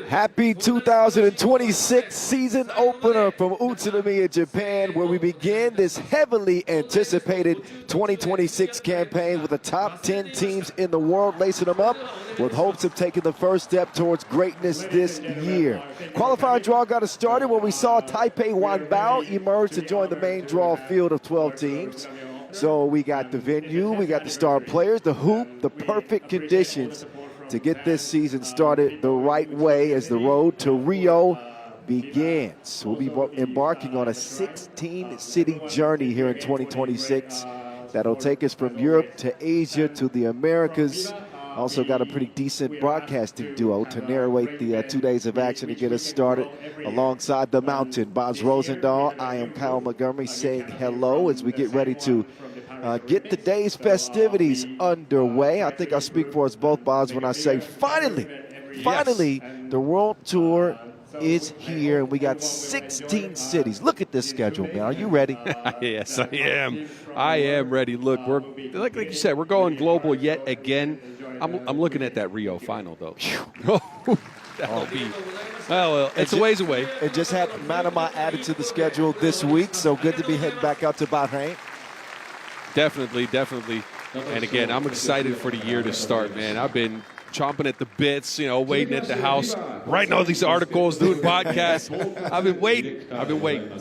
Happy 2026 season opener from Utsunomiya, Japan, where we begin this heavily anticipated 2026 campaign with the top 10 teams in the world lacing them up with hopes of taking the first step towards greatness this year. Qualifying draw got us started when we saw Taipei WanBao emerge to join the main draw field of 12 teams. So we got the venue, we got the star players, the hoop, the perfect conditions to get this season started the right way as the road to Rio begins. We'll be embarking on a 16-city journey here in 2026 that'll take us from Europe to Asia to the Americas. Also got a pretty decent broadcasting duo to narrate the 2 days of action to get us started. Alongside the mountain, Boz Rosendahl, I am Kyle Montgomery saying hello as we get ready to get the day's festivities underway. I think I speak for us both, Boz, when I say finally, the World Tour is here, and we got 16 cities. Look at this schedule, man. Are you ready? Yes, I am. I am ready. Look, we're like you said, we're going global yet again. I'm looking at that Rio final, though. That'll be, well, it's a ways away. It just had Manama added to the schedule this week, so good to be heading back out to Bahrain. Definitely. And again, I'm excited for the year to start, man. I've been chomping at the bits, waiting at the house, writing all these articles, doing podcasts. I've been waiting.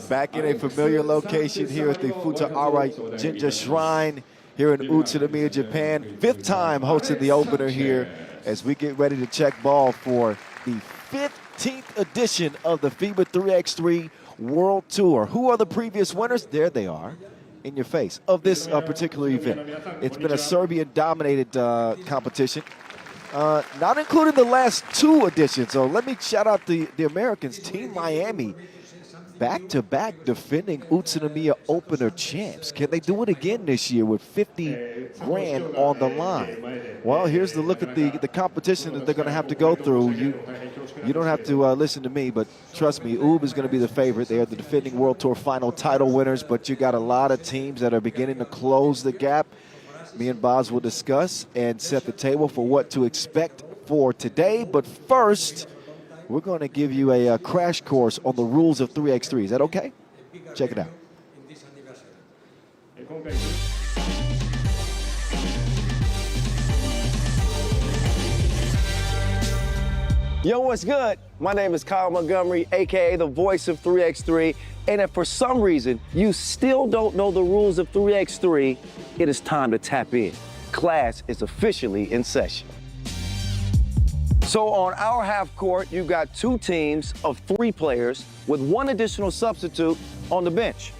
Back in a familiar location here at the Futahara Jinja Shrine here in Utsunomiya, Japan. 5th time hosting the opener here as we get ready to check ball for the 15th edition of the FIBA 3x3 World Tour. Who are the previous winners? There they are in your face of this particular event. It's been a Serbian-dominated competition, not including the last 2 editions. So let me shout out the Americans, Team Miami, back-to-back defending Utsunomiya Opener champs. Can they do it again this year with 50 grand on the line? Well, here's the look at the competition that they're going to have to go through. You don't have to listen to me, but trust me, UB is going to be the favorite. They are the defending World Tour final title winners, but you got a lot of teams that are beginning to close the gap. Me and Boz will discuss and set the table for what to expect for today. But first, we're going to give you a crash course on the rules of 3x3. Is that okay? Check it out. Yo, what's good? My name is Kyle Montgomery, aka the voice of 3x3. And if for some reason you still don't know the rules of 3x3, it is time to tap in. Class is officially in session. So on our half court, you've got 2 teams of 3 players with 1 additional substitute on the bench.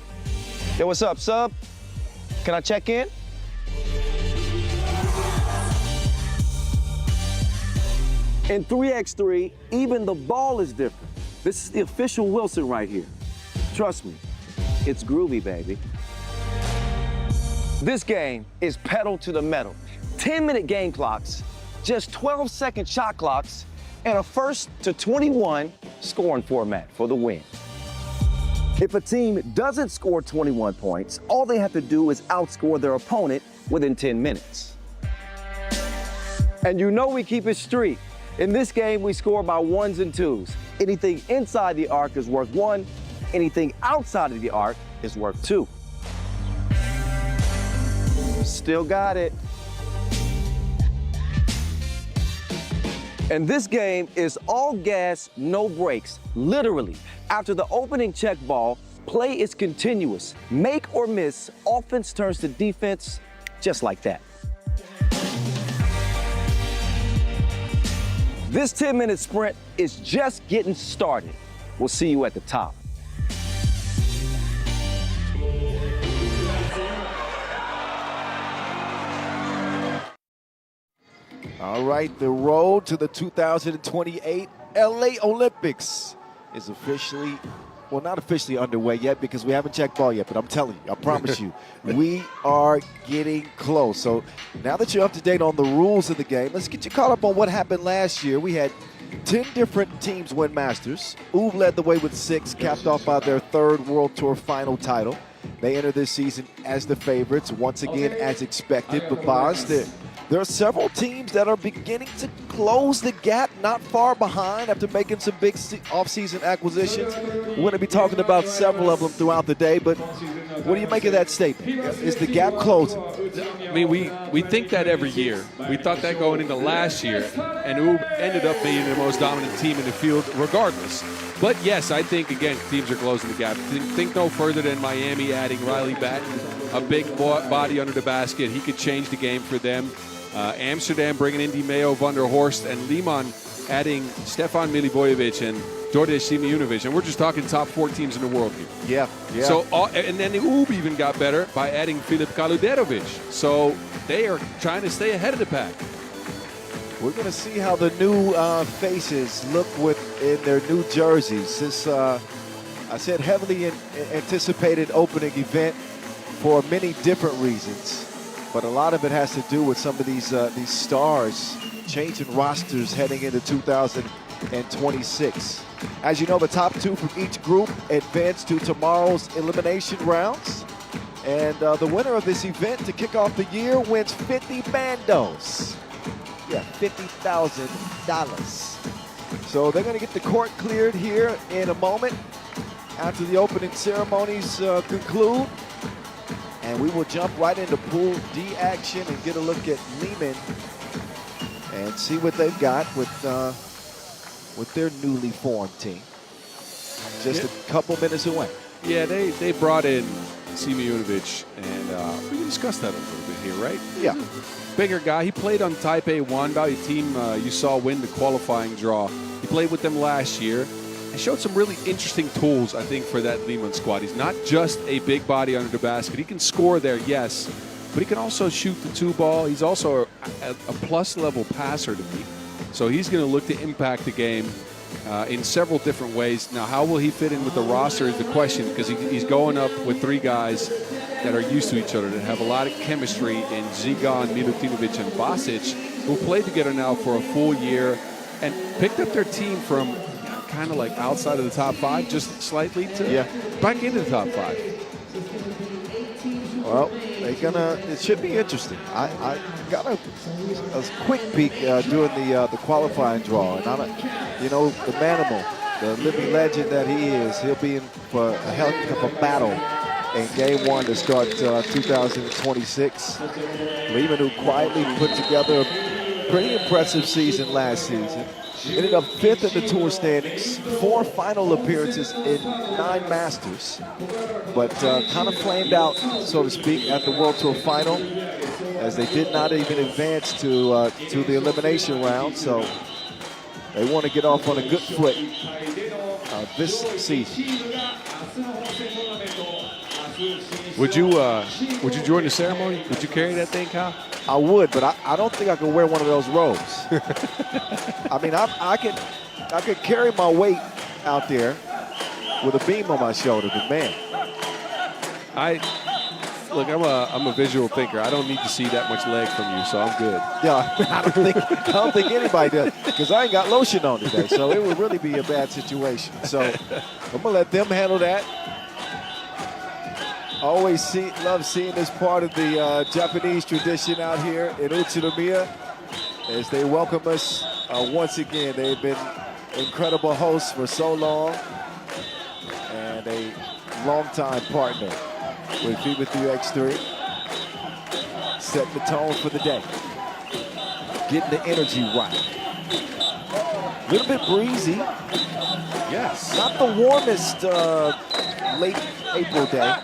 Yo, what's up, sub? Can I check in? In 3x3, even the ball is different. This is the official Wilson right here. Trust me, it's groovy, baby. This game is pedal to the metal. 10-minute game clocks, just 12-second shot clocks, and a 1st to 21 scoring format for the win. If a team doesn't score 21 points, all they have to do is outscore their opponent within 10 minutes. And you know we keep it street. In this game, we score by 1s and 2s. Anything inside the arc is worth 1. Anything outside of the arc is worth 2. Still got it. And this game is all gas, no brakes. Literally, after the opening check ball, play is continuous. Make or miss, offense turns to defense, just like that. This 10-minute sprint is just getting started. We'll see you at the top. All right, the road to the 2028 LA Olympics is officially, well, not officially underway yet because we haven't checked ball yet, but I'm telling you, I promise you, we are getting close. So now that you're up to date on the rules of the game, let's get you caught up on what happened last year. We had 10 different teams win Masters. UB led the way with 6, capped off by their 3rd World Tour final title. They enter this season as the favorites, once again as expected. But Boz, There are several teams that are beginning to close the gap, not far behind after making some big offseason acquisitions. We're going to be talking about several of them throughout the day, but what do you make of that statement? Is the gap closing? I mean, we think that every year. We thought that going into last year, and UB ended up being the most dominant team in the field regardless. But yes, I think, again, teams are closing the gap. Think no further than Miami adding Riley Batten, a big body under the basket. He could change the game for them. Amsterdam bringing in Mayo, Van der Horst, and Liman adding Stefan Milivojevic and WT Utsunomiya. And we're just talking top 4 teams in the world here. Yeah. So, and then the UB even got better by adding Filip Kaluderovic. So they are trying to stay ahead of the pack. We're going to see how the new faces look in their new jerseys. This, I said, heavily anticipated opening event for many different reasons. But a lot of it has to do with some of these stars changing rosters heading into 2026. As you know, the top 2 from each group advance to tomorrow's elimination rounds. And the winner of this event to kick off the year wins 50 bandos. Yeah, $50,000. So they're going to get the court cleared here in a moment after the opening ceremonies conclude. And we will jump right into Pool D action and get a look at Liman and see what they've got with their newly formed team. Just a couple minutes away. Yeah, they brought in Utsunomiya, and we can discuss that a little bit here, right? Yeah. Bigger guy. He played on Taipei WanBao, a team you saw win the qualifying draw. He played with them last year. He showed some really interesting tools, I think, for that Liman squad. He's not just a big body under the basket. He can score there, yes, but he can also shoot the 2-ball. He's also a plus-level passer to me. So he's going to look to impact the game in several different ways. Now, how will he fit in with the roster is the question, because he's going up with 3 guys that are used to each other, that have a lot of chemistry in Zigan, Milutinovic, and Basic, who played together now for a full year and picked up their team from kind of like outside of the top 5, just slightly, to back into the top 5. Well, it should be interesting. I got a quick peek during the qualifying draw, and the Manimal, the living legend that he is, he'll be in for a heck of a battle in Game 1 to start 2026. Liman, who quietly put together a pretty impressive season last season. Ended up 5th in the tour standings, 4 final appearances in 9 Masters, but kind of flamed out, so to speak, at the World Tour Final, as they did not even advance to the elimination round. So they want to get off on a good foot this season. Would you join the ceremony? Would you carry that thing, Kyle? I would, but I don't think I could wear one of those robes. I mean, I could carry my weight out there with a beam on my shoulder, but man. Look, I'm a visual thinker. I don't need to see that much leg from you, so I'm good. Yeah, I don't think anybody does, because I ain't got lotion on today, so it would really be a bad situation. So I'm gonna let them handle that. Always love seeing this part of the Japanese tradition out here in Utsunomiya as they welcome us once again. They've been incredible hosts for so long and a longtime partner with FIBA 3x3. Setting the tone for the day. Getting the energy right. A little bit breezy. Yes. Not the warmest late April day.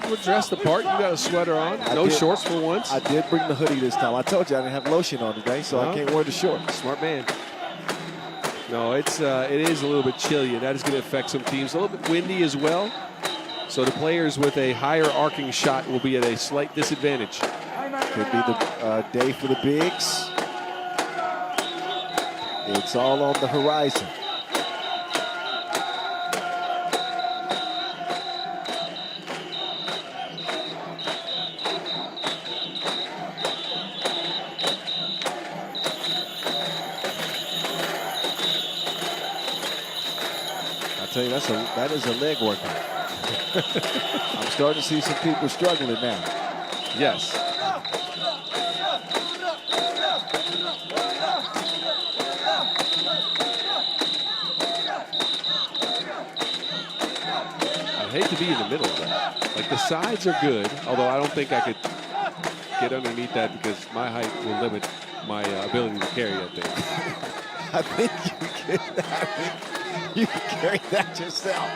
We're dressed apart. You got a sweater on. No shorts for once. I did bring the hoodie this time. I told you I didn't have lotion on today, so I can't wear the shorts. Smart man. No, it is a little bit chilly, and that is going to affect some teams. A little bit windy as well. So the players with a higher arcing shot will be at a slight disadvantage. Could be the day for the bigs. It's all on the horizon. I tell you, that is a leg workout. I'm starting to see some people struggling now. Yes. The sides are good, although I don't think I could get underneath that because my height will limit my ability to carry that thing. I think you can carry that yourself.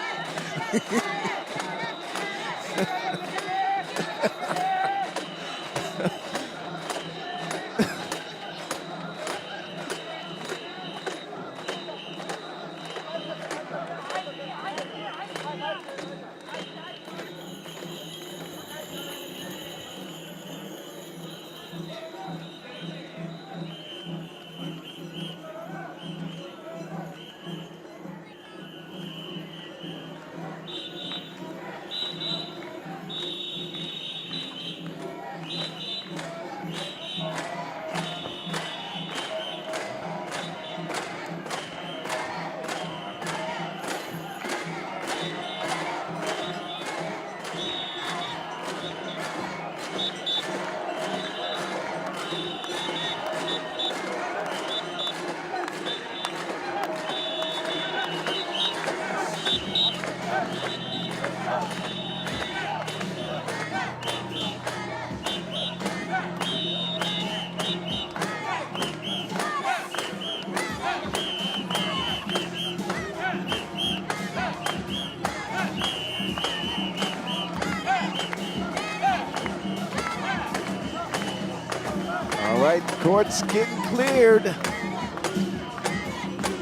All right, court's getting cleared.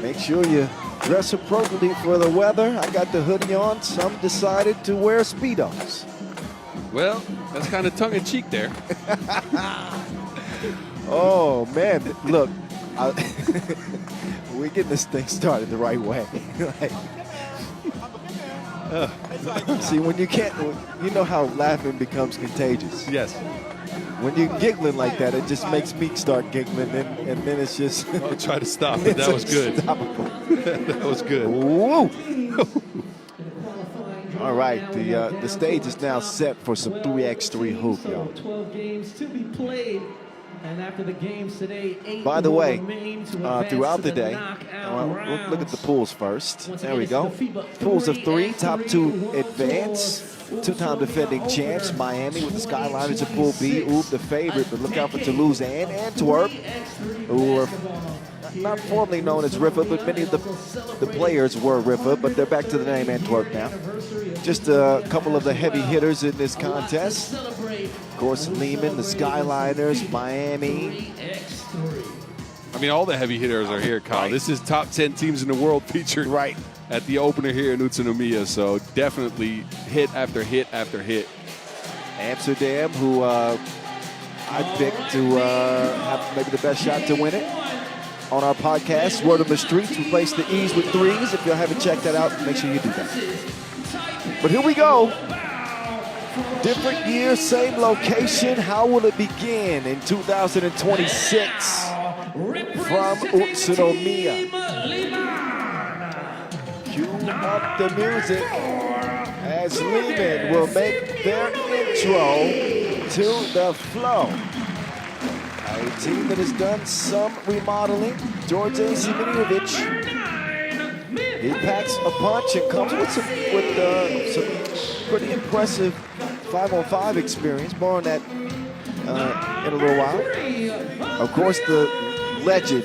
Make sure you dress appropriately for the weather. I got the hoodie on. Some decided to wear Speedos. Well, that's kind of tongue-in-cheek there. Oh, man. Look, we're getting this thing started the right way. See, when you can't, you know how laughing becomes contagious. Yes. When you're giggling like that, it just makes me start giggling, and then it's just... I'll try to stop it. That was good. That was good. Woo! All right, the stage is now set for some 3x3 hoop, y'all. 12 games to be played. And after the games today, 8 By the way, throughout throughout the day, look at the pools first. There we go. Pools of 3, top 2 advance. Two-time defending champs, Miami with the Skyliners in Pool B. Oop, the favorite, but look out for Toulouse and Antwerp, who are not formally known as RIFA, but many of the players were RIFA, but they're back to the name Antwerp now. Just a couple of the heavy hitters in this contest. Of course, Liman, the Skyliners, Miami. I mean, all the heavy hitters are here, Kyle. Right. This is top 10 teams in the world featured at the opener here in Utsunomiya, so definitely hit after hit after hit. Amsterdam, who I picked to have maybe the best shot to win it. On our podcast, Word on the Streets, we place the E's with 3s. If you haven't checked that out, make sure you do that. But here we go. Different year, same location. How will it begin in 2026? From Utsunomiya. Cue up the music as Liman will make their intro to the flow. A team that has done some remodeling. George Simoniovic. He packs a punch and comes with some pretty impressive 5-on-5 experience. More on that in a little while. Of course, the legend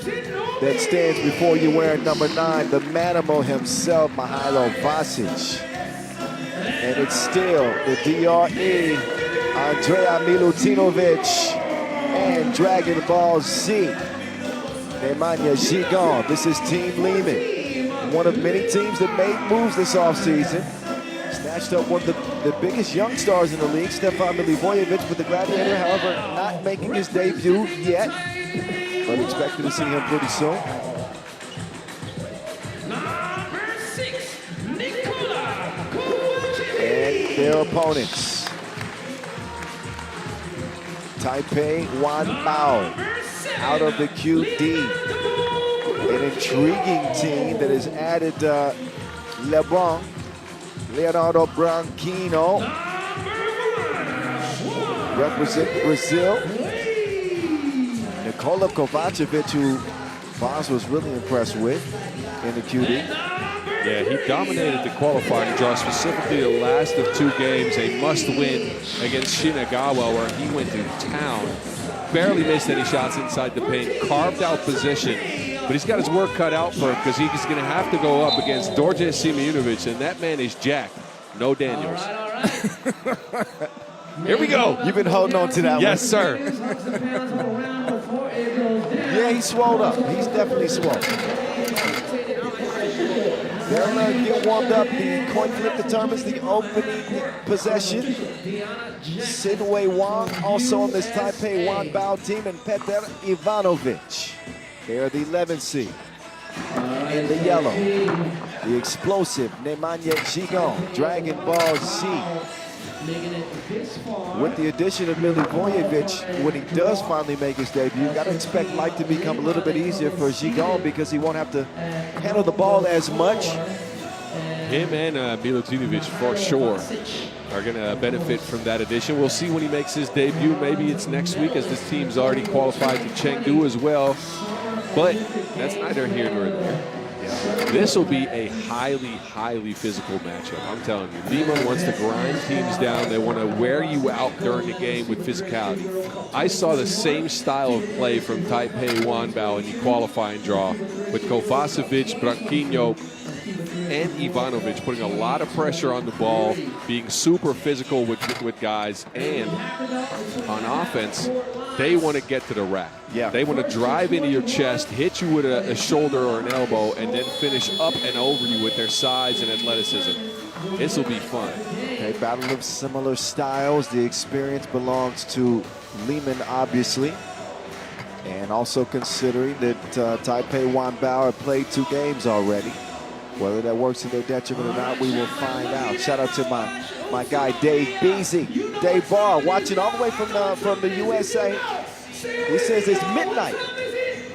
that stands before you wearing number 9, the manimal himself, Raudondvaris. And it's still the DRE, Andrea Milutinovic, and Dragon Ball Z, Nemanja Žigon. This is Team Liman, one of many teams that made moves this offseason. Snatched up one of the biggest young stars in the league, Stefan Milivojevic, with the Gladiator, however, not making his debut yet, but expected to see him pretty soon. And their opponents, Taipei WanBao, out of the QD. An intriguing team that has added Leonardo Branquinho, represent Brazil. Nikola Kovacevic, who Voss was really impressed with in the QD. Yeah, he dominated the qualifying draw, specifically the last of 2 games, a must-win against Shinagawa, where he went to town. Barely missed any shots inside the paint, carved out position, but he's got his work cut out for him because he's going to have to go up against Đorđe Simunović, and that man is jacked. No Daniels. Here we go. You've been holding on to that one. Yes, sir. Yeah, he's swole up. He's definitely swole. They'll get warmed up. The coin flip determines the opening possession. Sidway Wang also on this Taipei WanBao team, and Petar Ivanovic. They are the 11th seed. In the yellow, the explosive Nemanja Žigon, Dragon Ball Z. With the addition of Milivojevic, when he does finally make his debut, you got to expect life to become a little bit easier for Žigon because he won't have to handle the ball as much. Him and Milivojevic for sure are going to benefit from that addition. We'll see when he makes his debut. Maybe it's next week, as this team's already qualified to Chengdu as well. But that's neither here nor there. This will be a highly, highly physical matchup. I'm telling you, Liman wants to grind teams down. They want to wear you out during the game with physicality. I saw the same style of play from Taipei WanBao in the qualifying draw with Kovacevic, Branquinho, and Ivanovic putting a lot of pressure on the ball, being super physical with guys, and on offense, they want to get to the rack. Yeah. They want to drive into your chest, hit you with a shoulder or an elbow, and then finish up and over you with their size and athleticism. This will be fun. A battle of similar styles. The experience belongs to Liman, obviously. And also considering that Taipei WanBao have played 2 games already. Whether that works to their detriment or not, we will find out. Shout out to my guy Dave Beasy, Dave Barr, watching all the way from the USA. He says it's midnight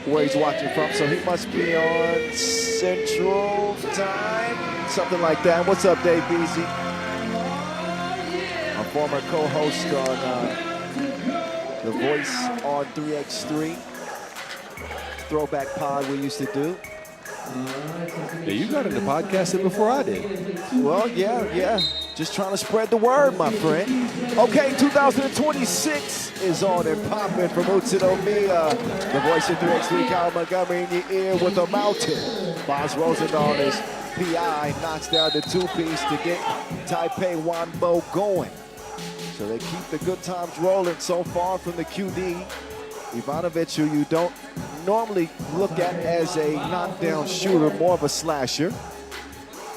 where he's watching from, so he must be on Central Time, something like that. What's up, Dave Beasy? A former co-host on The Voice on 3x3, throwback pod we used to do. Yeah, you got into podcasting before I did. Well, yeah. Just trying to spread the word, my friend. Okay, 2026 is on and popping from Utsunomiya. The voice of 3x3, Kyle Montgomery in your ear with a mountain. Boz Rosendahl is PI, knocks down the 2-piece to get Taipei WanBao going. So they keep the good times rolling so far from the QD. Ivanovic, who you don't normally look at as a knockdown shooter, more of a slasher.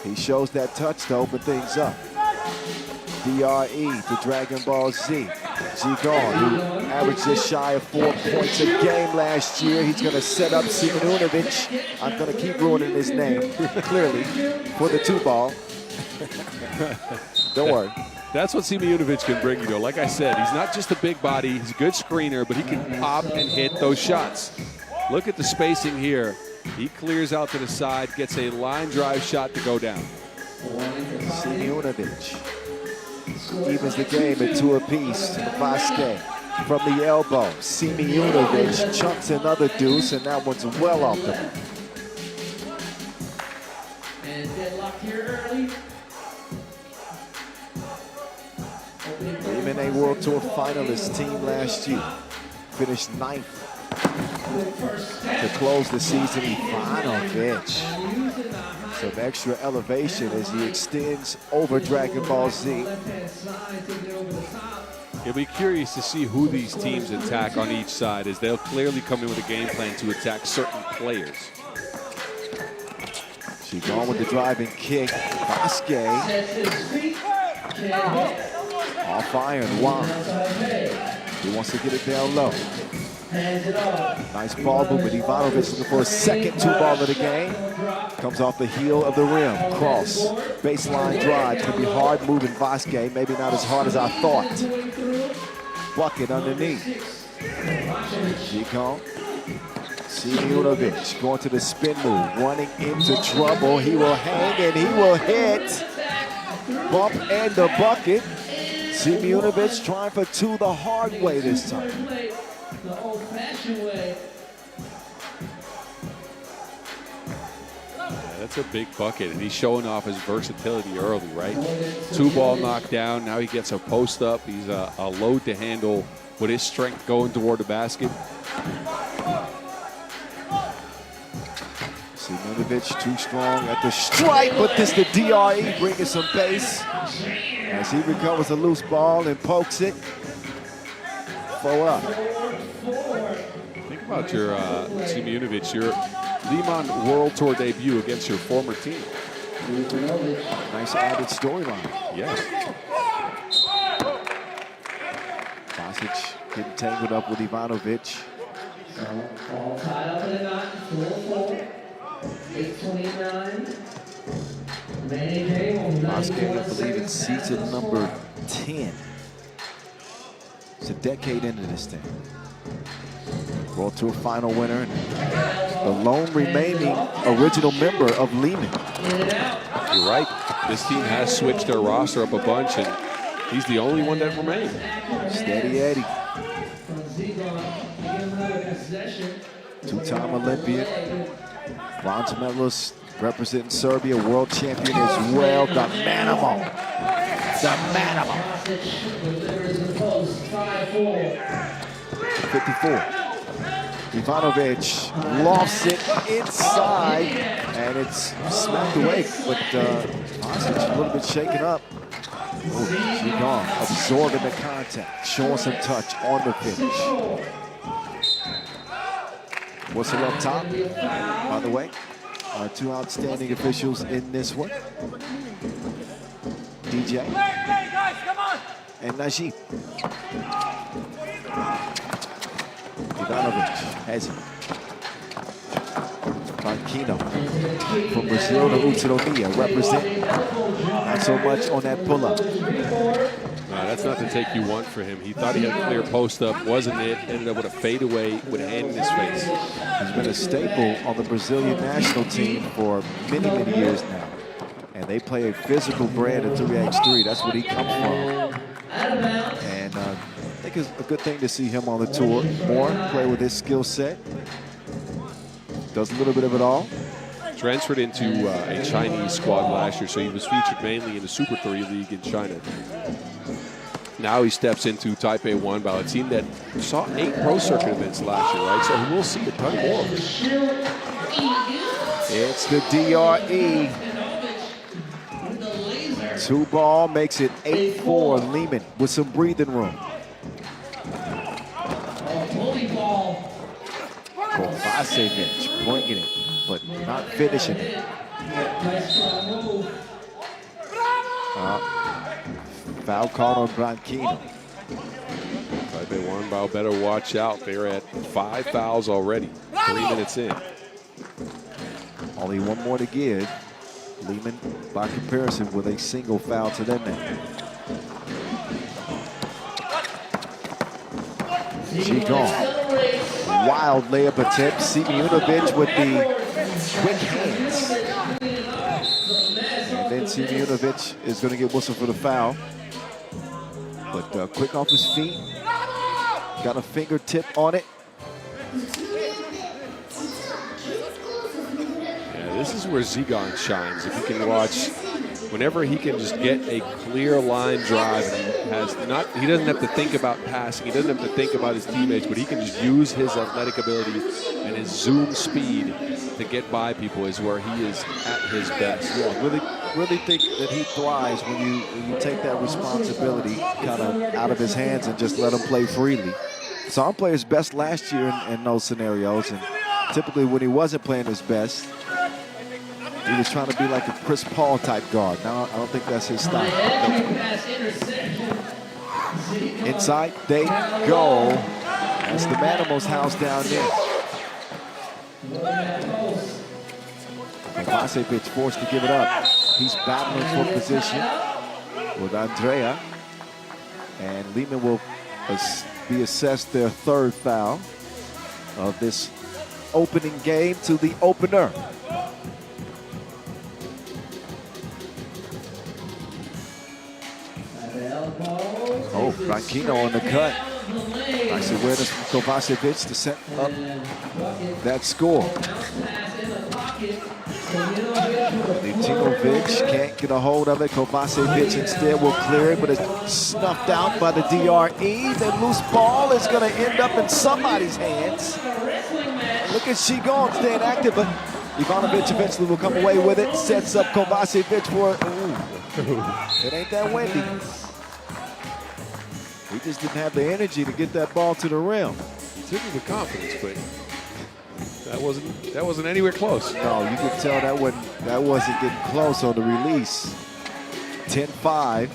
He shows that touch to open things up. DRE to Dragon Ball Z. Žigon, who averaged just shy of 4 points a game last year. He's going to set up Simunovic. I'm going to keep ruining his name, clearly, for the 2-ball. Don't worry. That's what Simunovic can bring you, though. Like I said, he's not just a big body. He's a good screener, but he can pop and hit those shots. Look at the spacing here. He clears out to the side, gets a line drive shot to go down. Simunovic evens the game at 2 apiece. Vasquez from the elbow. Simunovic chunks another deuce, and that one's well off the mark. And deadlock here early. Liman, a World Tour finalist team last year. Finished 9th. To close the season, Ivanovic. Some extra elevation as he extends over Dragon Ball Z. You'll be curious to see who these teams attack on each side, as they'll clearly come in with a game plan to attack certain players. She gone with the driving kick. Vasquez. Off iron, Wang. He wants to get it down low. Nice ball movement. Ivanovic looking for a second 2-ball of the game. Comes off the heel of the rim. Cross. Baseline drive. Could be hard moving Vasquez. Maybe not as hard as I thought. Bucket underneath. Žigon. Simunovic going to the spin move. Running into trouble. He will hang and he will hit. Bump and the bucket. Simunovic trying for 2 the hard way this time. The old-fashioned way. Yeah, That's a big bucket, and he's showing off his versatility early, right? 2-ball knockdown. Now he gets a post up. He's a load to handle with his strength going toward the basket. Utsunomiya too strong at the stripe, but this the DRE bringing some pace as he recovers a loose ball and pokes it. 4 up. Think about your Utsunomiya, your Liman World Tour debut against your former team. Nice added storyline. Yes. Basic getting tangled up with Ivanovic. All tied up in a knot, 4-4. 8:29. Manny Day on Last game, I believe 91 it's season number 10. It's a decade into this thing. World Tour final winner, the lone remaining original member of Liman. You're right. This team has switched their roster up a bunch, and he's the only one that remained. Steady Eddie. From Zigon, give another possession. Two-time Olympian. Bronze medalist representing Serbia, world champion as well. The Manimal. The Manimal. Delivers the post, 5-4. 54. Ivanovic lofts it inside, and it's smacked away, but Basic a little bit shaken up. Zigon absorbing the contact, showing some touch on the finish. Whistle up top, by the way. Two outstanding officials in this one. DJ and Najib. Ivanovic has it. Banquino from Brazil to Utsunomiya representing. Not so much on that pull-up. That's not the take you want for him. He thought he had a clear post up, wasn't it? Ended up with a fadeaway with a hand in his face. He's been a staple on the Brazilian national team for many, many years now. And they play a physical brand of 3x3. That's what he comes from. And I think it's a good thing to see him on the tour more, play with his skill set. Does a little bit of it all. Transferred into a Chinese squad last year, so he was featured mainly in the Super 3 League in China. Now he steps into Taipei WanBao, a team that saw 8 pro circuit events last year, right? So we'll see a ton more. It's the DRE. 2-ball makes it 8-4. Liman with some breathing room. Kovacevic bringing it, but not finishing it. Foul called on Branquino. Taipei WanBao better watch out. They're at 5 fouls already, 3 minutes in. Only one more to give. Liman, by comparison, with a single foul to their name. Zigon. Wild layup attempt. Utsunomiya with the quick hands. And then Utsunomiya is going to get whistled for the foul. But quick off his feet. Got a fingertip on it. Yeah, this is where Zigon shines. If you can watch, whenever he can just get a clear line drive, and he doesn't have to think about passing, he doesn't have to think about his teammates, but he can just use his athletic ability and his zoom speed to get by people is where he is at his best. Yeah, really think that he thrives when you take that responsibility kind of out of his hands and just let him play freely. Saw him play his best last year in those scenarios, and typically when he wasn't playing his best, he was trying to be like a Chris Paul type guard. Now I don't think that's his style. Inside they go. That's the Manimal's house down there. Kovacevic forced to give it up. He's battling for position with Andrea. And Liman will be assessed their 3rd foul of this opening game to the opener. Oh, Branquino on the cut. Nice awareness from Kovacevic to set up that score. Utsunomiya can't get a hold of it. Kovacevic instead will clear it, but it's snuffed out by the DRE. The loose ball is going to end up in somebody's hands. Look at Shi going, staying active, but Ivanovic eventually will come away with it. Sets up Kovacevic for it. Ooh, it ain't that windy. He just didn't have the energy to get that ball to the rim. Took him with confidence, but that wasn't anywhere close. No, you could tell that wasn't getting close on the release. 10-5.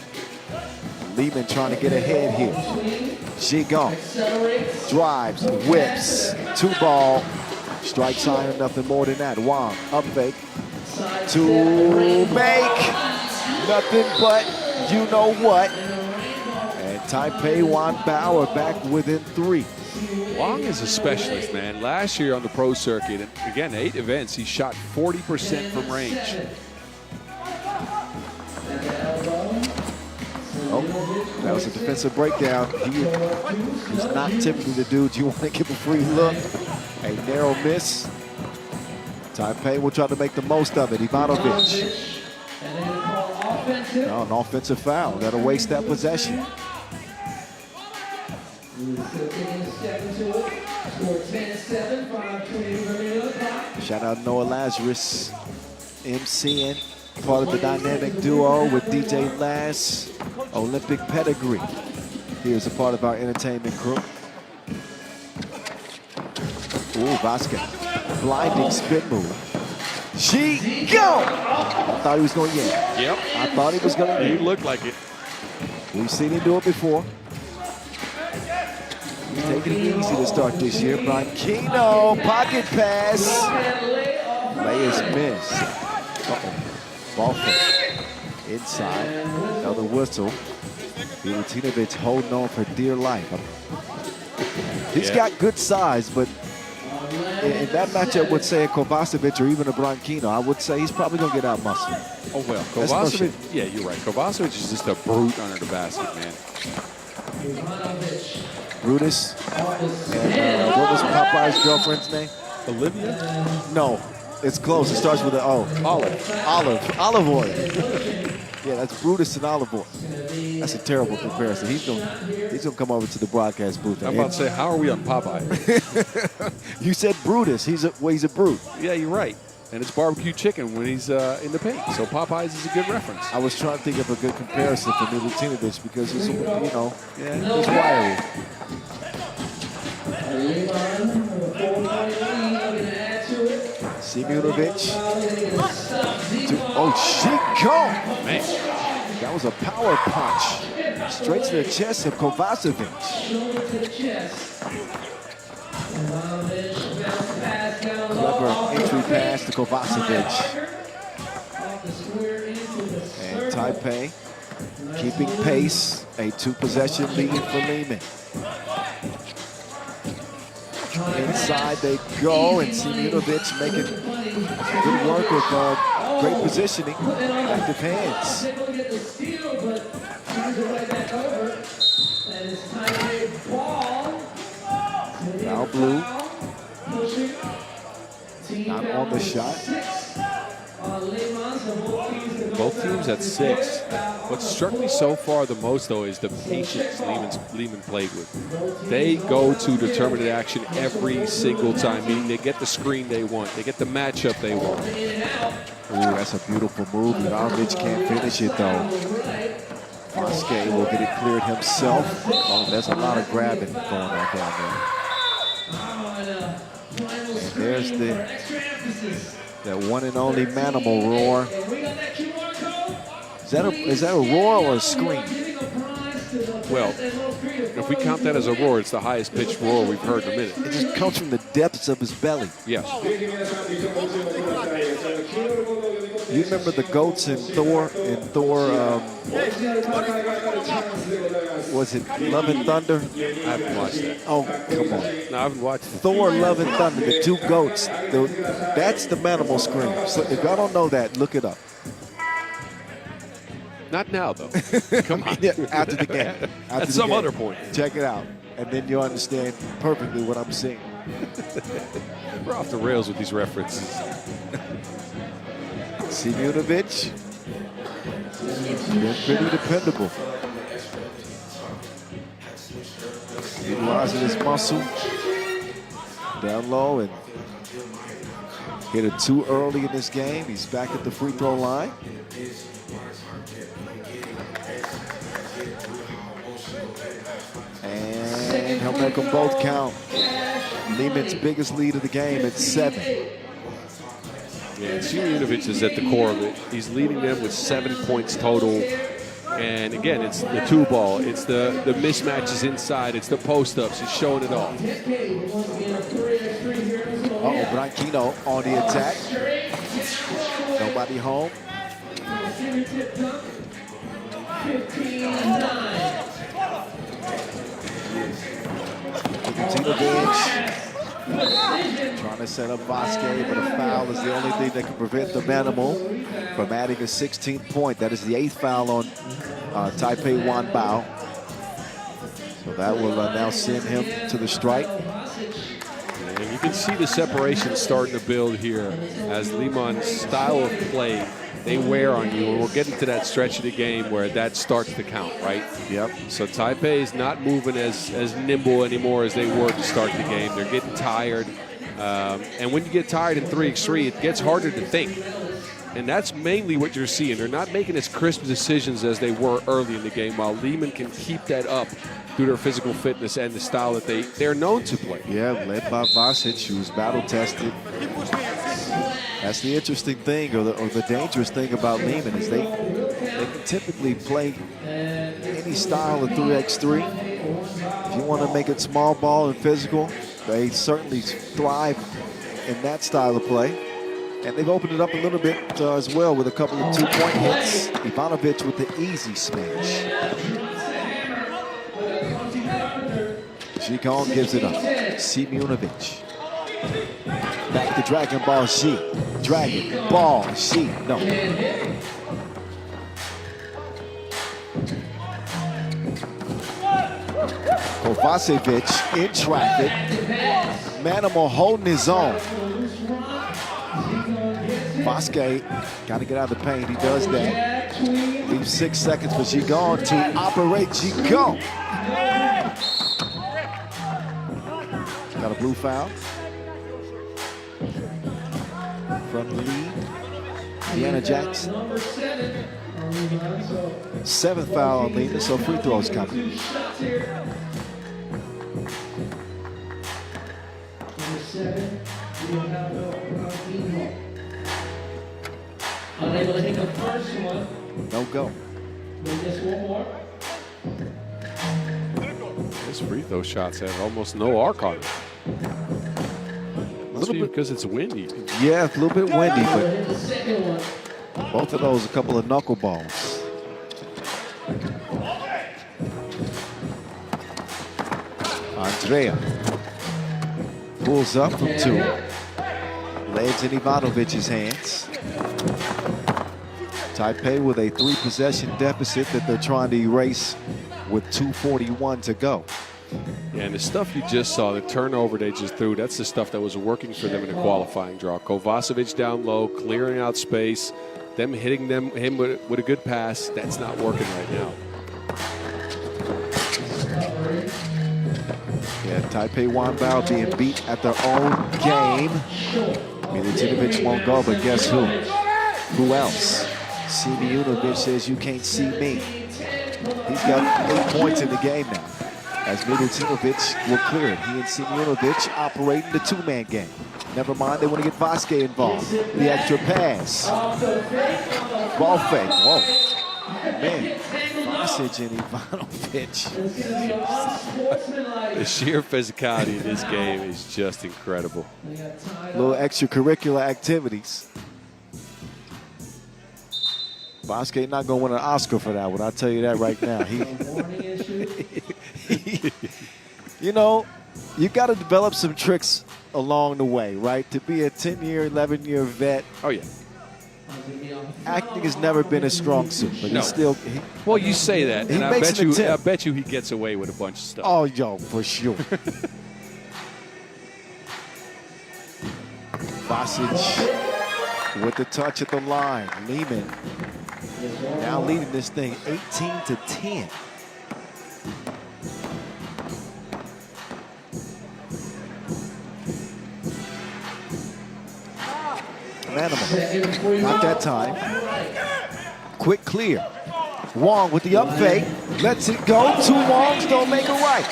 Liman trying to get ahead here. Shi gone. Drives, whips, 2-ball. Strikes iron, nothing more than that. Wang, up fake. To make. Nothing but you know what. And Taipei, WanBao are back within 3. Wang is a specialist, man. Last year on the pro circuit, and again, 8 events, he shot 40% from range. Oh, that was a defensive breakdown. He's not typically the dude you want to give a free look. A narrow miss. Taipei will try to make the most of it. Ivanovic. Oh, an offensive foul. That'll waste that possession. Shout out Noah Lazarus, MCing, part of the dynamic duo with DJ Lass, Olympic pedigree. He is a part of our entertainment crew. Ooh, Vasquez, blinding spin move. Shi go! I thought he was going to get it. Yep. I thought he was going to get it. He looked like it. We've seen him do it before. He's taking it easy to start this year. Branquinho, pocket pass. Lay is missed. Ball fake. Inside. Another whistle. Utsunomiya holding on for dear life. He's got good size, but in that matchup would say a Kovacevic or even a Branquinho, I would say he's probably going to get out muscled. Oh, well, Kovacevic, yeah, you're right. Kovacevic is just a brute under the basket, man. Brutus. And what was Popeye's girlfriend's name? Olivia? No, it's close. It starts with an O. Olive oil. Yeah, that's Brutus and olive oil. That's a terrible comparison. He's gonna come over to the broadcast booth. I'm about to say, how are we on Popeye? You said Brutus. He's a brute. Yeah, you're right. And it's barbecue chicken when he's in the paint. So Popeyes is a good reference. I was trying to think of a good comparison for Utsunomiya because he's, he's wiry. Utsunomiya. Oh, Shi go! Man. That was a power punch. Straight to the chest of Kovacevic. Clever entry pass to Kovacevic. And Taipei keeping pace. A 2-possession lead for Liman. Inside they go, and Utsunomiya making good work with great positioning, active hands. Now blue, not on the shot. Both teams at 6. What struck me so far the most, though, is the patience Liman played with. They go to determined action every single time, meaning they get the screen they want. They get the matchup they want. Ooh, that's a beautiful move. Ivanovic can't finish it, though. Vasquez will get it cleared himself. Oh, there's a lot of grabbing going on down there. And there's that one and only Manimal roar. Is that a roar or a scream? Well, if we count that as a roar, it's the highest pitched roar we've heard in a minute. It just comes from the depths of his belly. Yes. You remember the goats in Thor? Was it Love and Thunder? I haven't watched that. Oh, come on. No, I haven't watched it. Thor, Love and Thunder, the 2 goats. That's the Manimal scream. So if y'all don't know that, look it up. Not now, though. Come on. Yeah, after the game. At some other point. Check it out. And then you'll understand perfectly what I'm saying. We're off the rails with these references. Simunovic, been pretty dependable. Utilizing his muscle down low and hit it too early in this game. He's back at the free throw line. And he'll make them both count. Liman's biggest lead of the game at 7. Yeah, Simunovic is at the core of it. He's leading them with 7 points total. And again, it's the 2-ball. It's the mismatches inside. It's the post-ups. He's showing it all. Branquinho on the attack. Nobody home. 15-9. Trying to set up Vasquez, but a foul is the only thing that can prevent the Manimal from adding a 16th point. That is the 8th foul on Taipei WanBao. So that will now send him to the strike. And you can see the separation starting to build here as Liman's style of play, they wear on you. And we'll get into that stretch of the game where that starts to count, right? Yep. So Taipei is not moving as nimble anymore as they were to start the game. They're getting tired. And when you get tired in 3x3, it gets harder to think. And that's mainly what you're seeing. They're not making as crisp decisions as they were early in the game, while Liman can keep that up through their physical fitness and the style that they're known to play. Yeah, led by Vasic, who's battle-tested. That's the interesting thing, or the dangerous thing about Liman, is they can typically play any style of 3x3. If you want to make it small ball and physical, they certainly thrive in that style of play. And they've opened it up a little bit as well with a couple of 2-point hits. Ivanovic with the easy smash. Zhikong gives it up. Simunovic. Back to Dragon Ball Shi. Dragon Ball Shi. No. Kovacevic in traffic. Manimal holding his own. Vasquez got to get out of the paint. He does that. Leaves 6 seconds for Zhikong to operate. Zhikong. Got a blue foul from the lead. Vienna Jackson. 7th foul on Liman, so free throws coming. Unable to hit the first one. No go. Just one more. His free throw shots have almost no arc on them. Must be because it's windy. Yeah, it's a little bit windy, but Hit the second one. both of those a couple of knuckleballs. Andrea pulls up from 2. Legs in Ivanovic's hands. Taipei with a 3-possession deficit that they're trying to erase with 2:41 to go. Yeah, and the stuff you just saw, the turnover they just threw, that's the stuff that was working for them in the qualifying draw. Kovacevic down low, clearing out space, them hitting him with a good pass. That's not working right now. Yeah, Taipei WanBao being beat at their own game. Milutinovic won't go, but guess who? Who else? Simunovic says, you can't see me. He's got 8 points in the game now, as Milutinovic will clear it. He and Simunovic operating the 2-man game. Never mind, they want to get Vasquez involved. The extra pass. Ball fake. Whoa. Man, Vasic and Ivanovic. The sheer physicality in this game is just incredible. Little extracurricular activities. Vasquez not going to win an Oscar for that one. I'll tell you that right now. You know, you got to develop some tricks along the way, right? To be a 10-year, 11-year vet. Oh, yeah. Acting has never been a strong suit, but No. he's still. Well, you say that, He and I makes bet an you attempt. he gets away with a bunch of stuff. Oh, yo, for sure. Vasic with the touch at the line. Liman now leading this thing 18-10. Manimal, not that time. Quick clear. Wong with the up fake, lets it go. 2 Wongs don't make a right.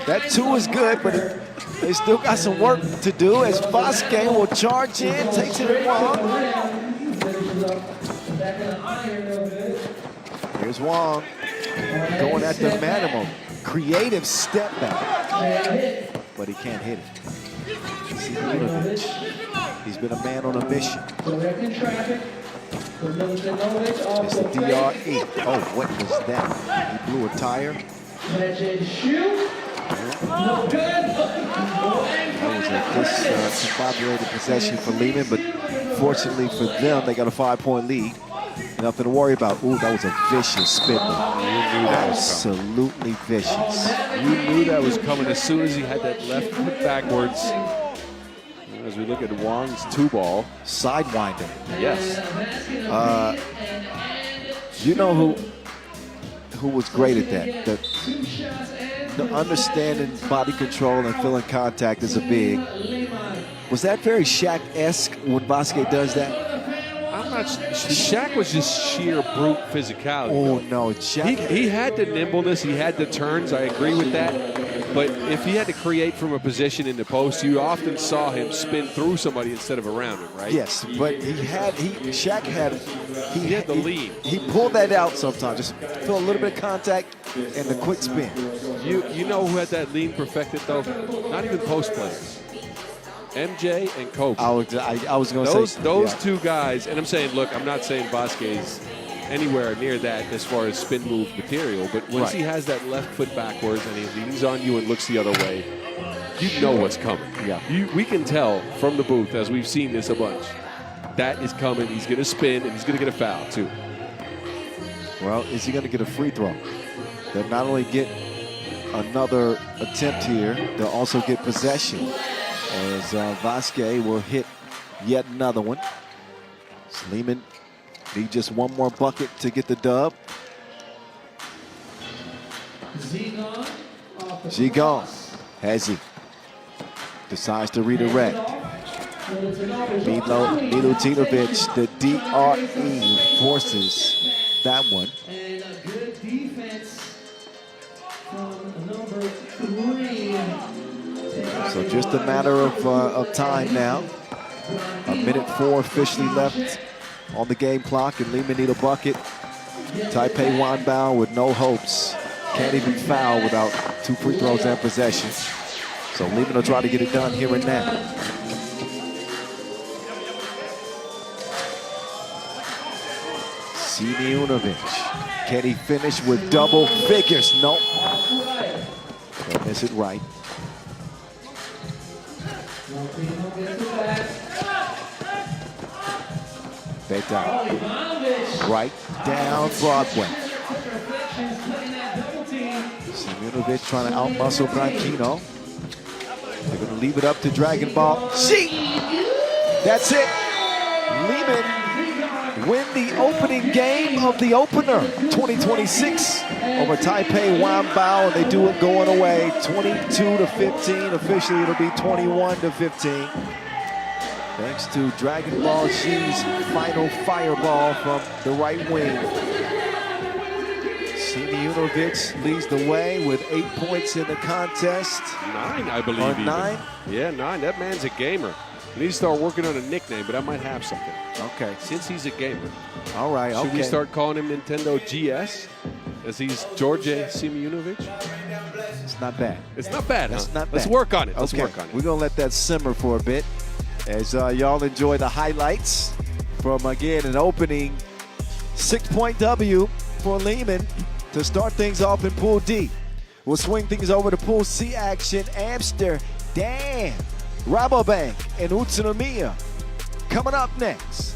That 2 is good, but they still got some work to do as Vasquez will charge in, takes it at Wong. Here's Wong going at the Manimal. Creative step back, but he can't hit it. He's been a man on a mission. It's the DRE. Oh, what was that? He blew a tire. That was a discombobulated possession for Liman, but fortunately for them, they got a 5-point lead. Nothing to worry about. Ooh, that was a vicious spin. You knew that was absolutely vicious. You knew that was coming as soon as he had that left foot backwards. As we look at Wong's 2-ball. Sidewinder. Yes. You know who was great at that? The understanding body control and feeling contact as a big. Was that very Shaq-esque when Vasquez does that? I'm not. Shaq was just sheer brute physicality. Oh no, Shaq. He had the nimbleness. He had the turns. I agree with that. But if he had to create from a position in the post, you often saw him spin through somebody instead of around him, right? Yes, but Shaq had the lead. He pulled that out sometimes. Just feel a little bit of contact and the quick spin. You know who had that lean perfected though? Not even post players. MJ and Kobe. I was going to say those 2 guys. And I'm saying, look, I'm not saying Vasquez anywhere near that as far as spin move material, but once he has that left foot backwards and he leans on you and looks the other way, you know what's coming. Yeah. We can tell from the booth, as we've seen this a bunch, that is coming. He's going to spin and he's going to get a foul too. Well, is he going to get a free throw? They'll not only get another attempt here, they'll also get possession as Vasquez will hit yet another one. Liman need just one more bucket to get the dub. Zigon has he. Decides to redirect. Milutinovic, the DRE forces that one. And a good defense from number 3. So just a matter of time now. 1:04 officially left on the game clock, and Liman need a bucket. Taipei WanBao with no hopes. Can't even foul without 2 free throws and possession. So Liman will try to get it done here and now. Utsunomiya. Can he finish with double figures? Nope. Don't miss it right. Beta. Right down Broadway. Utsunomiya trying to outmuscle Branquinho. They're going to leave it up to Dragon Ball. Shi! That's it. Liman win the opening game of the opener 2026 over Taipei WanBao, and they do it going away 22-15. Officially, it'll be 21-15. Thanks to Dragon Ball Shi's final fireball from the right wing. Utsunomiya leads the way with 8 points in the contest. 9, I believe. Or even. 9? Yeah, 9. That man's a gamer. We need to start working on a nickname, but I might have something. Okay. Since he's a gamer. All right, Should okay. we start calling him Nintendo GS? As he's George Simeonovic? It's not bad. It's not bad, That's huh? not bad. Let's work on it. Okay. Let's work on it. We're going to let that simmer for a bit as y'all enjoy the highlights from, again, an opening 6-point W for Liman to start things off in Pool D. We'll swing things over to Pool C action. Amsterdam, RABOBANK, and Utsunomiya coming up next.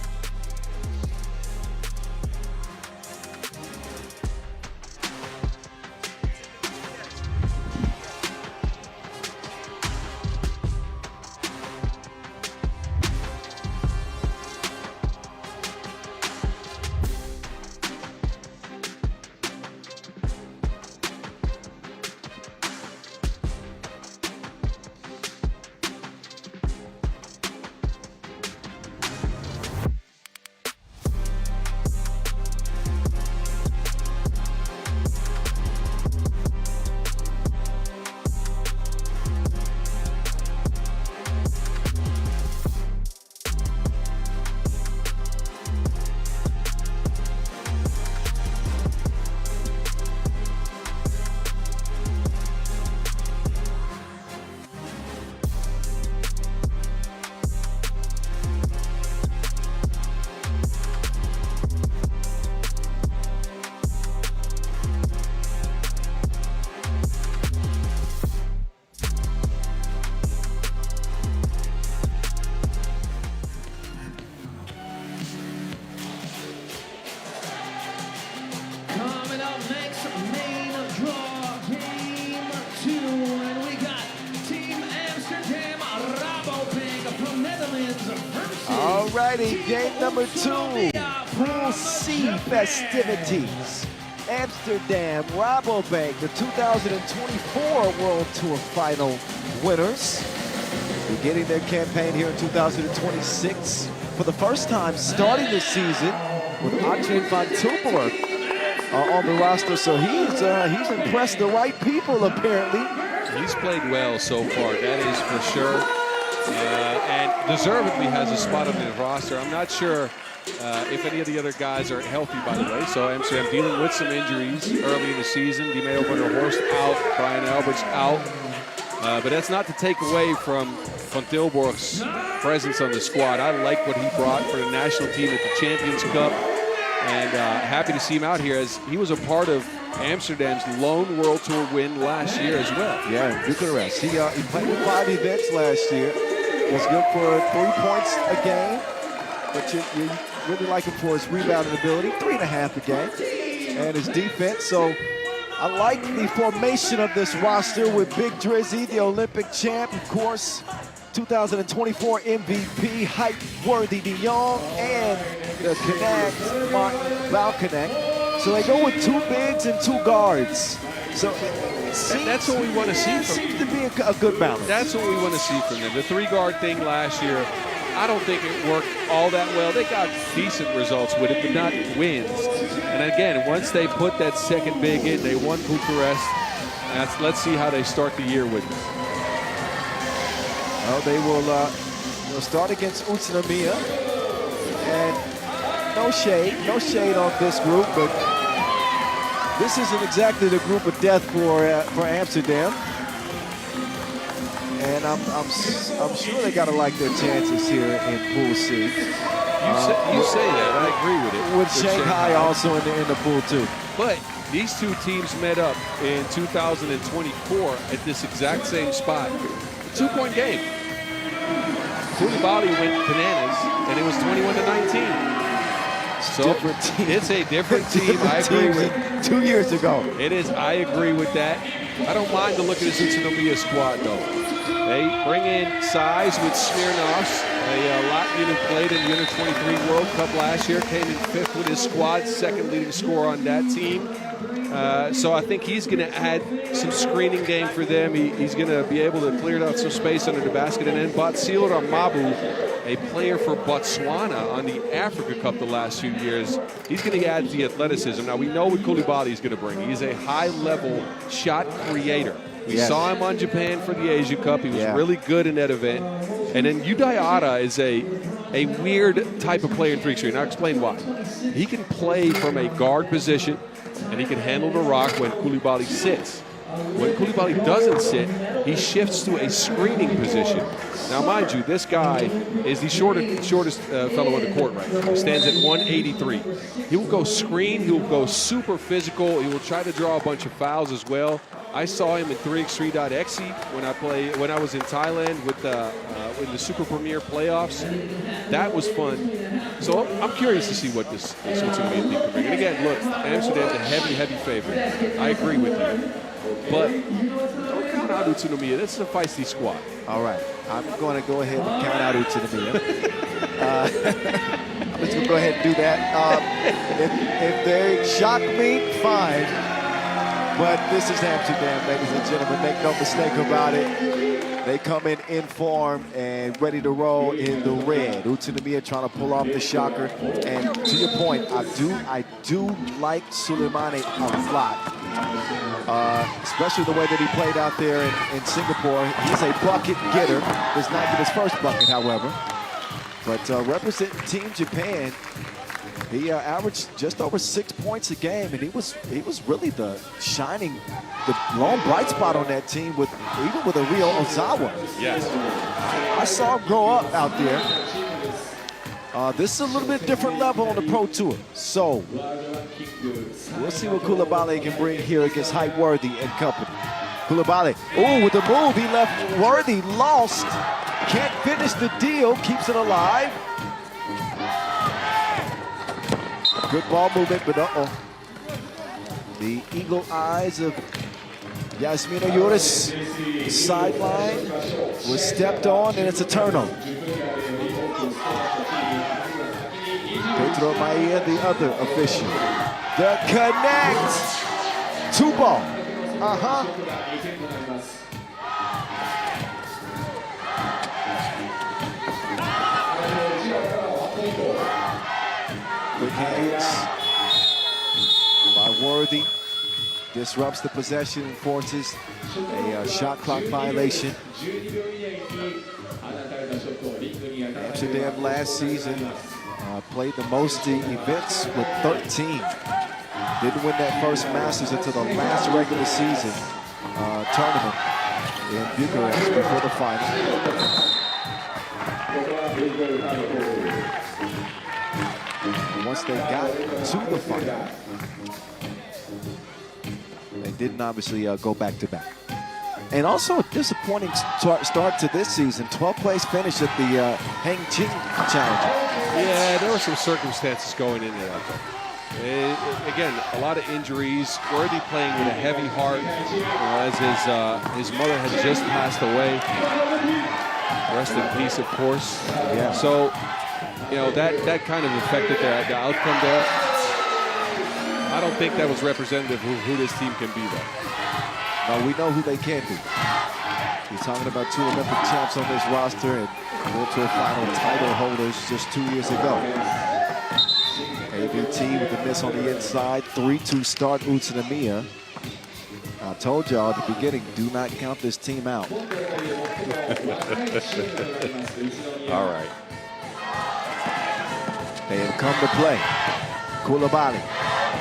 righty, game number 2, Pool C festivities. Amsterdam, RABOBANK, the 2024 World Tour Final winners, beginning their campaign here in 2026 for the first time, starting the season with Antwerp van Tilburg on the roster. So he's impressed the right people apparently. He's played well so far, that is for sure. And deservedly has a spot on the roster. I'm not sure if any of the other guys are healthy, by the way. So Amsterdam dealing with some injuries early in the season. Di Opener Horst out, Brian Alberts out. But that's not to take away from Van Tilburg's presence on the squad. I like what he brought for the national team at the Champions Cup. And happy to see him out here, as he was a part of Amsterdam's lone World Tour win last year as well. Yeah, Bucharest. He played in 5 events last year. Was good for 3 points a game, but you really like him for his rebounding ability, 3.5 a game, and his defense. So I like the formation of this roster with Big Drizzy, the Olympic champ, of course, 2024 MVP, height-worthy De Jong, and the Connect, Martin Connect. So they go with 2 bigs and 2 guards. So that's what we want to see from seems to be a good balance. That's what we want to see from them. The 3-guard thing last year, I don't think it worked all that well. They got decent results with it, but not wins. And again, once they put that second big in, they won Bucharest. Let's see how they start the year with it. Well, they will start against Utsunomiya, and no shade on this group, but this isn't exactly the group of death for Amsterdam. And I'm sure they gotta like their chances here in Pool C. You say that, I agree with it. With Shanghai also in the pool too. But these 2 teams met up in 2024 at this exact same spot. A 2-point game. Koulibaly went bananas, and it was 21-19. So it's a different team. I agree with 2 years ago. It is. I agree with that. I don't mind the look of this Utsunomiya squad, though. They bring in size with Smirnovs, a Latvian who played in the Under-23 World Cup last year, came in 5th with his squad, 2nd leading scorer on that team. So I think he's going to add some screening game for them. He's going to be able to clear out some space under the basket. And then Batsile Mabu, a player for Botswana on the Africa Cup the last few years, he's going to add the athleticism. Now, we know what Koulibaly is going to bring. He's a high-level shot creator. We saw him on Japan for the Asia Cup. He was really good in that event. And then Udayara is a weird type of player in 3x3, and I'll explain why. He can play from a guard position, and he can handle the rock when Koulibaly sits. When Koulibaly doesn't sit, he shifts to a screening position. Now, mind you, this guy is the shortest fellow on the court right now. He stands at 183. He will go screen. He will go super physical. He will try to draw a bunch of fouls as well. I saw him in 3x3.exe when I was in Thailand with in the Super Premier playoffs. That was fun. So I'm curious to see what this Utsunomiya team can bring. And again, look, Amsterdam's a heavy favorite. I agree with you. But don't count out Utsunomiya. This is a feisty squad. All right. I'm going to go ahead and count out Utsunomiya. I'm just going to go ahead and do that. If they shock me, fine. But this is Amsterdam, ladies and gentlemen. Make no mistake about it. They come in form and ready to roll in the red. Utsunomiya trying to pull off the shocker. And to your point, I do like Suleimani a lot. Especially the way that he played out there in Singapore. He's a bucket getter. Does not get his first bucket, however. But representing Team Japan, he averaged just over 6 points a game, and he was really the lone bright spot on that team, even with a Rio Ozawa. Yes. I saw him grow up out there. This is a little bit different level on the Pro Tour. So we'll see what Koulibaly can bring here against Height Worthy and company. Koulibaly, with the move, he left Worthy lost. Can't finish the deal, keeps it alive. Good ball movement, but the eagle eyes of Yasmina Yuris sideline was stepped on, and it's a turnover. Pedro Maia, the other official. The connect. 2 ball. Quick hands by Worthy. Disrupts the possession and forces a shot clock violation. Amsterdam last season played the most events with 13. Didn't win that first Masters until the last regular season tournament in Bucharest before the final. And once they got to the final, they didn't obviously go back-to-back. And also a disappointing start to this season. 12th place finish at the Hangqing Challenge. Yeah, there were some circumstances going into that. Again, a lot of injuries. Worthy playing with a heavy heart, as his mother had just passed away. Rest in peace, of course. Yeah. So, that kind of affected the outcome there. I don't think that was representative of who this team can be, though. No, we know who they can be. You're talking about 2 Olympic champs on this roster and World Tour final title holders just 2 years ago. ABT with the miss on the inside, 3-2 start Utsunomiya. I told y'all at the beginning, do not count this team out. All right. They have come to play. Koulibaly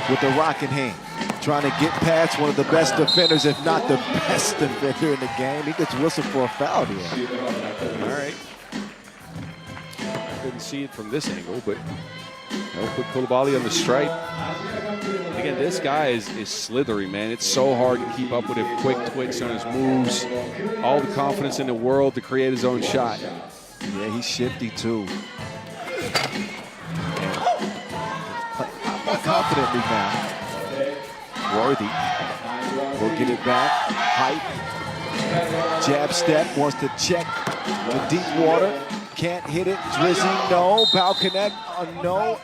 with the rocket hand, trying to get past one of the best defenders, if not the best defender in the game. He gets whistled for a foul here. All right. I couldn't see it from this angle, but put Koulibaly on the stripe. Again, this guy is slithery, man. It's so hard to keep up with him. Quick twitch on his moves. All the confidence in the world to create his own shot. Yeah, he's shifty too. More confidently now. Worthy will get it back. Height. Jab step, wants to check the deep water. Can't hit it. Drizzy, no. Bow connect, no.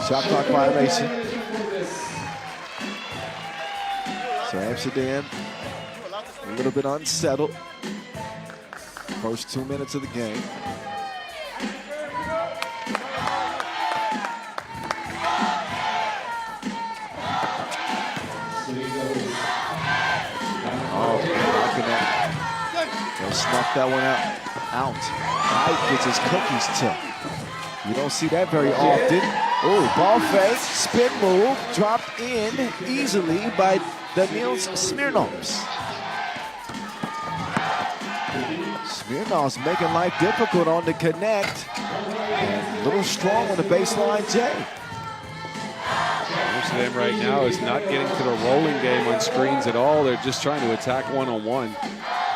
Shot clock violation. So Amsterdam a little bit unsettled. First 2 minutes of the game. They'll snuff that one out. Knight gets his cookies took. You don't see that very often. Oh, ball fake, spin move, dropped in easily by Daniils Smirnovs. Smirnovs making life difficult on the connect. And a little strong on the baseline, Jay. Amsterdam right now is not getting to the rolling game on screens at all. They're just trying to attack one-on-one.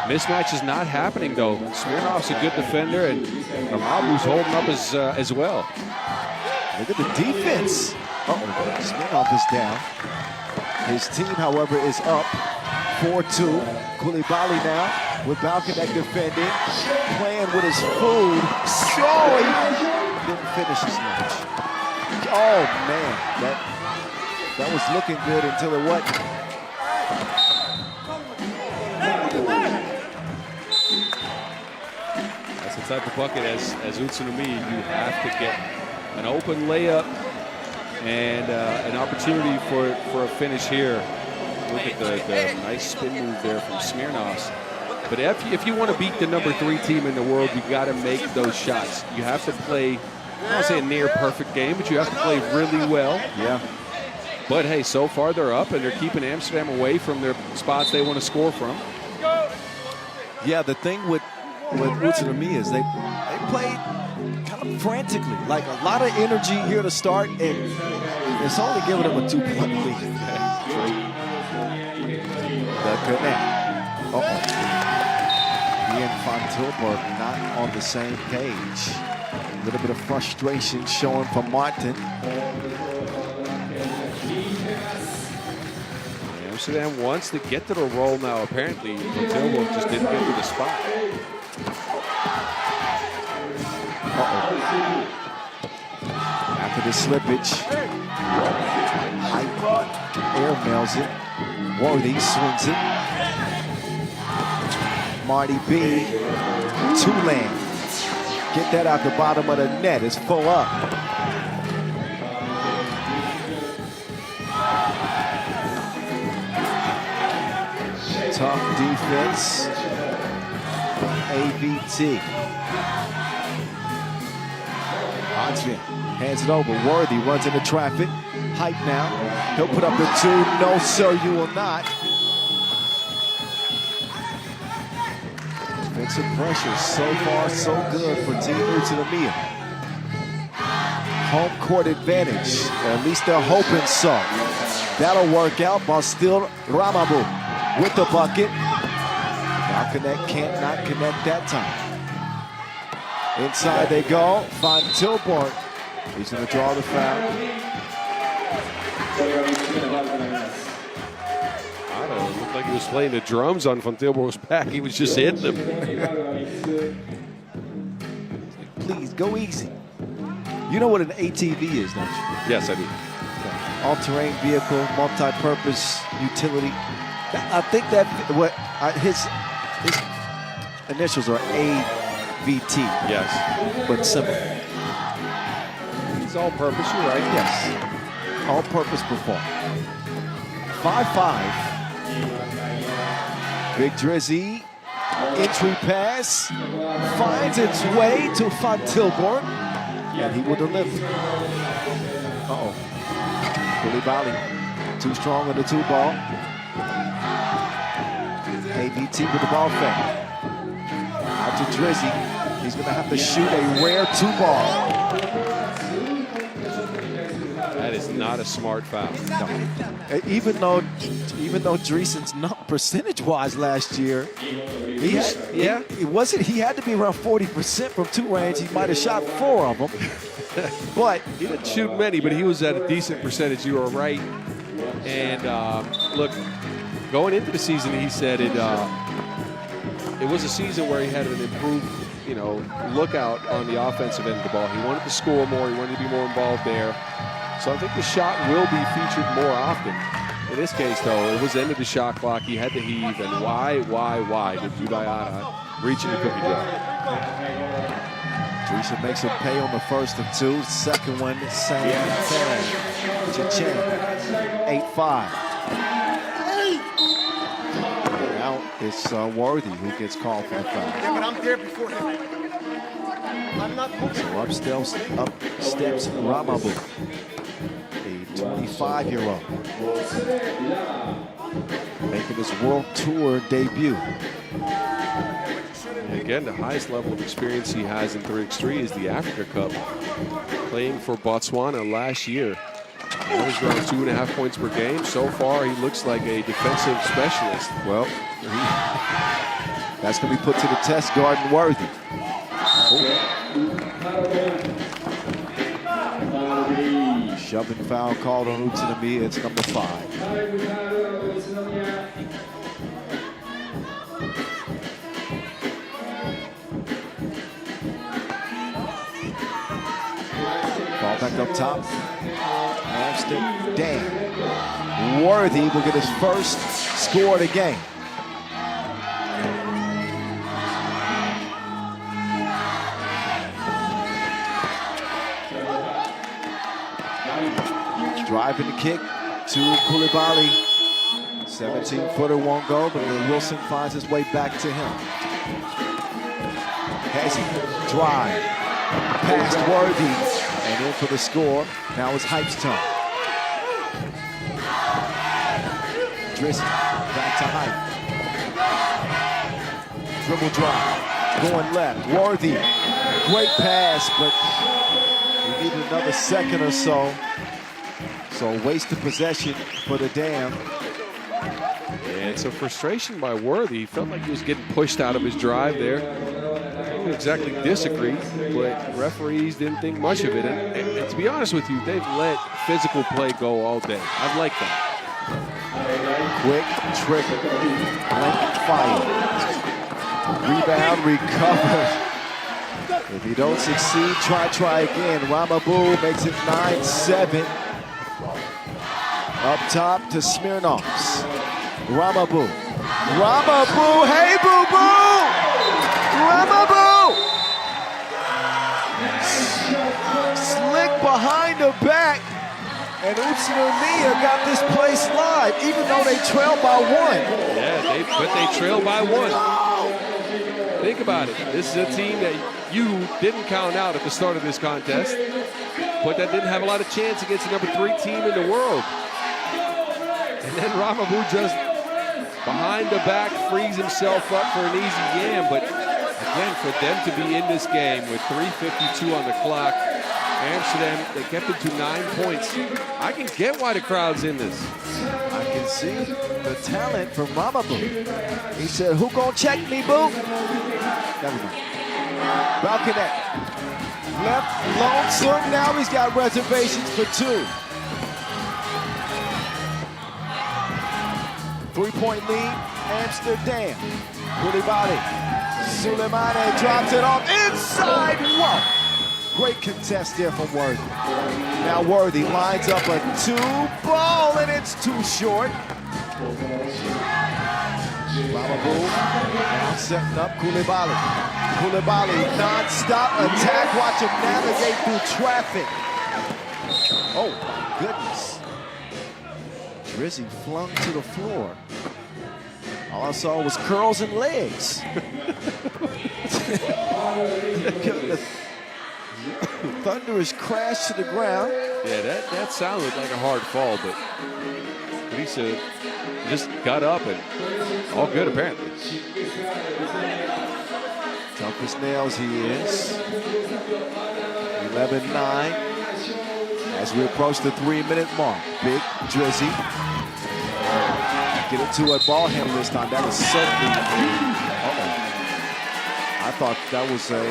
Mismatch is not happening, though. Smirnov's a good defender, and Amabu's holding up as well. Look at the defense. Smirnov is down. His team, however, is up 4-2. Koulibaly now with Balkanek defending, playing with his food. Oh, he didn't finish his lunch. Oh, man. That was looking good until it wasn't. That's the type of bucket as Utsunomiya you have to get an open layup and an opportunity for a finish here. Look at the nice spin move there from Smirnovs. But if you want to beat the #3 team in the world, you got to make those shots. You have to play, I don't want to say a near perfect game, but you have to play really well. Yeah. But hey, so far they're up and they're keeping Amsterdam away from their spots they want to score from. Yeah, the thing with Utsunomiya is they played kind of frantically, like a lot of energy here to start, and it's only giving them a 2-point lead. The connect. He and Van Tilburg not on the same page. A little bit of frustration showing from Martin. Amsterdam wants to get to the roll now. Apparently, Van Tilburg just didn't get to the spot. Look at the slippage. Air mails it. Worthy swings it. Marty B. Two-land. Get that out the bottom of the net. It's full up. Tough defense. AVT. Antwerp hands it over. Worthy runs into traffic. Hype now. He'll put up the two. No, sir, you will not. Defensive pressure. So far, so good for Team Utsunomiya. Home court advantage. Or at least they're hoping so. That'll work out. Ball still RABOBANK with the bucket. Now connect, can't not connect that time. Inside they go. Van Tilburg. He's going to draw the foul. I don't know, it looked like he was playing the drums on Van Tilburg's back. He was just hitting them. Please, go easy. You know what an ATV is, don't you? Yes, I do. All-terrain vehicle, multi-purpose utility. I think that his initials are AVT. Yes. But simple. He's all-purpose, you're right. Yes. All-purpose performer. 5'5". Big Drizzy. Entry pass. Finds its way to Van Tilburg. And he will deliver. Uh-oh. Koulibaly. Too strong on the two ball. AVT with the ball fake. Out to Drizzy. He's going to have to shoot a rare two ball. That is not a smart foul. No. Even though Dreesen's not percentage-wise last year, he had to be around 40% from two range. He might have shot 4 of them. But he didn't shoot many, but he was at a decent percentage. You were right. And look, going into the season, he said it was a season where he had an improved, lookout on the offensive end of the ball. He wanted to score more. He wanted to be more involved there. So I think the shot will be featured more often. In this case, though, it was the end of the shot clock. He had to heave, and why did Udayana reach in the cookie jar? Dreesen makes him pay on the first of 2. Second one, same thing. Cha-ching. 8-5. Now it's Worthy who gets called for a foul. Yeah, but I'm there before him. I'm not moving. So up steps RABOBANK, a 25-year-old, making his world tour debut. And again, the highest level of experience he has in 3x3 is the Africa Cup, playing for Botswana last year. He was around 2.5 points per game. So far, he looks like a defensive specialist. Well, that's going to be put to the test, guarding Worthy. Shoving foul called on Utsunomiya. It's number 5. Ball back up top. Amsterdam. Worthy will get his first score of the game. Driving the kick to Koulibaly. 17-footer won't go, but Wilson finds his way back to him. Hezzy, drive, past Worthy, and in for the score. Now it's Hype's turn. Drizzy, back to Hype. Dribble drive, going left. Worthy, great pass, but we need another second or so. So wasted possession for the Dam. And it's a frustration by Worthy. He felt like he was getting pushed out of his drive there. I don't exactly disagree, but referees didn't think much of it. And to be honest with you, they've let physical play go all day. I like that. Quick trick, blank fire. Rebound recovered If you don't succeed, try again. RABOBANK makes it 9-7. Up top to Smirnovs. RABOBANK. RABOBANK, hey boo-boo! RABOBANK! Slick behind the back. And Utsunomiya got this place live, even though they trail by 1. Yeah, but they trail by 1. Think about it. This is a team that you didn't count out at the start of this contest, but that didn't have a lot of chance against the number 3 team in the world. And then RABOBANK just behind the back frees himself up for an easy yam. But again, for them to be in this game with 3:52 on the clock, Amsterdam, they kept it to 9 points. I can get why the crowd's in this. I can see the talent from RABOBANK. He said, who gonna check me, boo? Never mind. Balconet. Left lonesome, now he's got reservations for 2. 3-point lead, Amsterdam. Koulibaly. Suleiman drops it off inside. Whoa! Great contest there from Worthy. Now Worthy lines up a 2 ball and it's too short. RABOBANK now setting up Koulibaly. Koulibaly non-stop attack. Watch him navigate through traffic. Oh my goodness. Drizzy flung to the floor. All I saw was curls and legs. Thunderous crash to the ground. Yeah, that sounded like a hard fall, but Lisa just got up and all good apparently. Tough as nails he is. 11-9 as we approach the 3-minute mark. Big Drizzy. Get it to a ball handler this time. That was certainly. I thought that was a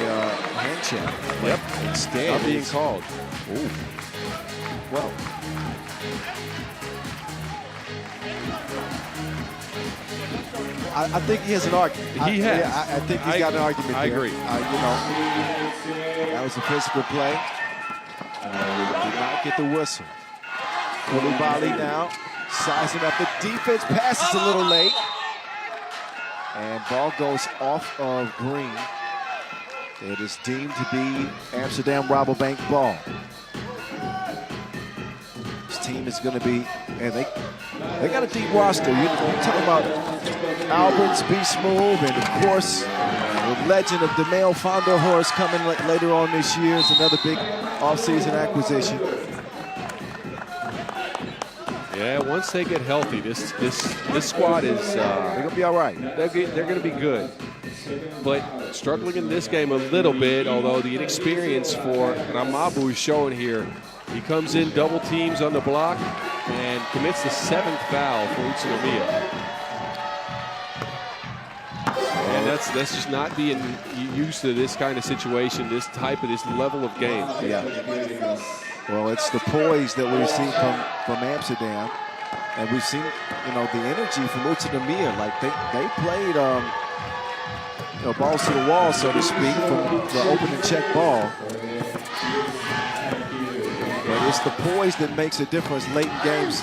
hand check. Yep. Instead, not being called. Ooh. Well. I think he has an argument. He has. Yeah, I think he's got an argument. I there. agree. You know, that was a physical play. Did not get the whistle. Koulibaly now sizing up the defense. Passes a little late. And ball goes off of green. It is deemed to be Amsterdam RABOBANK ball. This team is going to be, and they got a deep roster. You're talking about Alberts, Beast Move, and of course, the legend of DeMail Founder Horse coming later on this year is another big offseason acquisition. Yeah, once they get healthy, this squad is they're gonna be all right. They're gonna be good, but struggling in this game a little bit. Although the inexperience for RABOBANK is showing here. He comes in double teams on the block and commits the 7th foul for Utsunomiya. And that's just not being used to this kind of situation, this level of game. Yeah. Well, it's the poise that we've seen from Amsterdam, and we've seen, you know, the energy from Utsunomiya. Like they played, balls to the wall, so to speak, from the open and check ball. But it's the poise that makes a difference late in games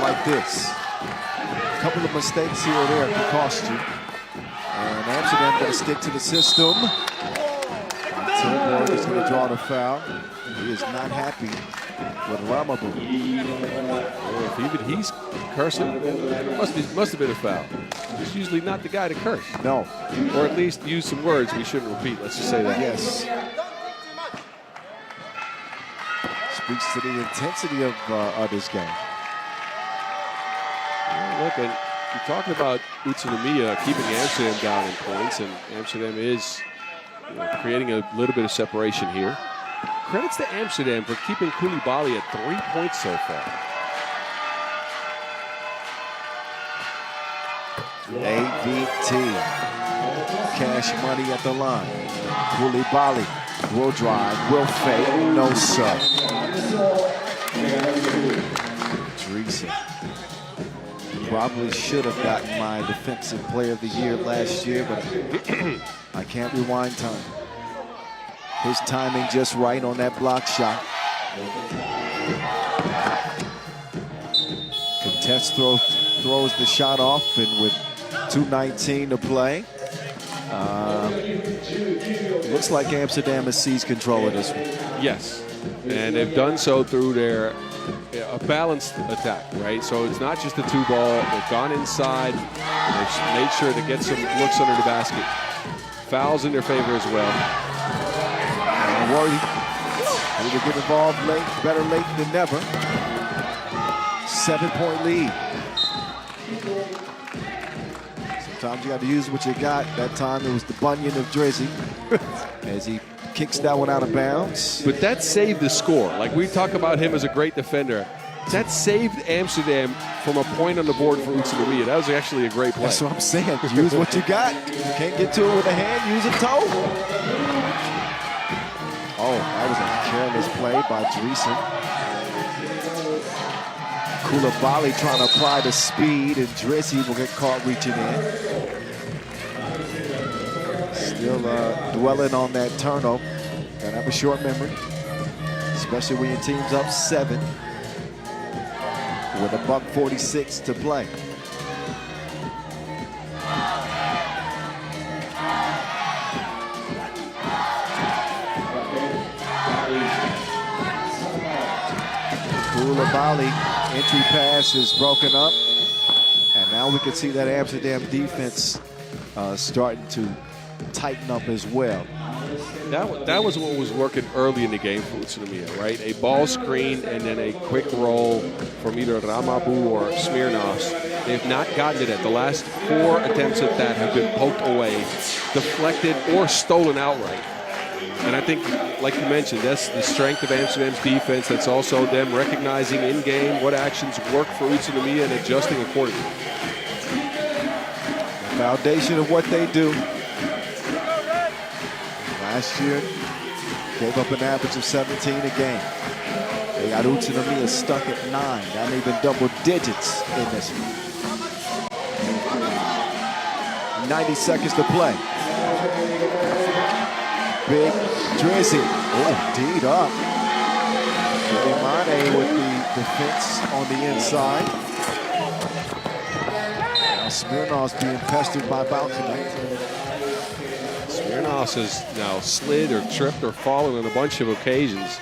like this. A couple of mistakes here or there can cost you. And Amsterdam going to stick to the system. Tilburg is going to draw the foul. He is not happy with RABOBANK. Well, if he's cursing, must have been a foul. He's usually not the guy to curse. No. Or at least use some words we shouldn't repeat. Let's just say that. Yes. Speaks to the intensity of this game. Yeah, look, and you're talking about Utsunomiya keeping Amsterdam down in points, and Amsterdam is creating a little bit of separation here. Credits to Amsterdam for keeping Koulibaly at 3 points so far. AVT. Cash money at the line. Koulibaly will drive, will fade, no sub. Drizzy. Probably should have gotten my Defensive Player of the Year last year, but I can't rewind time. His timing just right on that block shot. Contest throws the shot off, and with 2:19 to play, looks like Amsterdam has seized control of this one. Yes, and they've done so through their a balanced attack, right? So it's not just a 2-ball. They've gone inside. They've made sure to get some looks under the basket. Fouls in their favor as well. And worried. Ready to get involved late. Better late than never. 7-point lead. Sometimes you got to use what you got. That time it was the bunion of Drizzy as he kicks that one out of bounds. But that saved the score. Like we talk about him as a great defender. That saved Amsterdam from a point on the board for Utsunomiya. That was actually a great play. That's what I'm saying. Use what you got. You can't get to it with a hand, use a toe. Oh, that was a careless play by Dreesen. Koulibaly trying to apply the speed, and Drizzy will get caught reaching in. Still dwelling on that turnover. Gotta have a short memory, especially when your team's up 7 with $1:46 to play. Koulibaly, entry pass is broken up, and now we can see that Amsterdam defense starting to tighten up as well. That was what was working early in the game for Utsunomiya, right? A ball screen and then a quick roll from either RABOBANK or Smirnovs. They've not gotten it at. The last 4 attempts at that have been poked away, deflected, or stolen outright. And I think, like you mentioned, that's the strength of Amsterdam's defense. That's also them recognizing in-game what actions work for Utsunomiya and adjusting accordingly. The foundation of what they do. Last year, gave up an average of 17 a game. They got Utsunomiya stuck at 9. Not even double digits in this one. 90 seconds to play. Big Drizzy. Oh, D'd up. Liman with the defense on the inside. Now Smirnov's being pestered by Bao tonight. Smirnovs has now slid or tripped or fallen on a bunch of occasions.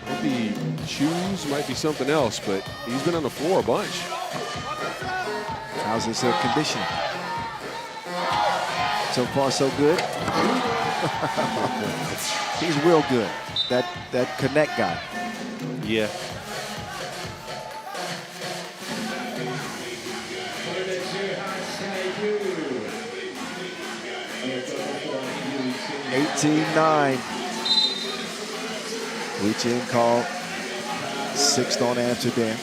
Might be shoes, might be something else, but he's been on the floor a bunch. How's his conditioning? So far, so good. He's real good. That connect guy. Yeah. (18-9). Reach in call. 6th on Amsterdam.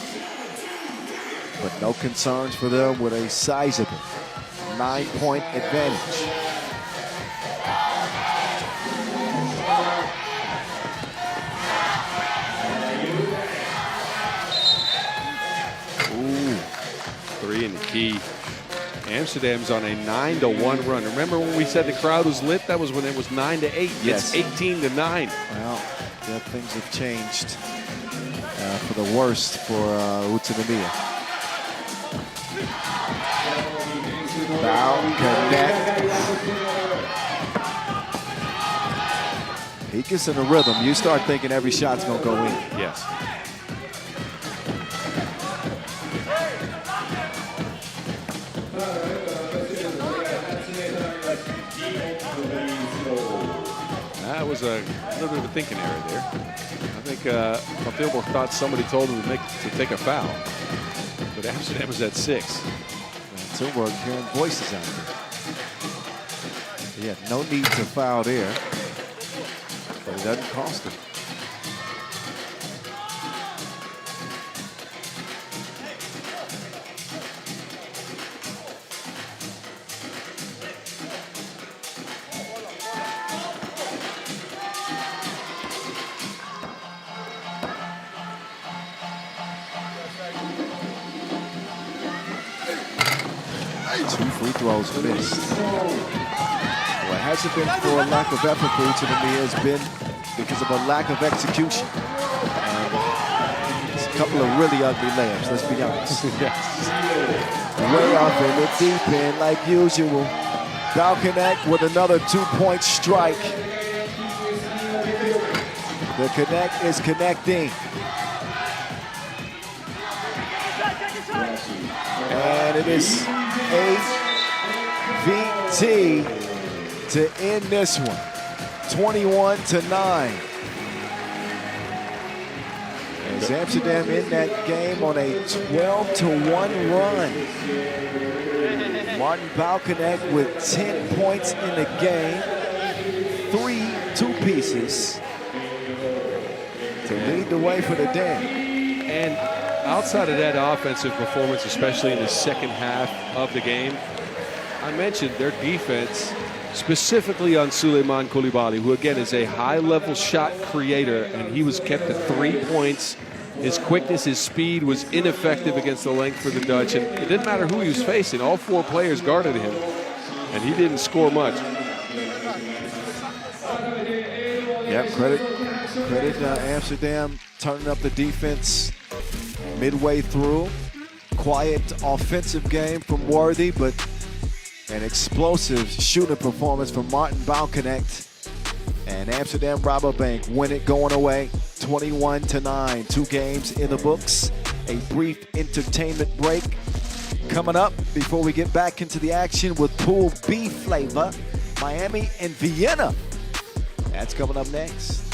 But no concerns for them with a sizable 9-point advantage. Ooh, 3 in the key. Amsterdam's on a 9-1 run. Remember when we said the crowd was lit? That was when it was 9-8. Yes. It's 18-9. Well, yeah, things have changed for the worst for Utsunomiya. Bao, connect. He gets in a rhythm. You start thinking every shot's going to go in. Yes. That was a little bit of a thinking error there. I think Van Tilburg thought somebody told him to take a foul. But Amsterdam was at 6. Tilburg hearing voices out there. He had no need to foul there, but it doesn't cost him. Two free throws missed. Well, It hasn't been for a lack of effort for Utsunomiya. It's been because of a lack of execution. And it's a couple of really ugly layups, let's be honest. Way off in the deep end like usual. Bao connect with another 2-point strike. The connect is connecting. And it is AVT to end this one, 21-9. As Amsterdam in that game on a 12-1 run. WanBao connect with 10 points in the game, 3 two-pieces to lead the way for the day. And outside of that offensive performance, especially in the second half of the game, I mentioned their defense, specifically on Souleymane Coulibaly, who again is a high-level shot creator, and he was kept to 3 points. His quickness, his speed was ineffective against the length for the Dutch, and it didn't matter who he was facing. All 4 players guarded him, and he didn't score much. Yep, credit Amsterdam turning up the defense midway through. Quiet offensive game from Worthy, but an explosive shooting performance from WanBao Connect. And Amsterdam RABOBANK win it going away, 21-9. 2 games in the books. A brief entertainment break coming up before we get back into the action with Pool B flavor, Miami and Vienna. That's coming up next.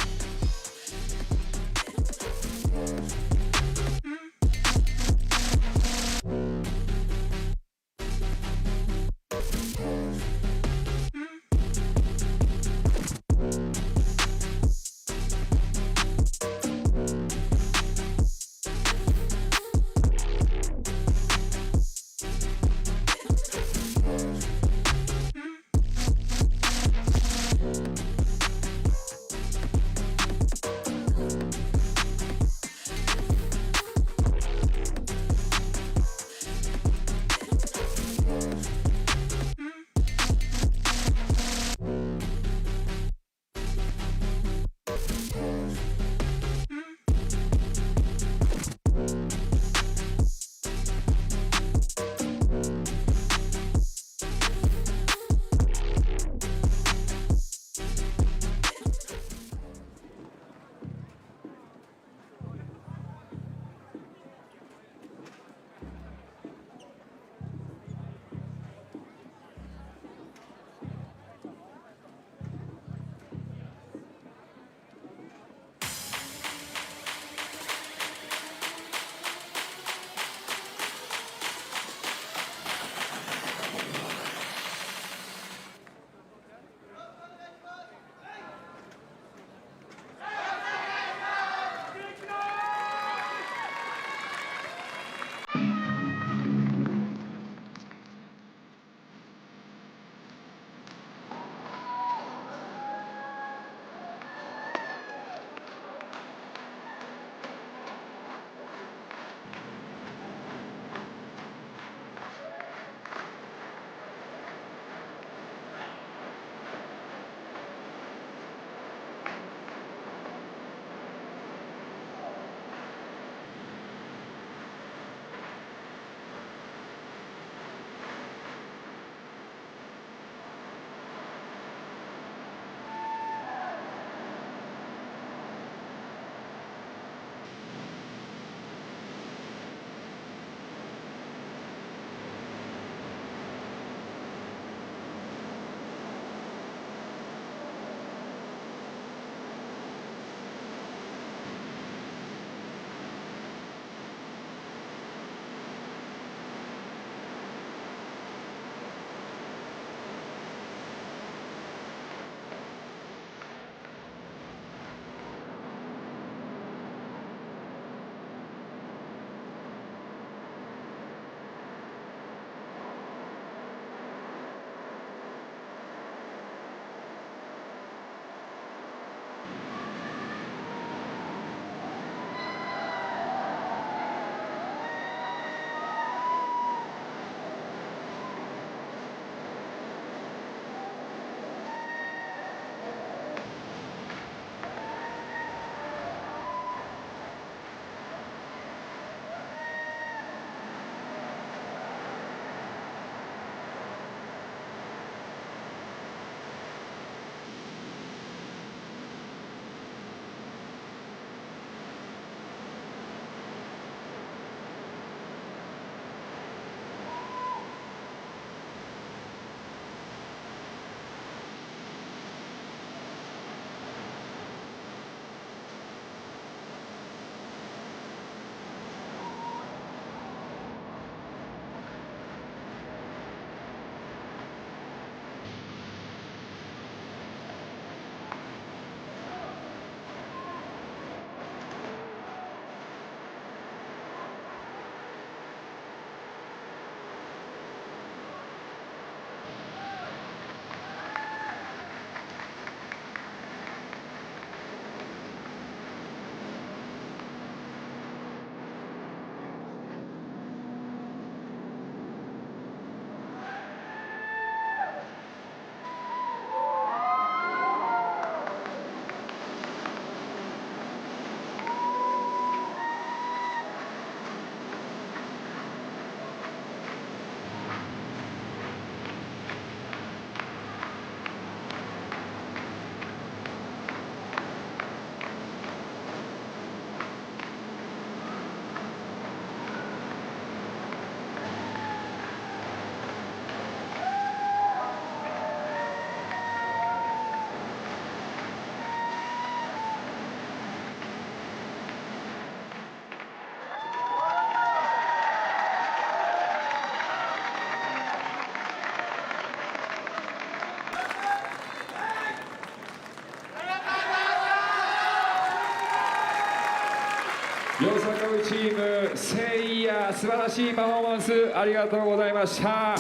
よさこいチーム、せいや素晴らしいパフォーマンスありがとうございました。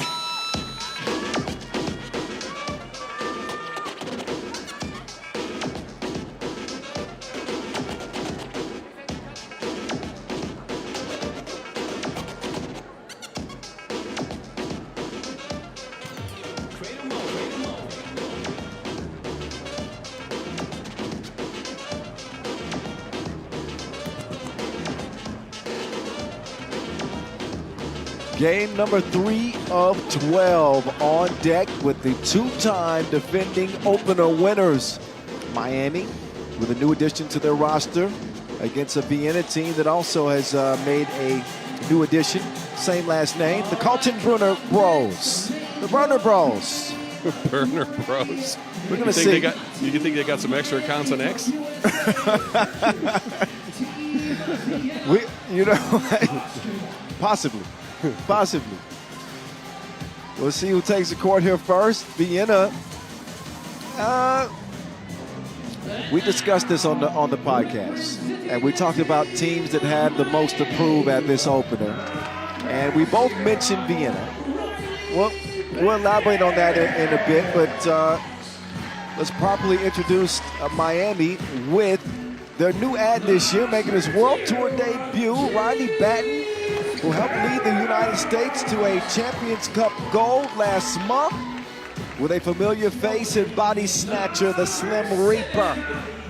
Game number 3 of 12 on deck with the two-time defending opener winners. Miami with a new addition to their roster against a Vienna team that also has made a new addition. Same last name, the Kaltenbrunner Bros. The Burner Bros. Burner Bros. We're going to see. You think they got some extra accounts on X? Possibly. Possibly. We'll see who takes the court here first. Vienna. We discussed this on the podcast, and we talked about teams that had the most to prove at this opener, and we both mentioned Vienna. Well, we'll elaborate on that in a bit, but let's properly introduce Miami with their new add this year, making his World Tour debut, Riley Batten, who helped lead the United States to a Champions Cup gold last month with a familiar face and body snatcher, the Slim Reaper,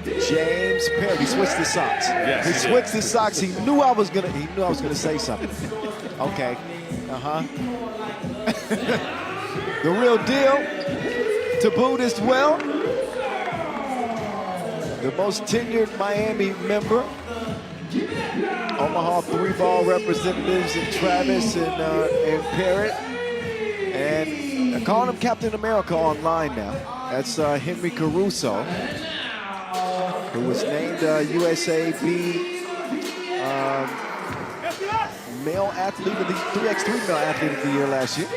James Perry. He switched his socks. Yes, he switched his socks. He knew I was gonna say something. Okay. The real deal to boot as well. The most tenured Miami member. Omaha 3-ball representatives in Travis and Parrott. And they're calling him Captain America online now. That's Henry Caruso, who was named USAB male athlete of the 3x3 male athlete of the year last year.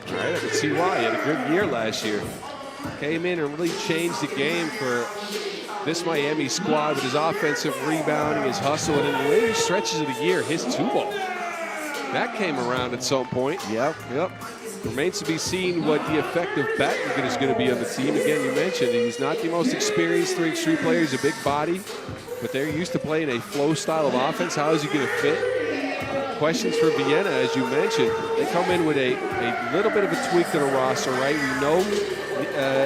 All right, I can see why. He had a good year last year. Came in and really changed the game for this Miami squad with his offensive rebounding, his hustle, and in the later stretches of the year, his 2-ball. That came around at some point. Yep. Remains to be seen what the effect of Batten is going to be on the team. Again, you mentioned he's not the most experienced 3x3 player. He's a big body, but they're used to playing a flow style of offense. How is he going to fit? Questions for Vienna, as you mentioned. They come in with a little bit of a tweak to the roster, right? We know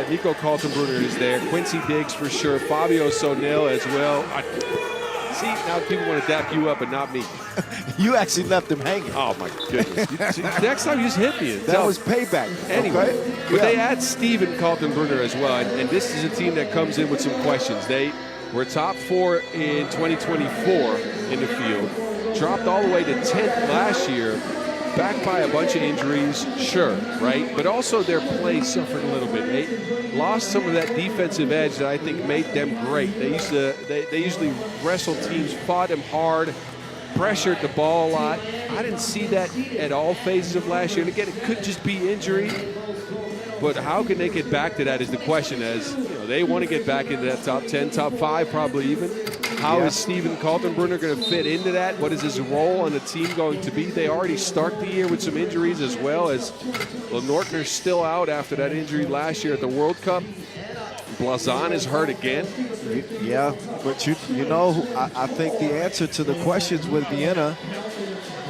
Nico Kaltenbrunner is there. Quincy Diggs for sure. Fabio Sonel as well. See, now people want to dap you up, but not me. You actually left him hanging. Oh, my goodness. Next time, you just hit me. That was payback. Anyway, okay? But they add Steven Kaltenbrunner as well, and this is a team that comes in with some questions. They were top 4 in 2024 in the field, dropped all the way to 10th last year, backed by a bunch of injuries, sure, right? But also their play suffered a little bit. They lost some of that defensive edge that I think made them great. They usually wrestled teams, fought them hard, pressured the ball a lot. I didn't see that at all phases of last year. And again, it could just be injury. But how can they get back to that is the question, as you know, they want to get back into that top 10, top 5 probably even. How is Steven Kaltenbrunner going to fit into that? What is his role on the team going to be? They already start the year with some injuries as well, as Nortner's still out after that injury last year at the World Cup. Blazon is hurt again. Yeah, but you know, I think the answer to the questions with Vienna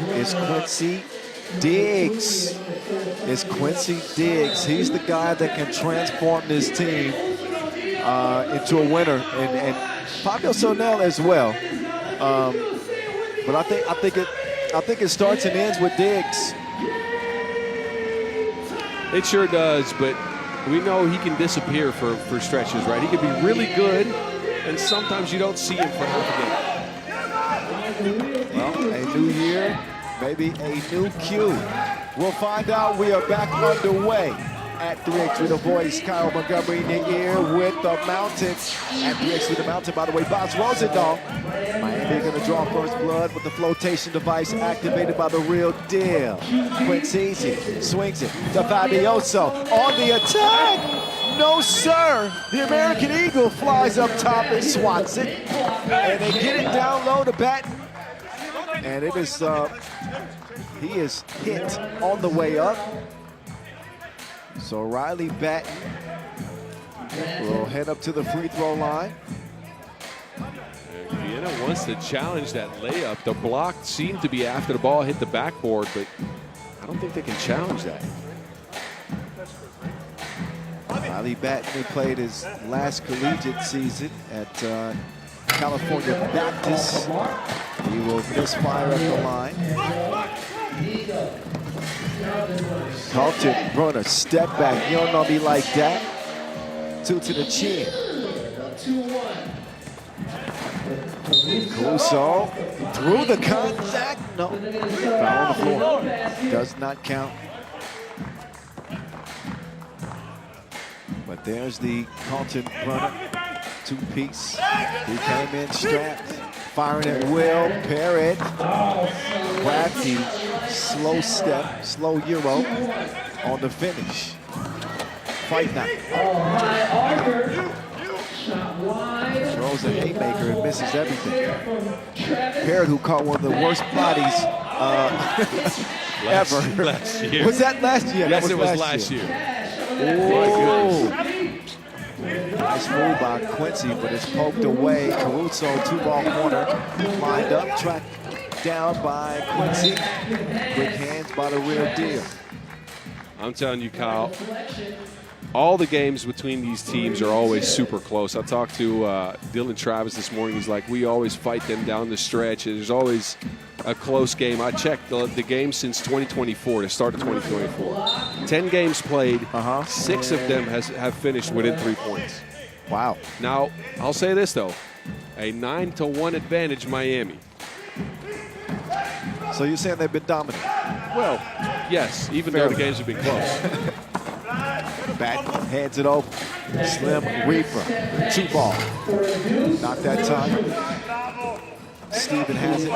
is Quincy Diggs. It's Quincy Diggs. He's the guy that can transform this team into a winner, and Fabio Sonel as well. But I think it starts and ends with Diggs. It sure does, but we know he can disappear for stretches, right? He can be really good, and sometimes you don't see him for half a game. Well, a new year, maybe a new cue. We'll find out. We are back underway at 3x3 The Voice. Kyle Montgomery in the ear with the Mountains. At 3x3 The Mountain, by the way, Boss Rosendahl. Miami going to draw first blood with the flotation device activated by the real deal. Quincy swings it to Fabioso on the attack. No, sir. The American Eagle flies up top and swats it. And they get it down low to Batten. And it is, he is hit on the way up. So Riley Batten will head up to the free throw line. Vienna wants to challenge that layup. The block seemed to be after the ball hit the backboard, but I don't think they can challenge that. Riley Batten, who played his last collegiate season at California Baptist. He will misfire at the line. Carlton Brunner, step back. You don't know me like that. 2 to the chin. Caruso through the contact. No, foul on the floor. Does not count. But there's the Carlton Brunner two-piece. He came in strapped, firing at will. Parrott, crafty, slow step, slow euro on the finish. Fight now. Throws a haymaker and misses everything. Parrott, who caught one of the worst bodies ever. Last year. Was that last year? Yes, it was last year. Oh. Nice move by Quincy, but it's poked away. Caruso, 2-ball corner, lined up, tracked down by Quincy. Quick hands by the real deal. I'm telling you, Kyle, all the games between these teams are always super close. I talked to Dylan Travis this morning. He's like, we always fight them down the stretch. There's always a close game. I checked the game since 2024, the start of 2024. 10 games played, 6 of them have finished within 3 points. Wow. Now, I'll say this, though. A 9-1 advantage, Miami. So you're saying they've been dominant? Well, yes, even though the games have been close. Batten hands it over. Slim Reaper, 2-ball. Not that time. Steven has it.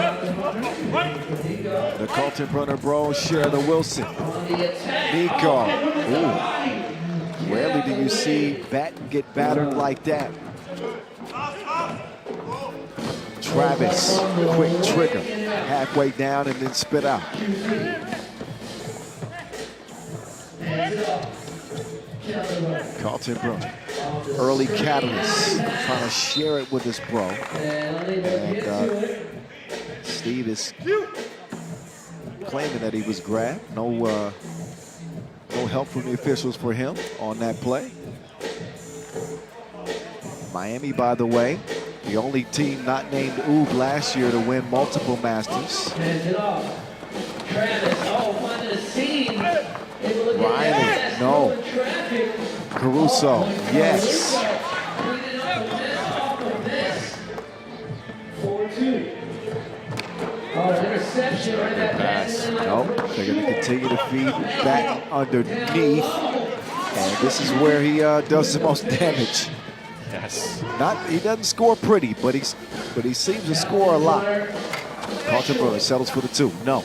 The Carlton Brunner bros share the Wilson. Nico. Ooh. Rarely do you see Batten get battered like that. Travis, quick trigger. Halfway down and then spit out. Carlton Brunner, early catalyst, trying to share it with his bro. And Steve is claiming that he was grabbed. No help from the officials for him on that play. Miami, by the way, the only team not named Oob last year to win multiple Masters. Riley, no. Caruso, yes. Pass. No, they're going to continue to feed back underneath. And this is where he does the most damage. Yes. He doesn't score pretty, but he seems to score a lot. Carlton Brunner settles for the 2. No.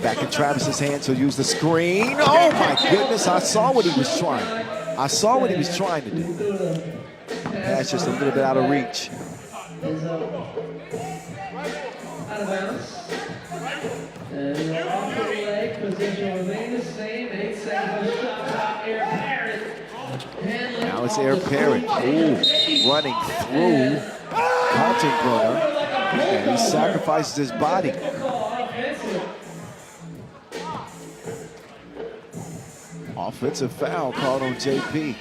Back in Travis's hands, he'll use the screen. Oh my goodness, I saw what he was trying. I saw what he was trying to do. Pass just a little bit out of reach. Out of bounds. And off the leg, position will remain the same. 8 seconds shot clock. Air Parrott. Now it's Air Parrott. Ooh, running through Carlton Brunner. And he sacrifices his body. Offensive foul called on JP.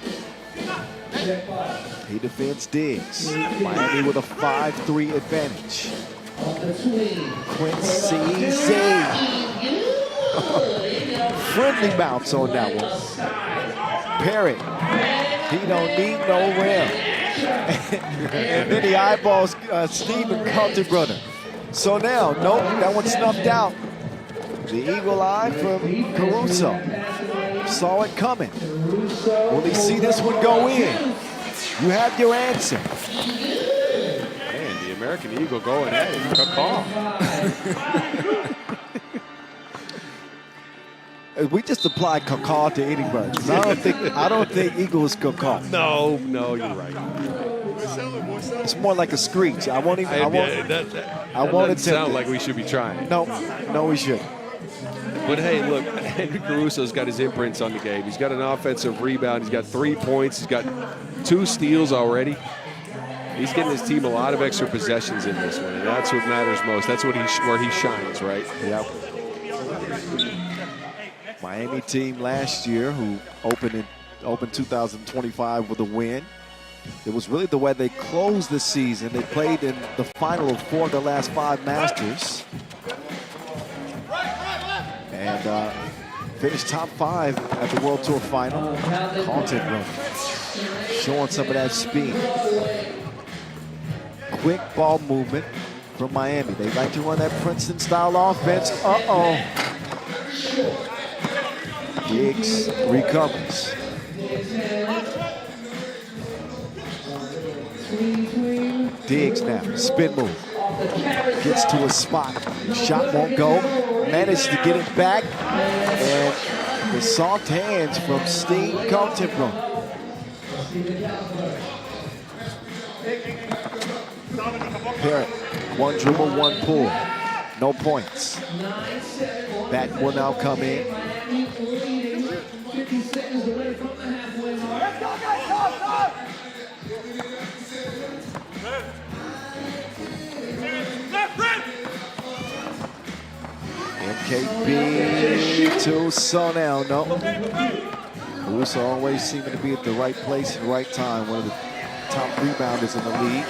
He defends Diggs. Miami with a 5-3 advantage. Quincy Z. Friendly bounce on that one. Parrott, he don't need no rim. And then he eyeballs Steven Carlton Brunner. So now, nope, that one snuffed out. The eagle eye from Caruso. Saw it coming. Will he see this one go in? You have your answer. Man, the American Eagle going at it. We just apply caw to anybody. I don't think Eagle is caw. No, you're right. It's more like a screech. I won't even. I won't. That won't doesn't sound attempt like it. we should be trying. No, we shouldn't. But hey, look, Henry Caruso's got his imprints on the game. He's got an offensive rebound. He's got 3 points. He's got 2 steals already. He's getting his team a lot of extra possessions in this one, and that's what matters most. That's what where he shines, right? Yep. Miami team last year who opened 2025 with a win. It was really the way they closed the season. They played in the final of 4 of the last 5 Masters. And finished top 5 at the World Tour final. Carlton run, showing some of that speed. Quick ball movement from Miami. They like to run that Princeton-style offense. Uh-oh. Diggs recovers. Diggs now, spin move. Gets to a spot. Shot won't go. Managed to get it back. And the soft hands from Steve Kaltenbrunn. Parrott, 1 dribble, 1 pull. No points. That will now come in. MKB to Sonell. No. Caruso always seeming to be at the right place at the right time. One of the top rebounders in the league.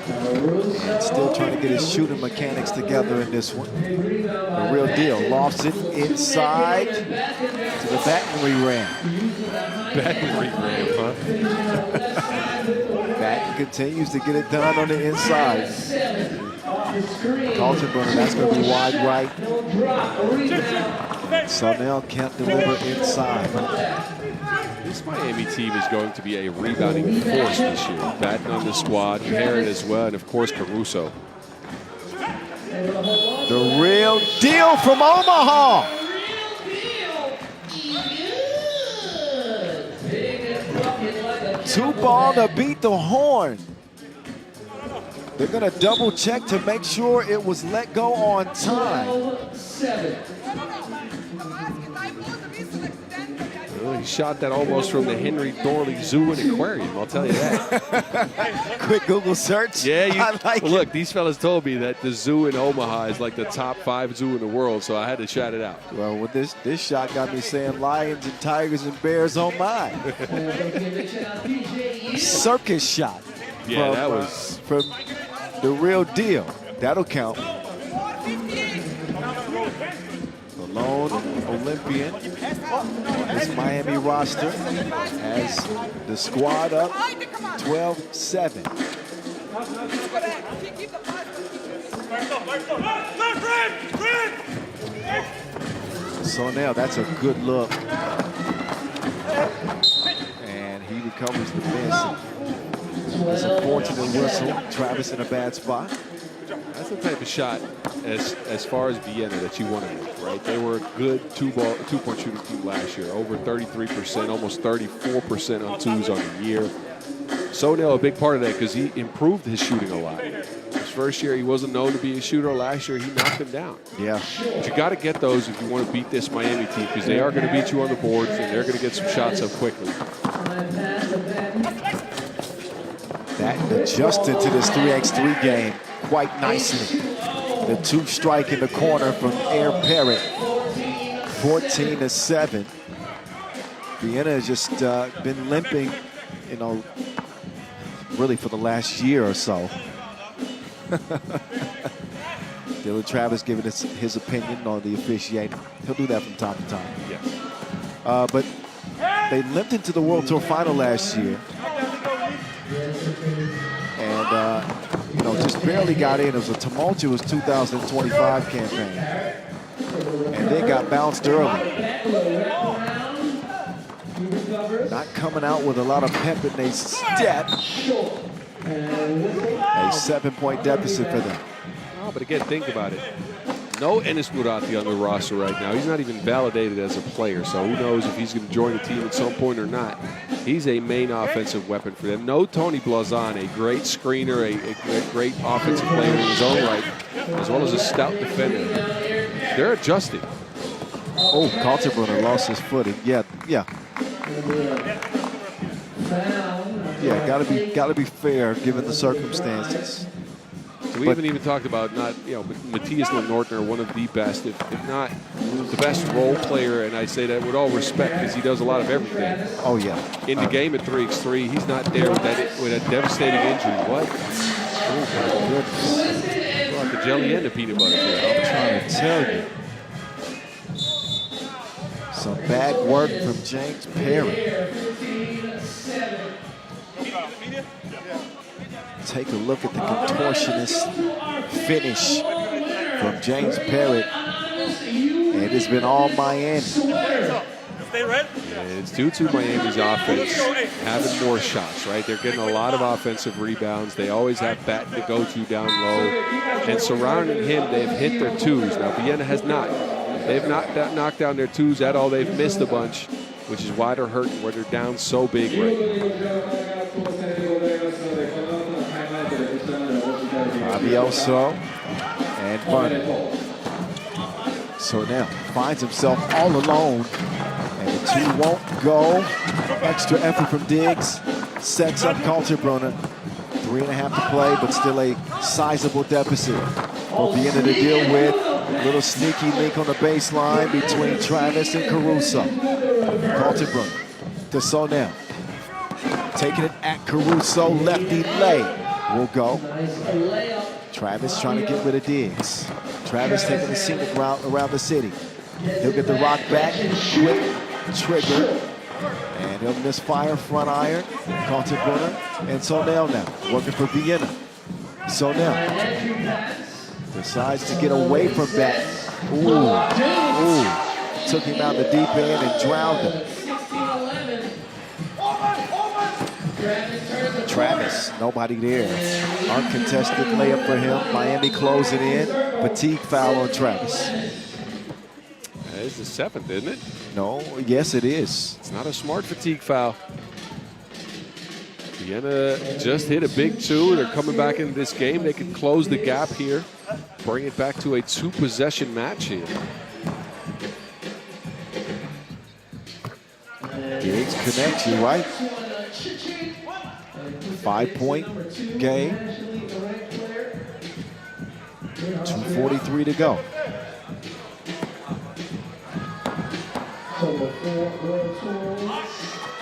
And still trying to get his shooting mechanics together in this one. The real deal. Lofts it inside to the Battenry ram. Battenry ram, huh? Batten continues to get it done on the inside. Kaltenbrunn, that's going to be wide right. Sonell can't deliver inside. This Miami team is going to be a rebounding force this year. Batten on the squad, Parrott as well, and of course Caruso. The real deal from Omaha. Two ball to beat the horn. They're going to double check to make sure it was let go on time. Well, he shot that almost from the Henry Dorley Zoo and Aquarium, I'll tell you that. Quick Google search. Yeah, I like it. Look, these fellas told me that the zoo in Omaha is like the top 5 zoo in the world, so I had to shout it out. Well, with this shot got me saying lions and tigers and bears on mine. Circus shot. Yeah, from, that was from the real deal. That'll count. The lone Olympian on this Miami roster has the squad up 12-7. So now that's a good look. And he recovers the miss. That's a fortunate whistle. Travis in a bad spot. That's the type of shot, as far as Vienna, that you want to make, right? They were a good two-point shooting team last year, over 33%, almost 34% on twos on the year. Sonell, a big part of that because he improved his shooting a lot. His first year, he wasn't known to be a shooter. Last year, he knocked him down. Yeah. But you got to get those if you want to beat this Miami team because they are going to beat you on the boards and they're going to get some shots up quickly. That adjusted to this 3x3 game quite nicely. The 2 strike in the corner from Air Parrott. 14-7. Vienna has just been limping, you know, really for the last year or so. Dylan Travis giving us his opinion on the officiating. He'll do that from time to time. Yeah. But they limped into the World Tour final last year. And, you know, just barely got in. It was a tumultuous 2025 campaign. And they got bounced early. Not coming out with a lot of pep in their step. A 7-point deficit for them. Oh, but again, think about it. No Enes Murati on the roster right now. He's not even validated as a player, so who knows if he's going to join the team at some point or not. He's a main offensive weapon for them. No Tony Blazan, a great screener, a great offensive player in his own right, as well as a stout defender. They're adjusting. Oh, Kaltenbrunner lost his footing. Yeah. Yeah, gotta be fair given the circumstances. So we haven't even talked about Matthias Lenortner, one of the best, if not the best role player, and I say that with all respect because he does a lot of everything. Oh yeah. In the game at 3x3, he's not there with a devastating injury. What? Oh my goodness. Brought the jelly and the peanut butter. I'm trying to tell you. Some bad work from James Perry. Take a look at the contortionist finish from James Perry. And it's been all Miami. And it's due to Miami's offense having more shots, right? They're getting a lot of offensive rebounds. They always have Batten to go to down low. And surrounding him, they've hit their twos. Now, Vienna has not. They've not knocked down their twos at all. They've missed a bunch, which is why they're hurting, where they're down so big right now. Fabioso and Barnett. So now finds himself all alone, and the two won't go. Extra effort from Diggs sets up Kaltenbrunner. 3.5 to play, but still a sizable deficit for Vienna to deal with. A little sneaky link on the baseline between Travis and Caruso. Kaltenbrunner to Sonel. Taking it at Caruso, lefty lay will go. Travis trying to get rid of Diggs. Travis taking the scenic route around the city. He'll get the rock back, quick trigger, and he'll misfire front iron. Kaltenbrunner and Sonel now working for Vienna. Sonel decides to get away from that. Ooh. Took him out the deep end and drowned him. Travis, nobody there. Uncontested layup for him. Miami closing in. Fatigue foul on Travis. It's the 7th, isn't it? No, yes it is. It's not a smart fatigue foul. Vienna just hit a big 2. They're coming back into this game. They can close the gap here. Bring it back to a 2-possession match here. Diggs connects you, right? 5-point game. 2:43 to go.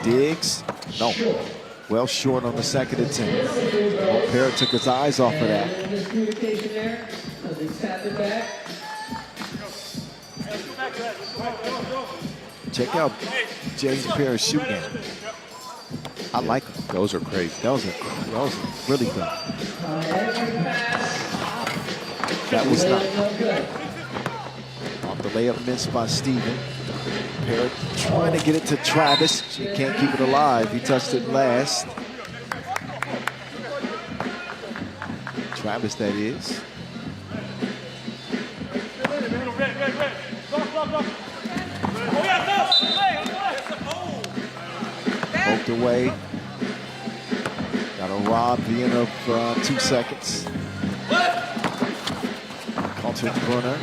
Diggs, no. Well short on the second attempt. Parrott took his eyes off of that. Check out James Perry shooting. I like them. Those are crazy. Those are really good. That was not. Off the layup missed by Steven. Parrott trying to get it to Travis. He can't keep it alive. He touched it last. Travis, that is. Poked away. Got to rob Vienna of 2 seconds. Kaltenbrunner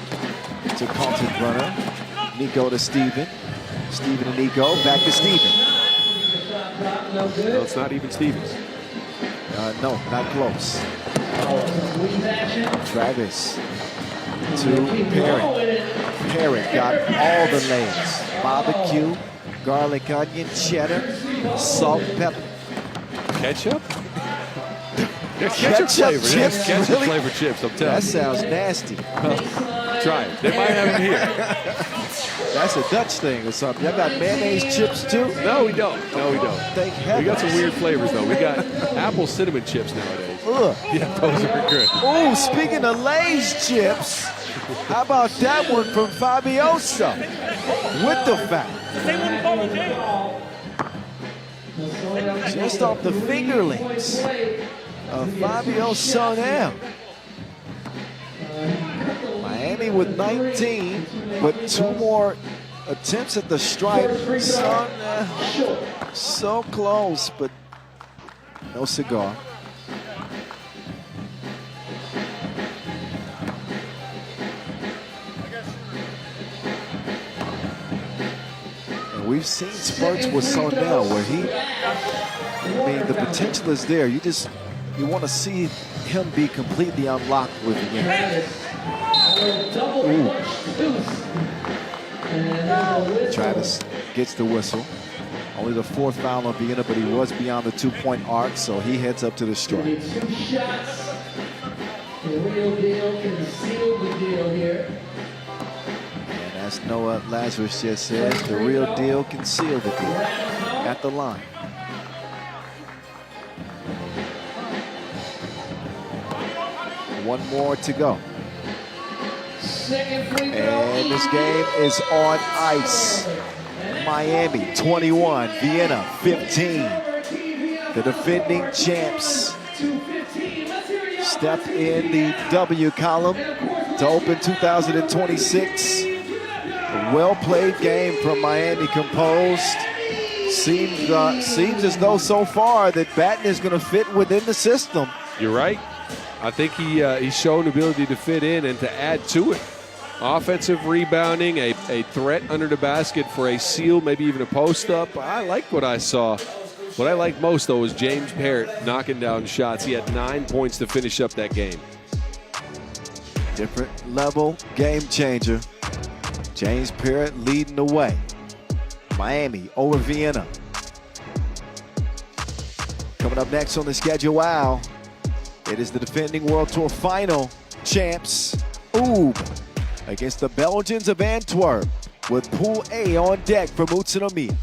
to Kaltenbrunner. Nico to Steven. Steven and Nico. Back to Steven. No, it's not even Stevens. No, not close. Travis to Perry. Perry got all the lanes. Barbecue, garlic, onion, cheddar, salt, pepper. Ketchup? They're Ketchup flavored. chips, Ketchup really? flavored chips, I'm telling That you. sounds nasty. Try it. They might have it here. That's a Dutch thing or something. Y'all got mayonnaise chips too? No, we don't. No, we don't. Thank We got some heavens. weird flavors, though. We got apple cinnamon chips nowadays. Ugh. Yeah, those are good. Oh, speaking of Lay's chips, how about that one from Fabioso with the foul? Just off the fingerlings of Fabio Sonel. Miami with 19, but 2 more attempts at the stripe. Son, so close, but no cigar. And we've seen spurts with Sonell where the potential is there. You want to see him be completely unlocked with the game. Travis gets the whistle. Only the 4th foul on Vienna, but he was beyond the 2-point arc, so he heads up to the stripe. 2 shots. The real deal can seal the deal here. And as Noah Lazarus just said, the real deal can seal the deal at the line. One more to go. And this game is on ice. Miami 21, Vienna 15. The defending champs step in the W column to open 2026. A well-played game from Miami, composed. Seems as though so far that Batten is going to fit within the system. You're right. I think he's shown the ability to fit in and to add to it. Offensive rebounding, a threat under the basket for a seal, maybe even a post-up. I like what I saw. What I like most, though, is James Parrott knocking down shots. He had 9 points to finish up that game. Different level game changer. James Parrott leading the way. Miami over Vienna. Coming up next on the schedule, wow. It is the defending World Tour final champs, Oob, against the Belgians of Antwerp, with Pool A on deck from Utsunomiya.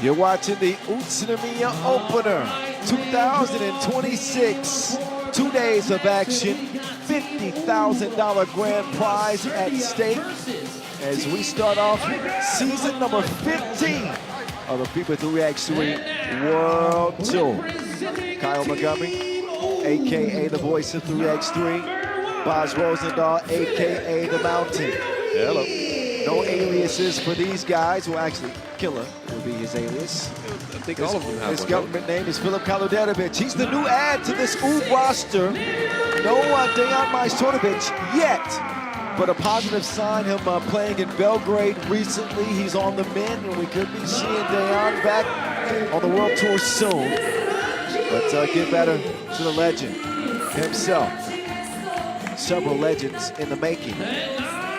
You're watching the Utsunomiya Opener 2026. 2 days of action, $50,000 grand prize at stake as we start off season number 15 of the FIBA 3x3 World Tour. Kyle Montgomery, a.k.a. the voice of 3x3. Boz Rosendahl, a.k.a. the Mountain. Hello. No aliases for these guys. Well, actually, Killer will be his alias. I think all of them have His one. government name is Filip Kaludenovic. He's the new add to this Oob roster. No Dejan Majstorovic yet, but a positive sign, him playing in Belgrade recently. He's on the mend, and we could be seeing Dejan back on the World Tour soon. But get better to the legend himself. Several legends in the making.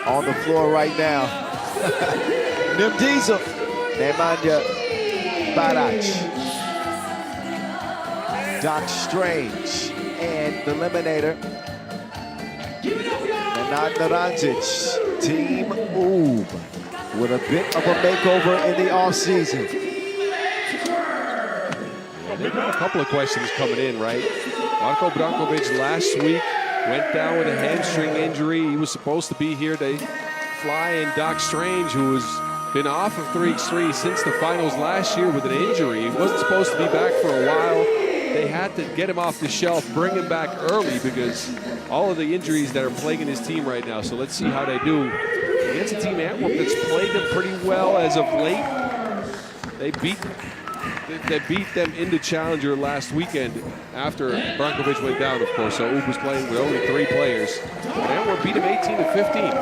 On the floor right now. Nim Diesel, Nemanja Barac, Doc Strange, and the Eliminator, Nenad Naranjic, Team Oob, with a bit of a makeover in the offseason. Yeah, they've got a couple of questions coming in, right? Marko Brankovic last week went down with a hamstring injury. He was supposed to be here. They fly in Doc Strange, who has been off of 3x3 since the finals last year with an injury. He wasn't supposed to be back for a while. They had to get him off the shelf, bring him back early because all of the injuries that are plaguing his team right now. So let's see how they do against a team Antwerp that's played them pretty well as of late. They beat them in the Challenger last weekend after Brankovic went down, of course. So Ub was playing with only 3 players. But Antwerp beat him 18-15.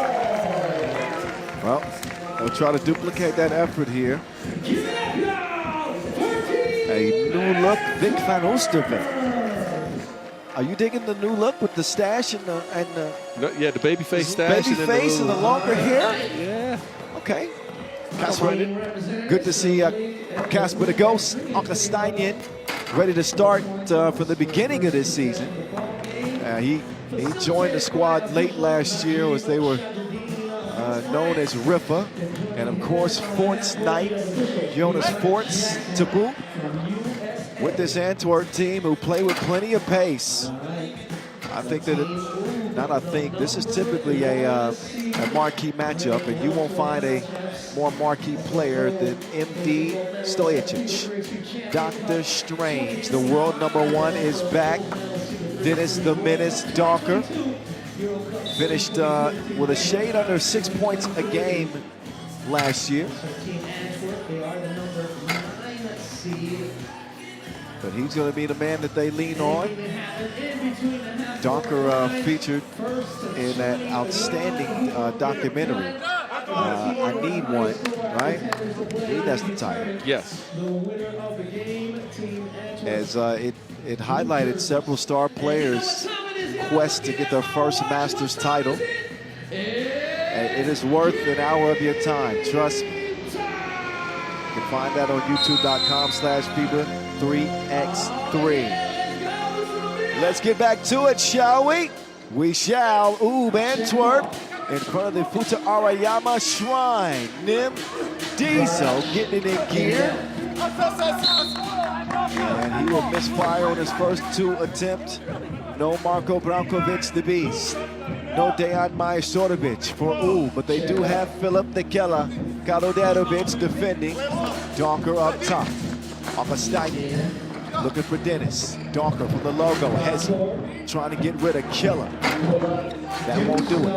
Well, they'll try to duplicate that effort here. A new look, Vic van Oosterbeek. Are you digging the new look with the stash and the Yeah, the babyface stash. baby face and the longer hair? Yeah. Okay. Casper, good to see Casper the Ghost, Augustinian, ready to start from the beginning of this season. He joined the squad late last year as they were known as Riffa. And of course, Fort's Knight, Jonas Forts to boot, with this Antwerp team who play with plenty of pace. I think that, this is typically a marquee matchup, and you won't find a more marquee player than MD Stojicic. Dr. Strange, the world #1 is back. Dennis the Menace Donker finished with a shade under 6 points a game last year. But he's going to be the man that they lean on. Donker featured in that outstanding documentary. I Need One, right? I believe that's the title. Yes. As it highlighted several star players' quest to get their first Masters title. And it is worth an hour of your time, trust me. You can find that on youtube.com/FIBA 3x3. Let's get back to it, shall we? We shall. Ub Antwerp in front of the Futa Arayama Shrine. Nim Diesel getting it in gear. And he will misfire on his first 2 attempts. No Marko Brankovic, the Beast. No Dejan Majstorovic for Ub, but they do have Filip Nikela Kaloderovic defending. Donker up top. Augustinian looking for Dennis. Donker from the logo. Hezzy trying to get rid of Killer. That won't do it.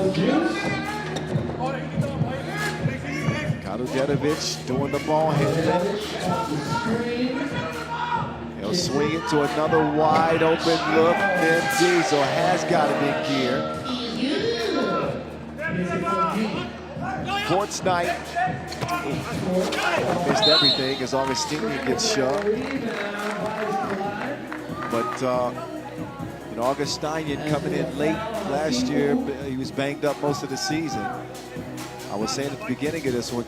Kaloderovic doing the ball handling. He'll swing it to another wide open look. Then Diesel has got it in gear. Fort's Knight missed everything as Augustinian gets shoved. But Augustinian coming in late last year, he was banged up most of the season. I was saying at the beginning of this one,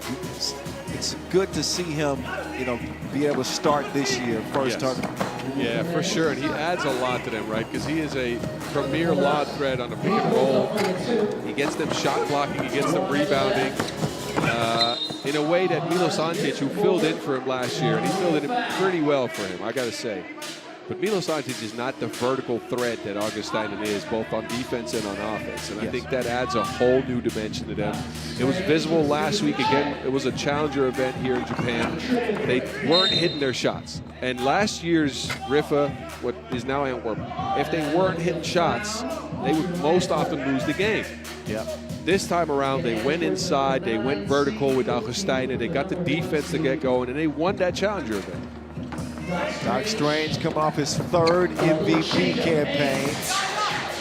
it's good to see him, be able to start this year, first tournament. Yeah, for sure, and he adds a lot to them, right? Because he is a premier lob threat on the pick and roll. He gets them shot blocking, he gets them rebounding. In a way that Milos Antic, who filled in for him last year, and he filled in pretty well for him, I got to say. But Milos Antic is not the vertical threat that Augustinian is, both on defense and on offense. And I think that adds a whole new dimension to them. It was visible last week. Again, it was a challenger event here in Japan. They weren't hitting their shots. And last year's Riffa, what is now Antwerp, if they weren't hitting shots, they would most often lose the game. Yeah. This time around, they went inside, they went vertical with Augustinian, they got the defense to get going, and they won that challenger event. Doc Strange coming off his 3rd MVP campaign.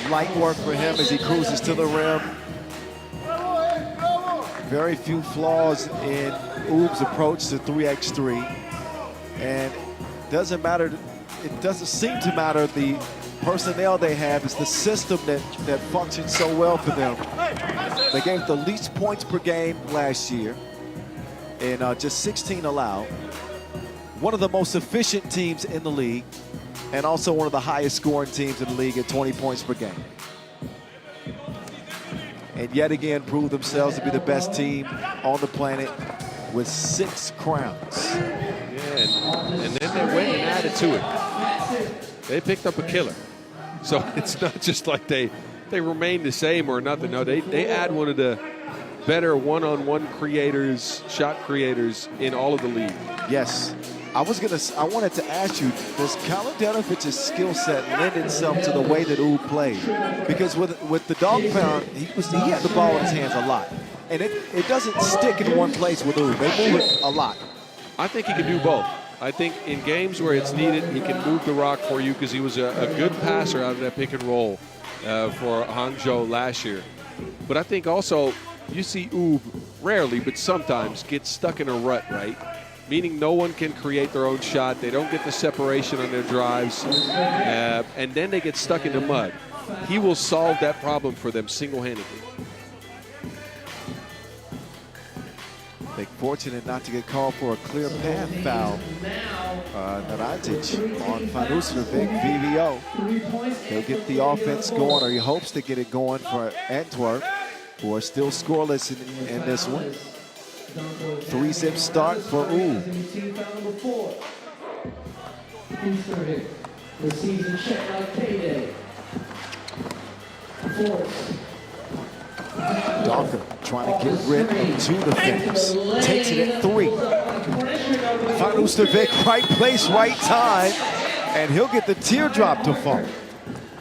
Light work for him as he cruises to the rim. Very few flaws in Ub's approach to 3x3. And it doesn't seem to matter the personnel they have. It's the system that functions so well for them. They gave the least points per game last year, and just 16 allowed. One of the most efficient teams in the league, and also one of the highest scoring teams in the league at 20 points per game. And yet again proved themselves to be the best team on the planet with 6 crowns. Yeah, and then they went and added to it. They picked up a killer. So it's not just like they remain the same or nothing. No, they add one of the better one-on-one creators, shot creators in all of the league. Yes. I wanted to ask you, does Kaloderovic's skill set lend itself to the way that Ub played? Because with the dog pound, he had the ball in his hands a lot. And it doesn't stick in one place with Ube. They move it a lot. I think he can do both. I think in games where it's needed, he can move the rock for you because he was a good passer out of that pick and roll for Hangzhou last year. But I think also you see Ube rarely, but sometimes get stuck in a rut, right? Meaning no one can create their own shot. They don't get the separation on their drives, and then they get stuck in the mud. He will solve that problem for them single-handedly. They're fortunate not to get called for a clear path foul. Naratic on Fanusovic, VVO. He'll get the offense going, or he hopes to get it going for Antwerp, who are still scoreless in this one. 3-zip start for Ube. The season check like payday. Dawker trying to get rid of two defenders. Takes it at 3. Fanusovic, right place, right time. And he'll get the teardrop to fall.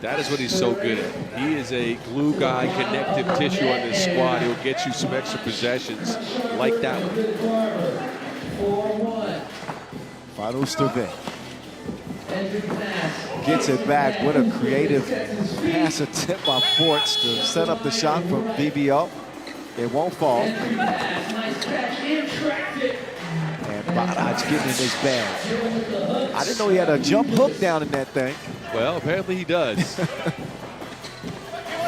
That is what he's so good at. He is a glue guy, connective tissue on this squad. He'll get you some extra possessions like that one. Fanusovic gets it back. What a creative pass attempt by Forts to set up the shot from VBO. It won't fall. And Badac getting in his bag. I didn't know he had a jump hook down in that thing. Well, apparently he does.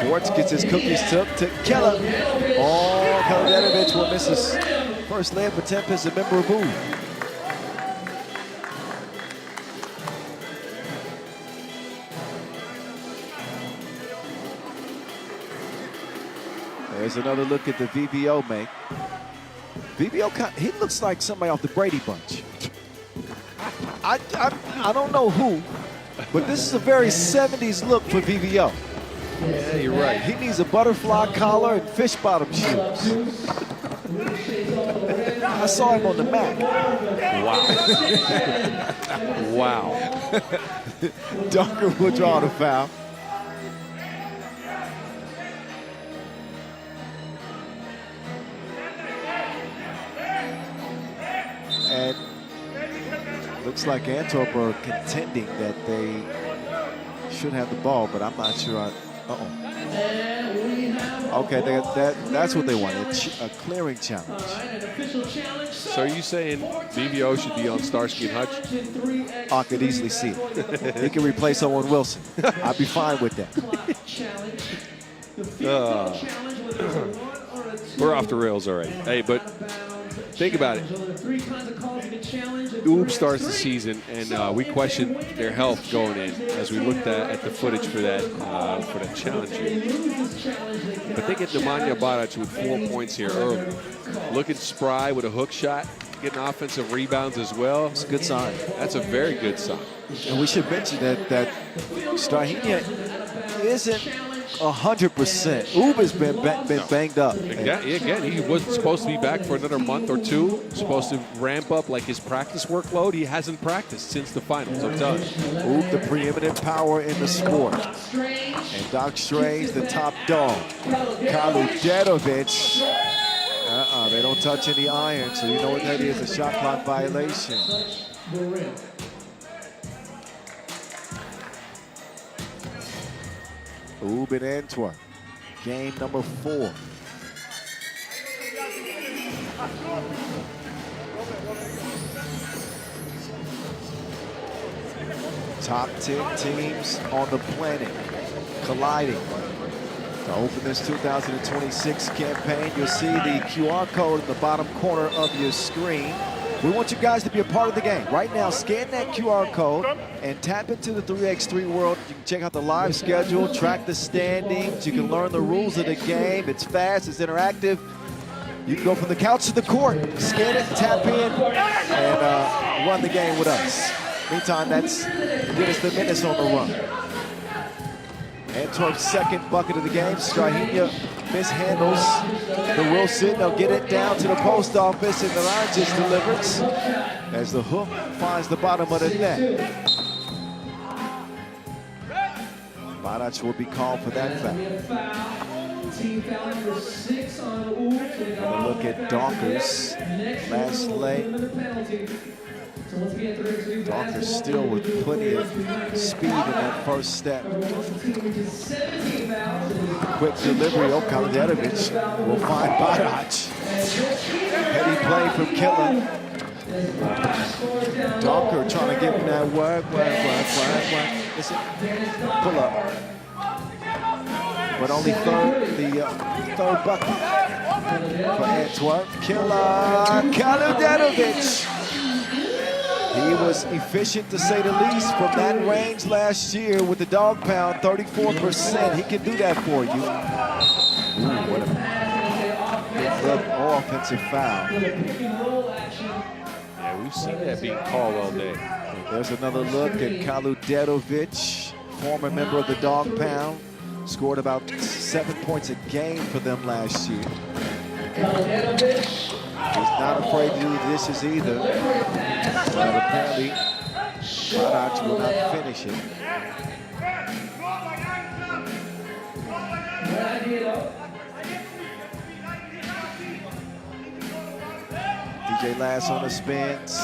Forts gets his cookies took to Keller. Oh, Kalajanovic will miss his first layup attempt as a member of Ube. There's another look at the VBO make. VBO, he looks like somebody off the Brady Bunch. I don't know who, but this is a very 70s look for VBO. Yeah, you're right. He needs a butterfly collar and fish bottom shoes. I saw him on the map. Wow. Wow. Dunker will draw the foul. And looks like Antwerp are contending that they should have the ball, but I'm not sure. Okay, that's what they want, a clearing challenge. So are you saying BBO should be on Starsky and Hutch? I could easily see it. He can replace Owen Wilson. I'd be fine with that. We're off the rails already. Hey, but think about it. Ube starts the season, and we questioned their health going in as we looked at the footage for that challenge here. But they get Nemanja Badac with 4 points here early. Looking spry with a hook shot, getting offensive rebounds as well. It's a good sign. That's a very good sign. And we should mention that Strahinja isn't 100%. Ube has been banged up. Again, he wasn't supposed to be back for another month or two. Supposed to ramp up like his practice workload. He hasn't practiced since the finals, I'm telling you. Ube, the preeminent power in the sport. And Doc Strange, the top dog. Kalajanovic. They don't touch any iron, so you know what that is, a shot clock violation. Ube and Antwerp, game number 4. Top 10 teams on the planet colliding. To open this 2026 campaign, you'll see the QR code in the bottom corner of your screen. We want you guys to be a part of the game. Right now, scan that QR code and tap into the 3x3 world. You can check out the live schedule, track the standings. You can learn the rules of the game. It's fast, it's interactive. You can go from the couch to the court, scan it, tap in, and run the game with us. Meantime, that's get us the minutes on the run. Antwerp's second bucket of the game. Strahinja mishandles the Wilson. They'll get it down to the post office, and the line just delivers as the hook finds the bottom of the net. Badac will be called for that foul. Team foul number 6 on Uts. Have a look at Dawkers. Last leg. Dawkers still with plenty of speed in that first step. Quick delivery. Oh, Kalidanovic will find Barac. Heady play from Killer. Dawker trying to give him that work. Listen, pull up. But only third bucket for Antwerp. Killer Kalidanovic. He was efficient, to say the least, from that range last year with the dog pound, 34%. He can do that for you. Ooh, what a big offensive foul. Yeah, we've seen that being called all day. There's another look at Kalidanovic, former member of the dog pound. Scored about 7 points a game for them last year. He's not afraid to do dishes either. But apparently, Barac will not finish it. DJ Lass on the spins.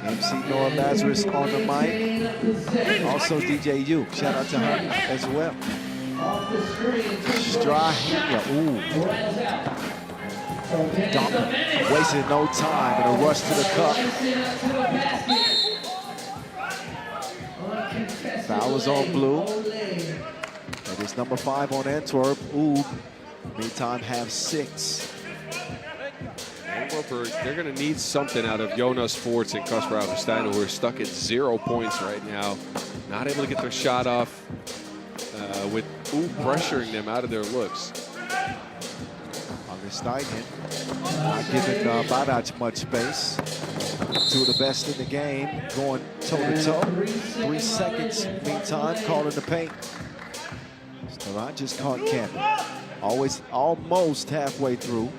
MC Nora Lazarus on the mic. Also DJ U. Shout out to her as well. Strahina. Ooh. Dawker wasted no time in a rush to the cup. Foul is on Blue. That is number 5 on Antwerp. Ooh. Meantime, have 6. They're going to need something out of Jonas Forts and Kasper Augustine, who are stuck at 0 points right now. Not able to get their shot off with pressuring them out of their looks. Augustine not giving Barac much space. 2 of the best in the game going toe-to-toe. 3 seconds, meantime, calling the paint. Staran just caught Campbell. Almost halfway through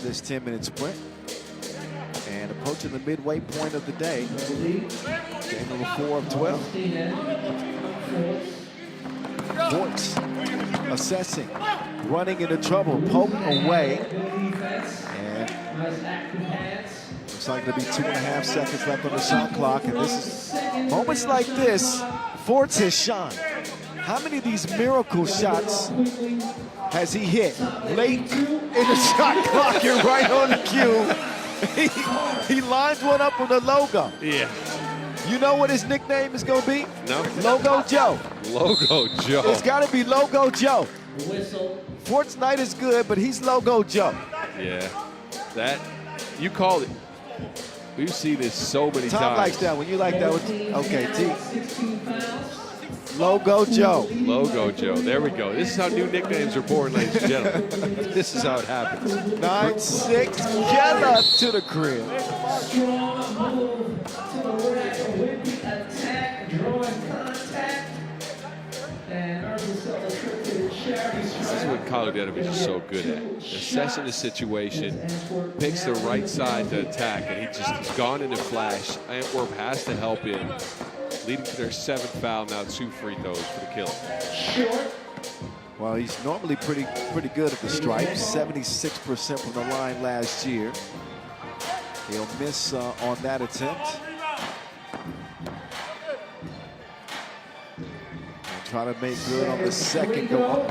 this 10-minute sprint. And approaching the midway point of the day. Game number 4 of 12. Forts assessing, running into trouble, poke away. And looks like there'll be 2.5 seconds left on the shot clock. And this is moments like this, Forts has shined. How many of these miracle shots has he hit late in the shot clock and right on the cue? He lines one up with the logo. Yeah. You know what his nickname is going to be? No. Logo Joe. Logo Joe. It's got to be Logo Joe. Whistle. Fort's night is good, but he's Logo Joe. Yeah. That, you called it. We've seen this so many times. Tom likes that. When you like that, okay, T. Logo Joe. Logo Joe. There we go. This is how new nicknames are born, ladies and gentlemen. This is how it happens. 9-6, get up to the crib. Strong move to the rack with the attack, drawing contact. And this is what Kalidanovic is so good at. Assessing the situation, picks the right side to attack, and he's gone into flash. Antwerp has to help him, leading to their 7th foul, now 2 free throws for the kill. Well, he's normally pretty good at the stripes, 76% from the line last year. He'll miss on that attempt. And try to make good on the second go up.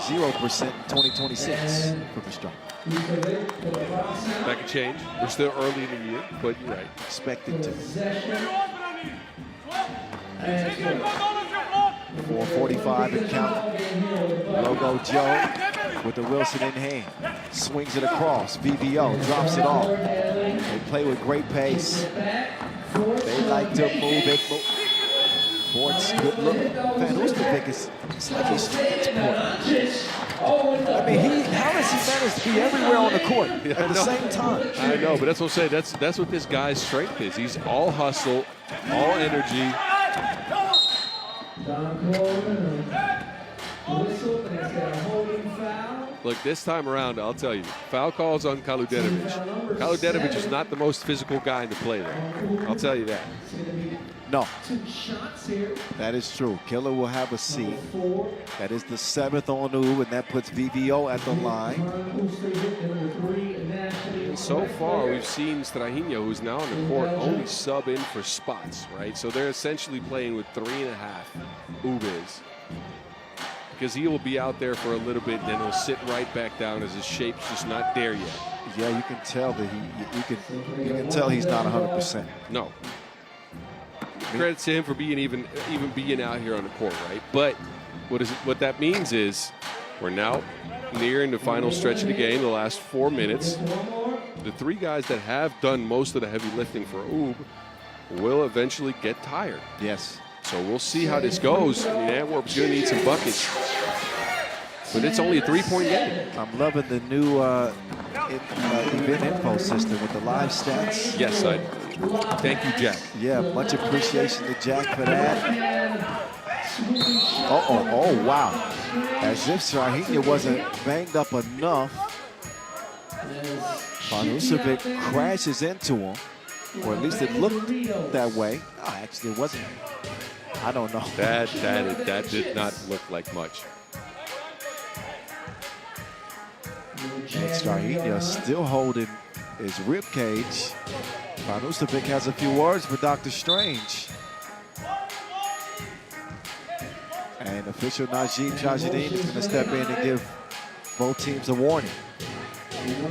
0% in 2026 for the strike. That could change. We're still early in the year, but you're right. Expected to. 4:45 and count. Logo Joe with the Wilson in hand. Swings it across. VVO drops it off. They play with great pace. They like to move it. Forts, good look. Man, who's the biggest? It's like he's transporting. I mean, how does he manage to be everywhere on the court at the same time? I know, but that's what I'm saying. That's what this guy's strength is. He's all hustle, all energy. Don Coleman, whistle, and it's got a holding foul. Look, this time around, I'll tell you, foul calls on Kaludenovic. Kaludenovic is not the most physical guy to play there. I'll tell you that. No, that is true. Killer will have a seat. That is the 7th on Oob, and that puts VVO at the line. And so far, we've seen Strahinja, who's now on the court, only sub in for spots, right? So they're essentially playing with 3.5. Oob is. Because he will be out there for a little bit, and then he'll sit right back down as his shape's just not there yet. Yeah, you can tell that you can tell he's not 100%. No. Credit to him for being even being out here on the court, right? But what that means is we're now nearing the final stretch of the game, the last 4 minutes. The 3 guys that have done most of the heavy lifting for Oob will eventually get tired. Yes. So we'll see how this goes. I mean, Antwerp's going to need some buckets. But it's only a 3-point game. I'm loving the new event info system with the live stats. Yes, thank you, Jack. Yeah, much appreciation to Jack for that. Oh, wow. As if Strahinja wasn't banged up enough. Panusevic crashes into him, or at least it looked that way. Oh, actually, it wasn't. I don't know. That did not look like much. And Strahinja still holding his rib cage. Panusevic has a few words for Dr. Strange. And official Najib Chajidin is going to step in and give both teams a warning.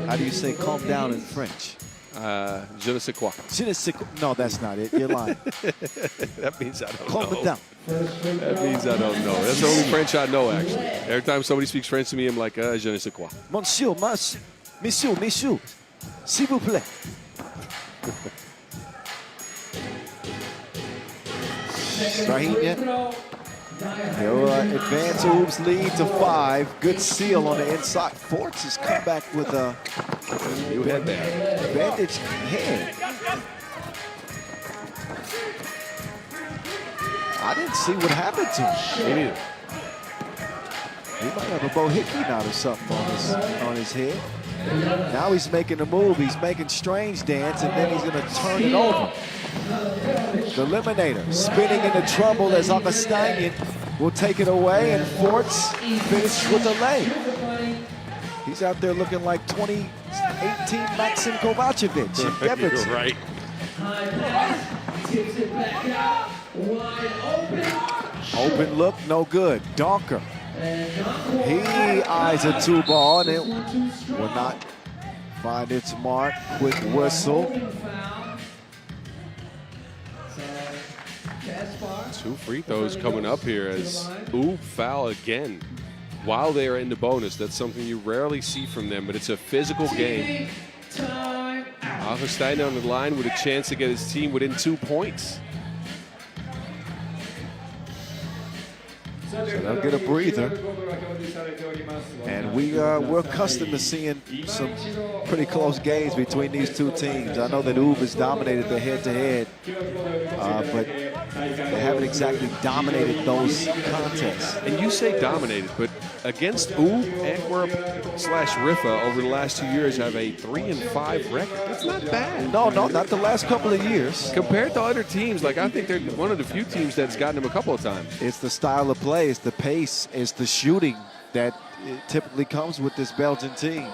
How do you say calm down in French? Je ne sais quoi. Je ne sais quoi. No, that's not it. You're lying. That means I don't calm know. it down. That means I don't know. That's the only French I know, actually. Every time somebody speaks French to me, I'm like, je ne sais quoi. Monsieur, monsieur, s'il vous plaît. Strahinja. He'll advance Oob's lead to 5. Good seal on the inside. Forts has come back with a new headband. Bandaged head. I didn't see what happened to him. Me neither. He might have a Bohickey knot or something on his head. Now he's making a move. He's making Strange dance, and then he's going to turn it over. The Eliminator spinning into trouble as Augustinian will take it away, and Forts finishes with a lay. He's out there looking like 2018 Maxim Kovacevic in Debrecen. You're right. Tips it back out, wide open. Open look, no good. Donker. He eyes a 2-ball, and it will not find its mark. Quick whistle. 2 free throws coming up here as Oob foul again while they are in the bonus. That's something you rarely see from them, but it's a physical game. Augustine on the line with a chance to get his team within 2 points. So they'll get a breather. And we're accustomed to seeing some pretty close games between these 2 teams. I know that Oob has dominated the head-to-head, but they haven't exactly dominated those contests. And you say dominated, but against Oob, Antwerp / Riffa over the last 2 years have a 3-5 record. That's not bad. No, not the last couple of years. Compared to other teams, like I think they're one of the few teams that's gotten them a couple of times. It's the style of play, it's the pace, it's the shooting that typically comes with this Belgian team.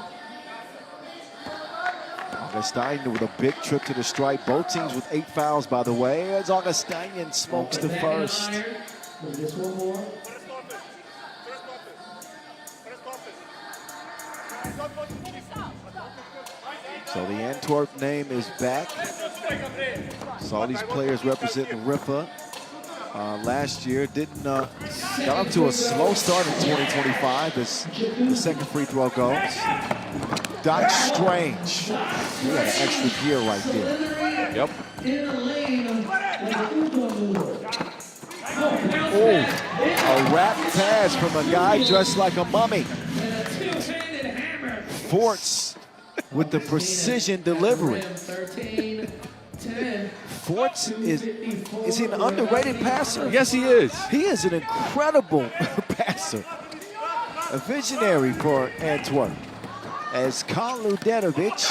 Augustinian with a big trip to the stripe. Both teams with 8 fouls, by the way, as Augustinian smokes the first. So the Antwerp name is back. Saw these players representing Riffa last year. Got up to a slow start in 2025 as the second free throw goes. Doc Strange. He had an extra gear right there. Yep. Oh, a wrap pass from a guy dressed like a mummy. Forts with the precision delivery. Forts is he an underrated passer? Yes, he is. He is an incredible passer. A visionary for Antwerp as Kaludenovic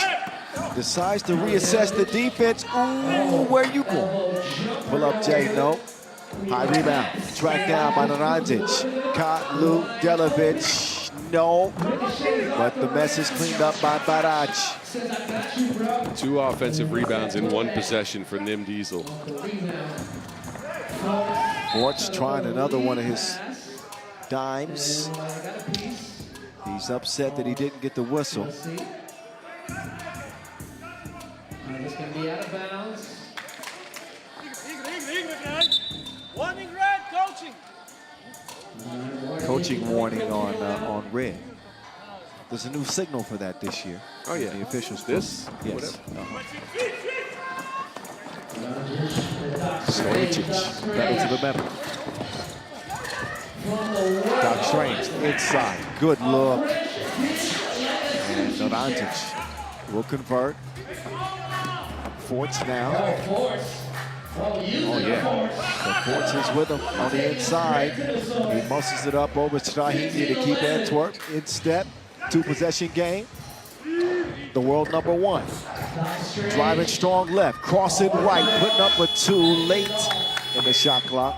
decides to reassess the defense. Ooh, where you going? Pull up Jay, no. High rebound, tracked down by Naranjic. Kaludenovic, no. But the mess is cleaned up by Baraj. 2 offensive rebounds in 1 possession for Nim Diesel. Forts trying another one of his dimes. He's upset that he didn't get the whistle. This can be out of bounds. Warning red, coaching. Coaching warning on red. There's a new signal for that this year. Oh yeah, the officials. This? Yes. Stojicic, pedal to the metal. Doc Strange inside, good look. And Naranjic will convert. Forts now. Oh yeah, so Forts is with him on the inside. He muscles it up over Strahinja to keep Antwerp in step. 2-possession game. The world #1. Driving strong left, crossing right, putting up a 2 late in the shot clock.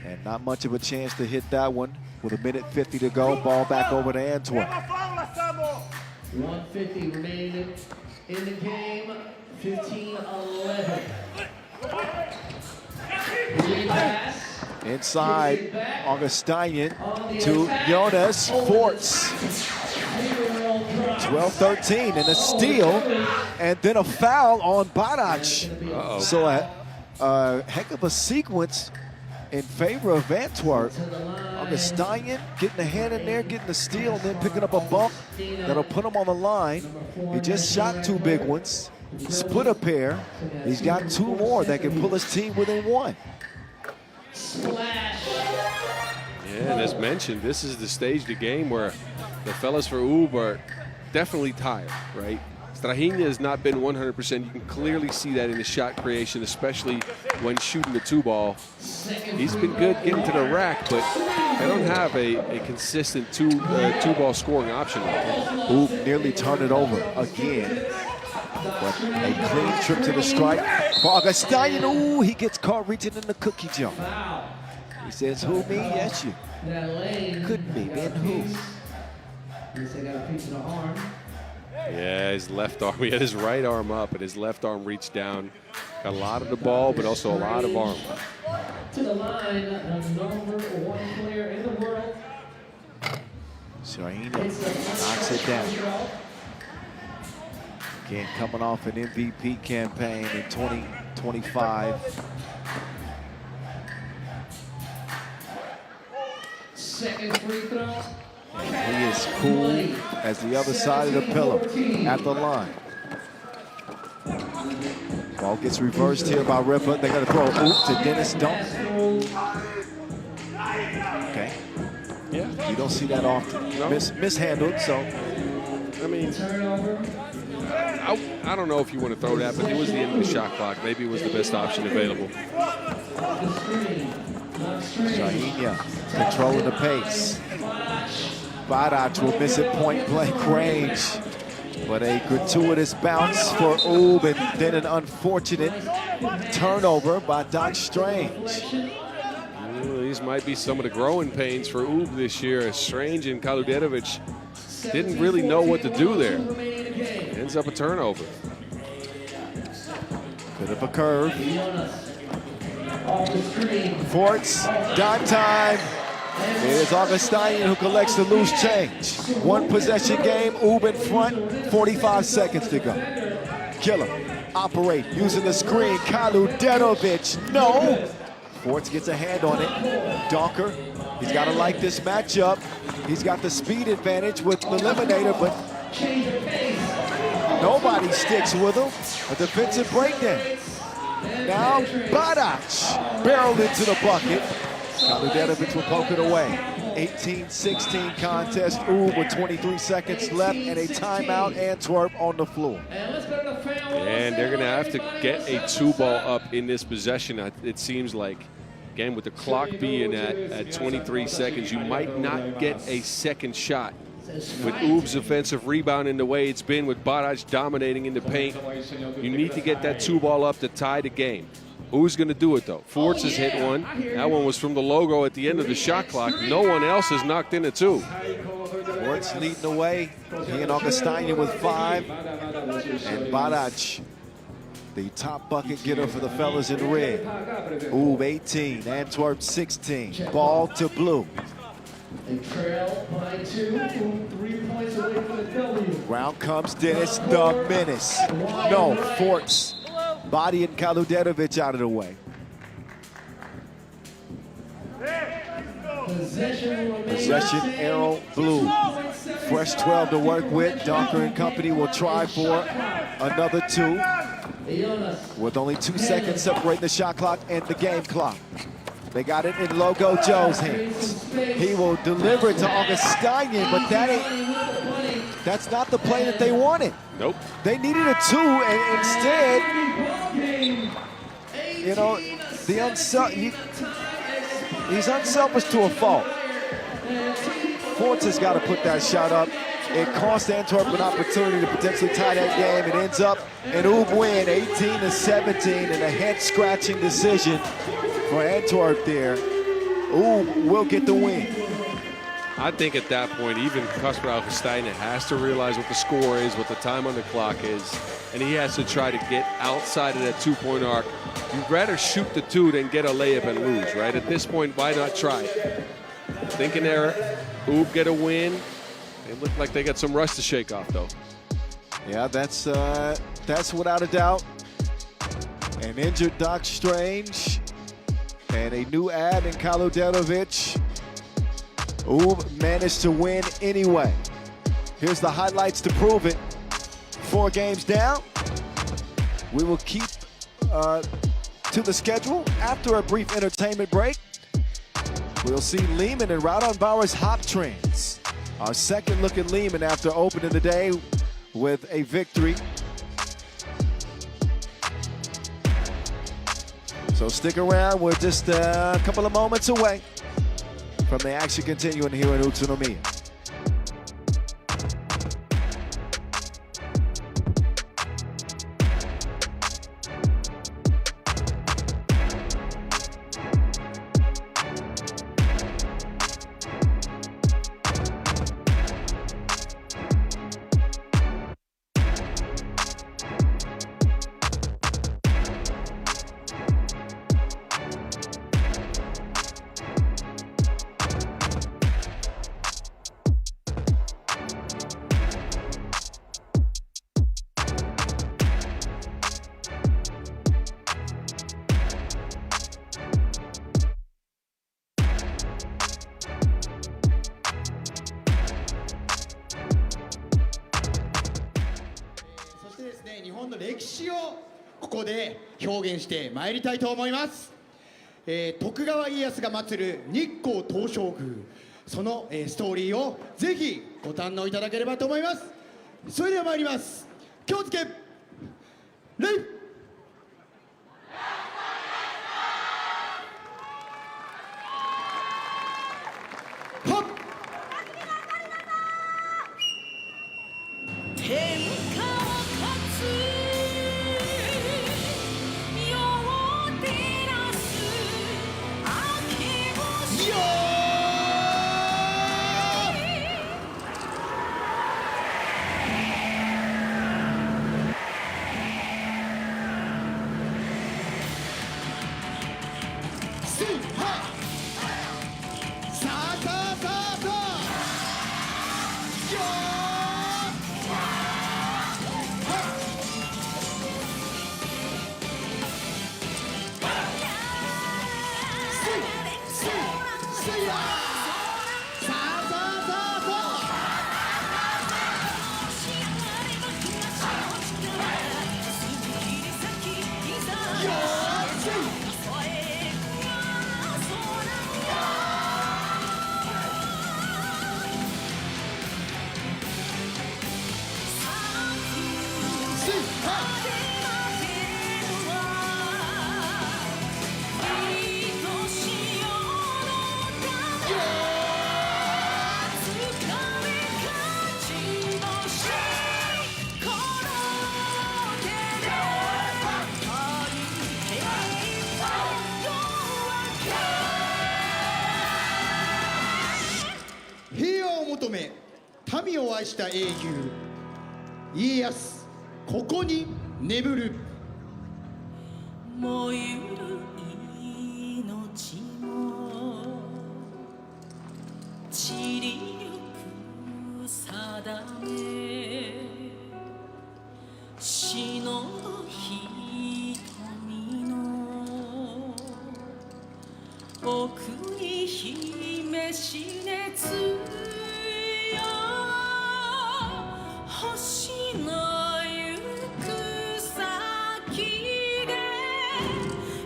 And not much of a chance to hit that one with 1:50 to go. Ball back over to Antwerp. 150 remaining in the game. 15-11. Inside, Augustinian to Jonas Forts. 12-13 and a steal, and then a foul on Baraj. So a heck of a sequence in favor of Antwerp. Augustinian getting a hand in there, getting the steal, and then picking up a bump that'll put him on the line. He just shot 2 big ones, split a pair. He's got 2 more that can pull his team within 1. Yeah, and as mentioned, this is the stage of the game where the fellas for UB are definitely tired, right? Strahinja has not been 100%. You can clearly see that in the shot creation, especially when shooting the 2-ball. He's been good getting to the rack, but they don't have a consistent two-ball scoring option. UB nearly turned it over again. But a clean trip to the stripe for Augustinian. Ooh, he gets caught reaching in the cookie jar. He says, who, me? Yes, you. Couldn't be, man, who? Yeah, his left arm. He had his right arm up, and his left arm reached down. Got a lot of the ball, but also a lot of arm. To the line, the #1 player in the world. Strahinja knocks it down. Again, coming off an MVP campaign in 2025. Second free throw. He is cool as the other side of the pillow at the line. Ball gets reversed here by Ripper. They're going to throw a oop to Dennis Dunk. Okay. Yeah. You don't see that often. No. Mishandled, so. I mean, I don't know if you want to throw that, but it was the end of the shot clock. Maybe it was the best option available. Strahinja controlling the pace. Baraj will miss it point blank range. But a gratuitous bounce for UB, and then an unfortunate turnover by Doc Strange. These might be some of the growing pains for UB this year. Strange and Kaludenovic didn't really know what to do there. Ends up a turnover. Bit of a curve. Forts, dime time. It is Augustinian who collects the loose change. 1-possession game, UB in front, 45 seconds to go. Killer, operate, using the screen, Kaludenovic, no! Forts gets a hand on it. Donker, he's got to like this matchup. He's got the speed advantage with the eliminator, but nobody sticks with him. A defensive breakdown. Now, Baraj barreled into the bucket. Kaludenovic will poke it away. 18-16 contest. UB with 23 seconds left and a timeout. Antwerp on the floor. And they're going to have to get a 2-ball up in this possession, it seems like. Again, with the clock being at 23 seconds, you might not get a second shot. With Oob's offensive rebound in the way it's been, with Baraj dominating in the paint, you need to get that 2-ball up to tie the game. Who's going to do it, though? Forts has hit one. That one was from the logo at the end of the shot clock. No one else has knocked in a 2. Forts leading the way. He and Augustinian with 5. And Baraj, the top bucket getter for the fellas in red. Oob 18, Antwerp 16. Ball to blue. They trail by 2, 3 points away from the W. Round comes Dennis the Menace. No, Forts. Body and Kaludetovic out of the way. Possession, arrow, blue. Fresh 12 to work with. Docker and company will try for another 2. With only 2 seconds separating the shot clock and the game clock. They got it in Logo Joe's hands. He will deliver it to Augustinian, but that's not the play that they wanted. Nope. They needed a 2, and instead, you know, he's unselfish to a fault. Forts has got to put that shot up. It cost Antwerp an opportunity to potentially tie that game. It ends up an Oob win, 18-17, and a head-scratching decision for Antwerp there. Oob will get the win. I think at that point, even Kasper Augustinian has to realize what the score is, what the time on the clock is, and he has to try to get outside of that 2-point arc. You'd rather shoot the 2 than get a layup and lose, right? At this point, why not try it? Thinking there, Oob get a win. They look like they got some rust to shake off, though. Yeah, that's without a doubt. An injured Doc Strange and a new ad in Kaludetovic. Oob managed to win anyway. Here's the highlights to prove it. 4 games down. We will keep to the schedule after a brief entertainment break. We'll see Liman and Raudondvaris Hoptrans. Our second look at Liman after opening the day with a victory. So stick around. We're just a couple of moments away from the action continuing here in Utsunomiya. 日本の歴史をここで表現してまいりたいと思います。徳川家康が祀る日光東照宮、そのストーリーをぜひご堪能いただければと思います。それでは参ります。気をつけ、レイ。民を愛した英雄家康ここに眠る燃ゆる命も散りゆく定め死の瞳の奥に秘めし熱よ星の行く先で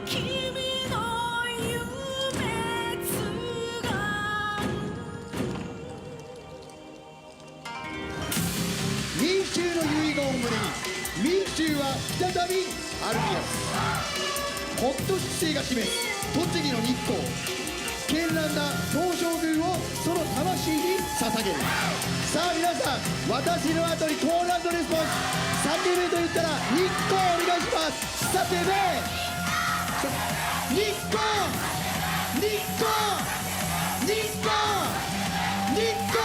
君の夢つが民衆の遺言を胸に民衆は再び歩き出す。北斗七星が示す栃木の日光絢爛な東照宮をその魂に捧げる。さあ皆さん私の後にコール&レスポンス叫べと言ったら日光お願いします。叫べ日光日光日光日光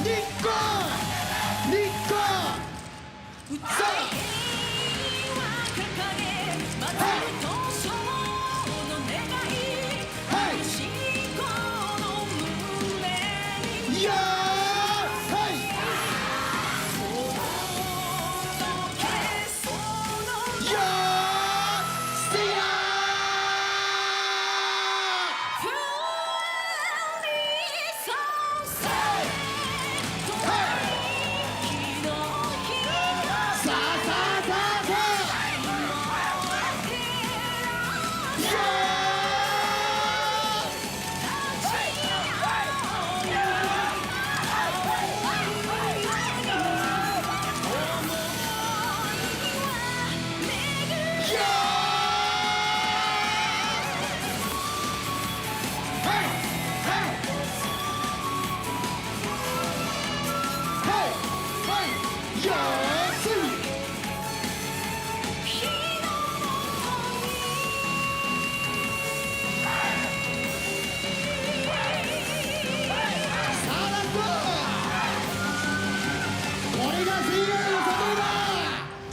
日光日光さあいやーはいいやー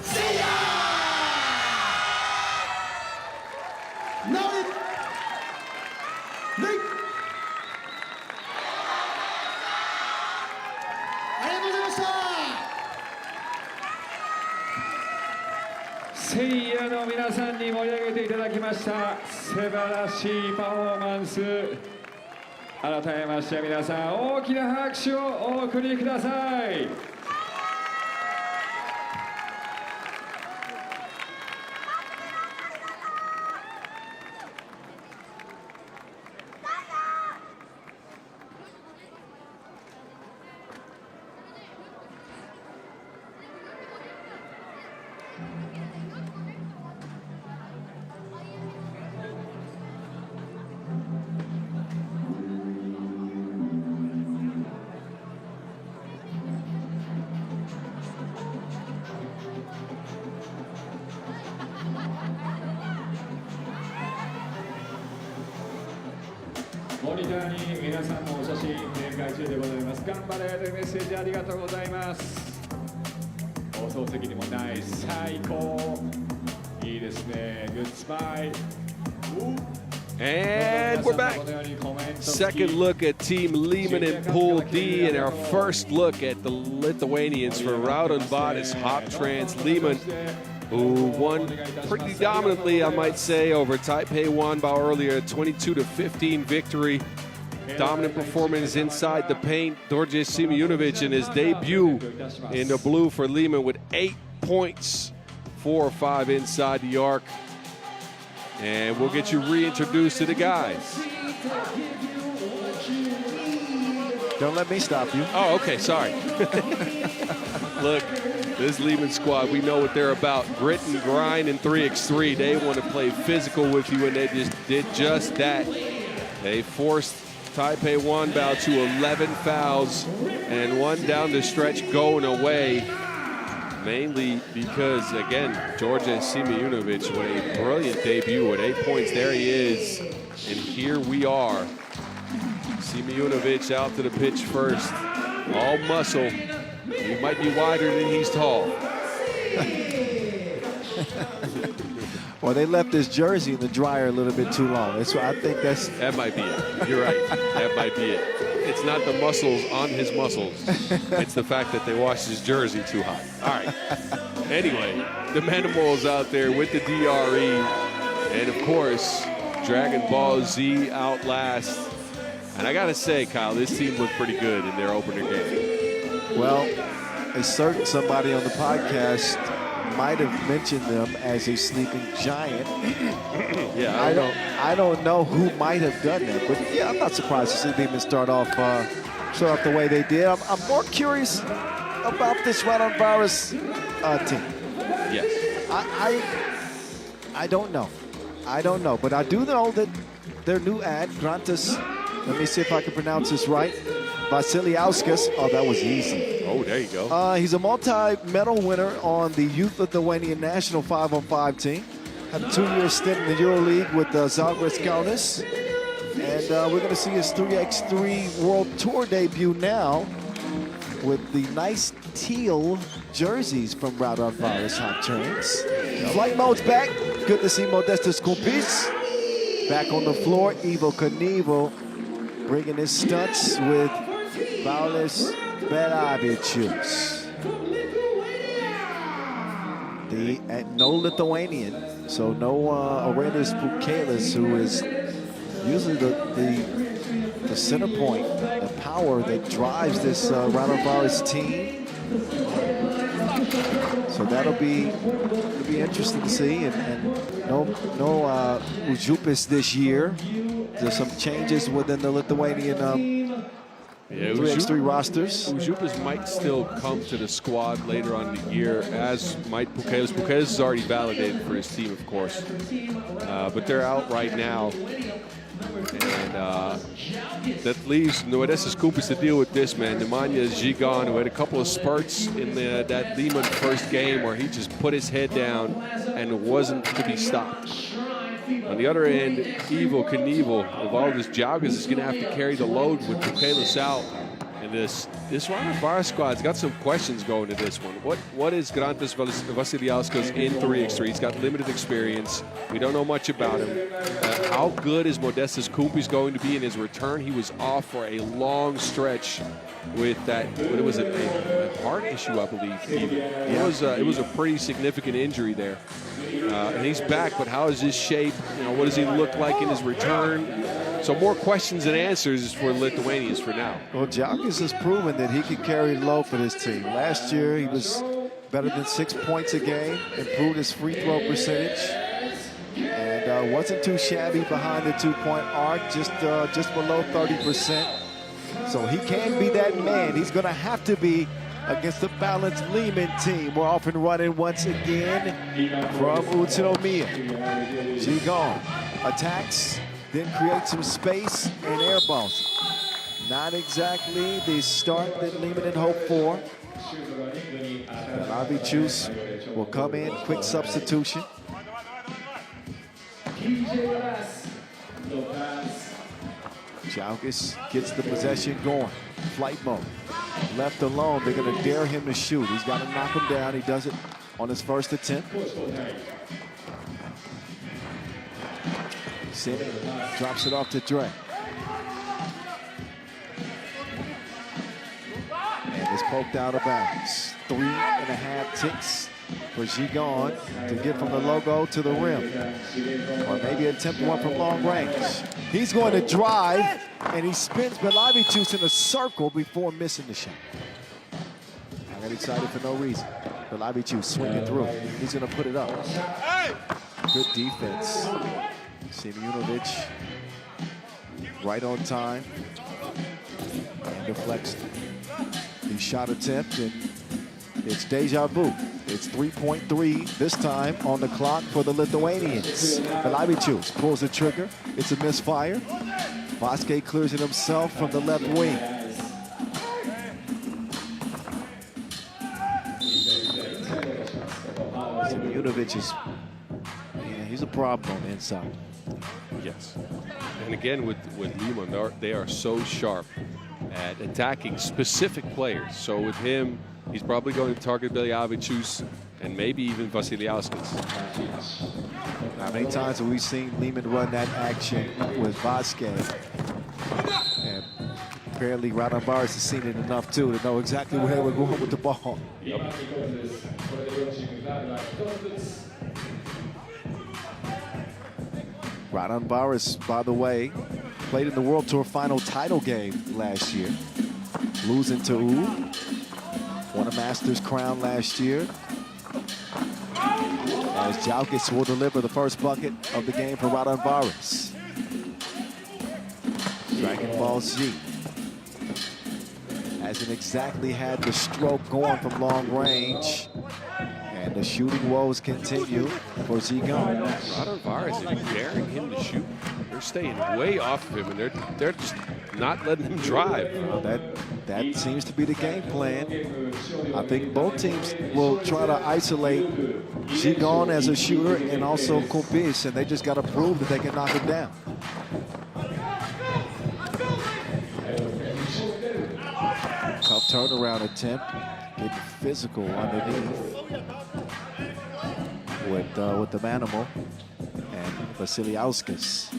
せやせいやの皆さんに盛り上げていただきました素晴らしいパフォーマンス改めまして皆さん大きな拍手をお送りください。モニターに皆さんのお写真展開中でございます。頑張れというメッセージありがとうございます。放送席にもナイス最高いいですね。グッスマイ And we're back. Second look at Team Liman in Pool D, and our first look at the Lithuanians for Raudondvaris Hoptrans Liman, who won pretty dominantly, I might say, over Taipei WanBao earlier, 22-15 victory. Dominant performance inside the paint. WT Utsunomiya in his debut in the blue for Liman with 8 points, 4 or 5 inside the arc. And we'll get you reintroduced to the guys. Don't let me stop you. Oh, okay, sorry. Look, this Liman squad, we know what they're about. Grit and grind in 3x3. They want to play physical with you, and they just did just that. They forced Taipei WanBao to 11 fouls and one down the stretch going away. Mainly because, again, WT Utsunomiya with a brilliant debut with 8 points. There he is. And here we are. Utsunomiya out to the pitch first. All muscle. He might be wider than he's tall. Well, they left this jersey in the dryer a little bit too long. That's why I think that might be it. You're right. That might be it. It's not the muscles on his muscles. It's the fact that they washed his jersey too hot. All right. Anyway, the Manimals out there with the DRE. And, of course, Dragon Ball Z Outlast. And I got to say, Kyle, this team looked pretty good in their opener game. Well, a certain somebody on the podcast might have mentioned them as a sleeping giant. Yeah, I don't know who might have done that, but yeah, I'm not surprised to see them start off the way they did. I'm more curious about this Raudondvaris team. Yes. I don't know. I don't know, but I do know that their new ad, Grantas, let me see if I can pronounce this right, Vasiliauskas. Oh, that was easy. Oh, there you go. He's a multi-medal winner on the Youth Lithuanian National 5-on-5 team. Had a 2-year stint in the EuroLeague with Zagros Kaunas. And we're going to see his 3x3 World Tour debut now with the nice teal jerseys from Raudondvaris Hoptrans. Flight mode's back. Good to see Modestas Kumpis back on the floor. Evo Knievel bringing his stunts with Paulius Belavicius. No Lithuanian, so no Aurelius Pukelis, who is usually the center point, the power that drives this Raudondvaris team. So that'll be interesting to see, and no Ujupis this year. There's some changes within the Lithuanian 3x3 rosters. Ujupis might still come to the squad later on in the year, as might Pukelis. Pukelis is already validated for his team, of course, but they're out right now. And that leaves Modestas Kumpis to deal with this, man. Nemanja Žigan, who had a couple of spurts in that Liman first game where he just put his head down and wasn't to be stopped. On the other end, Evo Knievel, of all this joggers, is going to have to carry the load with Pukelis out. And this Raudondvaris squad's got some questions going to this one. What is Grantas Vasiliauskas in 3x3? He's got limited experience. We don't know much about him. How good is Modestas Kumpis going to be in his return? He was off for a long stretch with that, what was it, a heart issue, I believe. It was a pretty significant injury there. And he's back, but how is his shape? What does he look like in his return? So more questions than answers for Lithuanians for now. Well, Jalkis has proven that he can carry low for this team. Last year, he was better than 6 points a game, improved his free throw percentage, and wasn't too shabby behind the 2-point arc, just below 30%. So he can be that man. He's going to have to be against the balanced Liman team. We're off and running once again from Utsunomiya. Žigan attacks, then creates some space and air balls. Not exactly the start that Liman had hoped for. Belavicius will come in, quick substitution. Jalkis gets the possession going. Flight mode. Left alone, they're going to dare him to shoot. He's got to knock him down. He does it on his first attempt. Sim drops it off to Dre. And it's poked out of bounds. 3.5 ticks for Žigan to get from the logo to the rim. Or maybe attempt one from long range. He's going to drive, and he spins Belavicius in a circle before missing the shot. I got excited for no reason. Belavicius swinging through. He's going to put it up. Good defense. Simunovic right on time. And deflects the shot attempt, and it's deja vu. It's 3.3 this time on the clock for the Lithuanians. Belavicius pulls the trigger. It's a misfire. Vasquez clears it himself from the left wing. Simunovic is, he's a problem on the inside. Yes. And again, with Liman, they are so sharp. at attacking specific players. So with him, he's probably going to target Bjelavicius and maybe even Vasiliauskas. How many times have we seen Liman run that action with Vasquez? And apparently Raudondvaris has seen it enough too to know exactly where we're going with the ball. Yep. Raudondvaris, by the way, played in the World Tour final title game last year, losing to U. Won a Masters crown last year. As Jalkis will deliver the first bucket of the game for Raudondvaris. Dragon Ball Z hasn't exactly had the stroke going from long range. And the shooting woes continue for Zigon. Raudondvaris is daring him to shoot. They're staying way off of him, and they're just not letting him drive. That seems to be the game plan. I think both teams will try to isolate Zigon as a shooter and also Kopis, and they just got to prove that they can knock it down. Tough turnaround attempt, getting physical underneath with the Manimal and Vasiliauskas.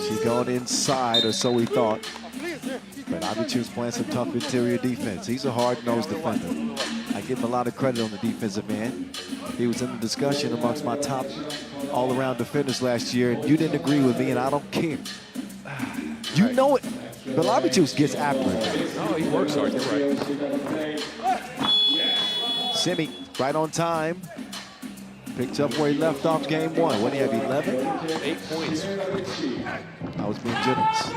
She going inside, or so we thought. But Abichu's playing some tough interior defense. He's a hard-nosed defender. I give him a lot of credit on the defensive end. He was in the discussion amongst my top all-around defenders last year, and you didn't agree with me, and I don't care. You know it. But Abichu gets after it. No, he works hard. You're right. Simi, right on time. Picked up where he left off game one. What do you have, 11? 8 points. I was being generous.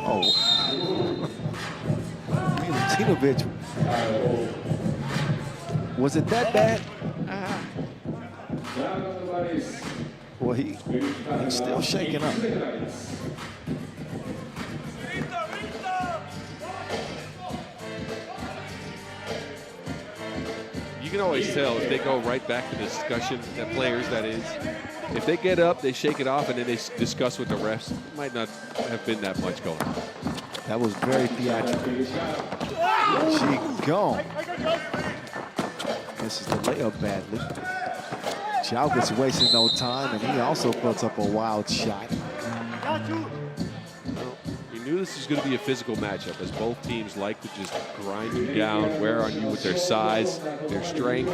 Oh. Milutinovic. Was it that bad? Well, he's still shaking up. You can always tell if they go right back to the discussion, the players that is. If they get up, they shake it off, and then they discuss with the refs. It might not have been that much going on. That was very theatrical. She gone. This is the layup badly. Jalkis wasting no time, and he also puts up a wild shot. We knew this was going to be a physical matchup, as both teams like to just grind you down, wear on you with their size, their strength.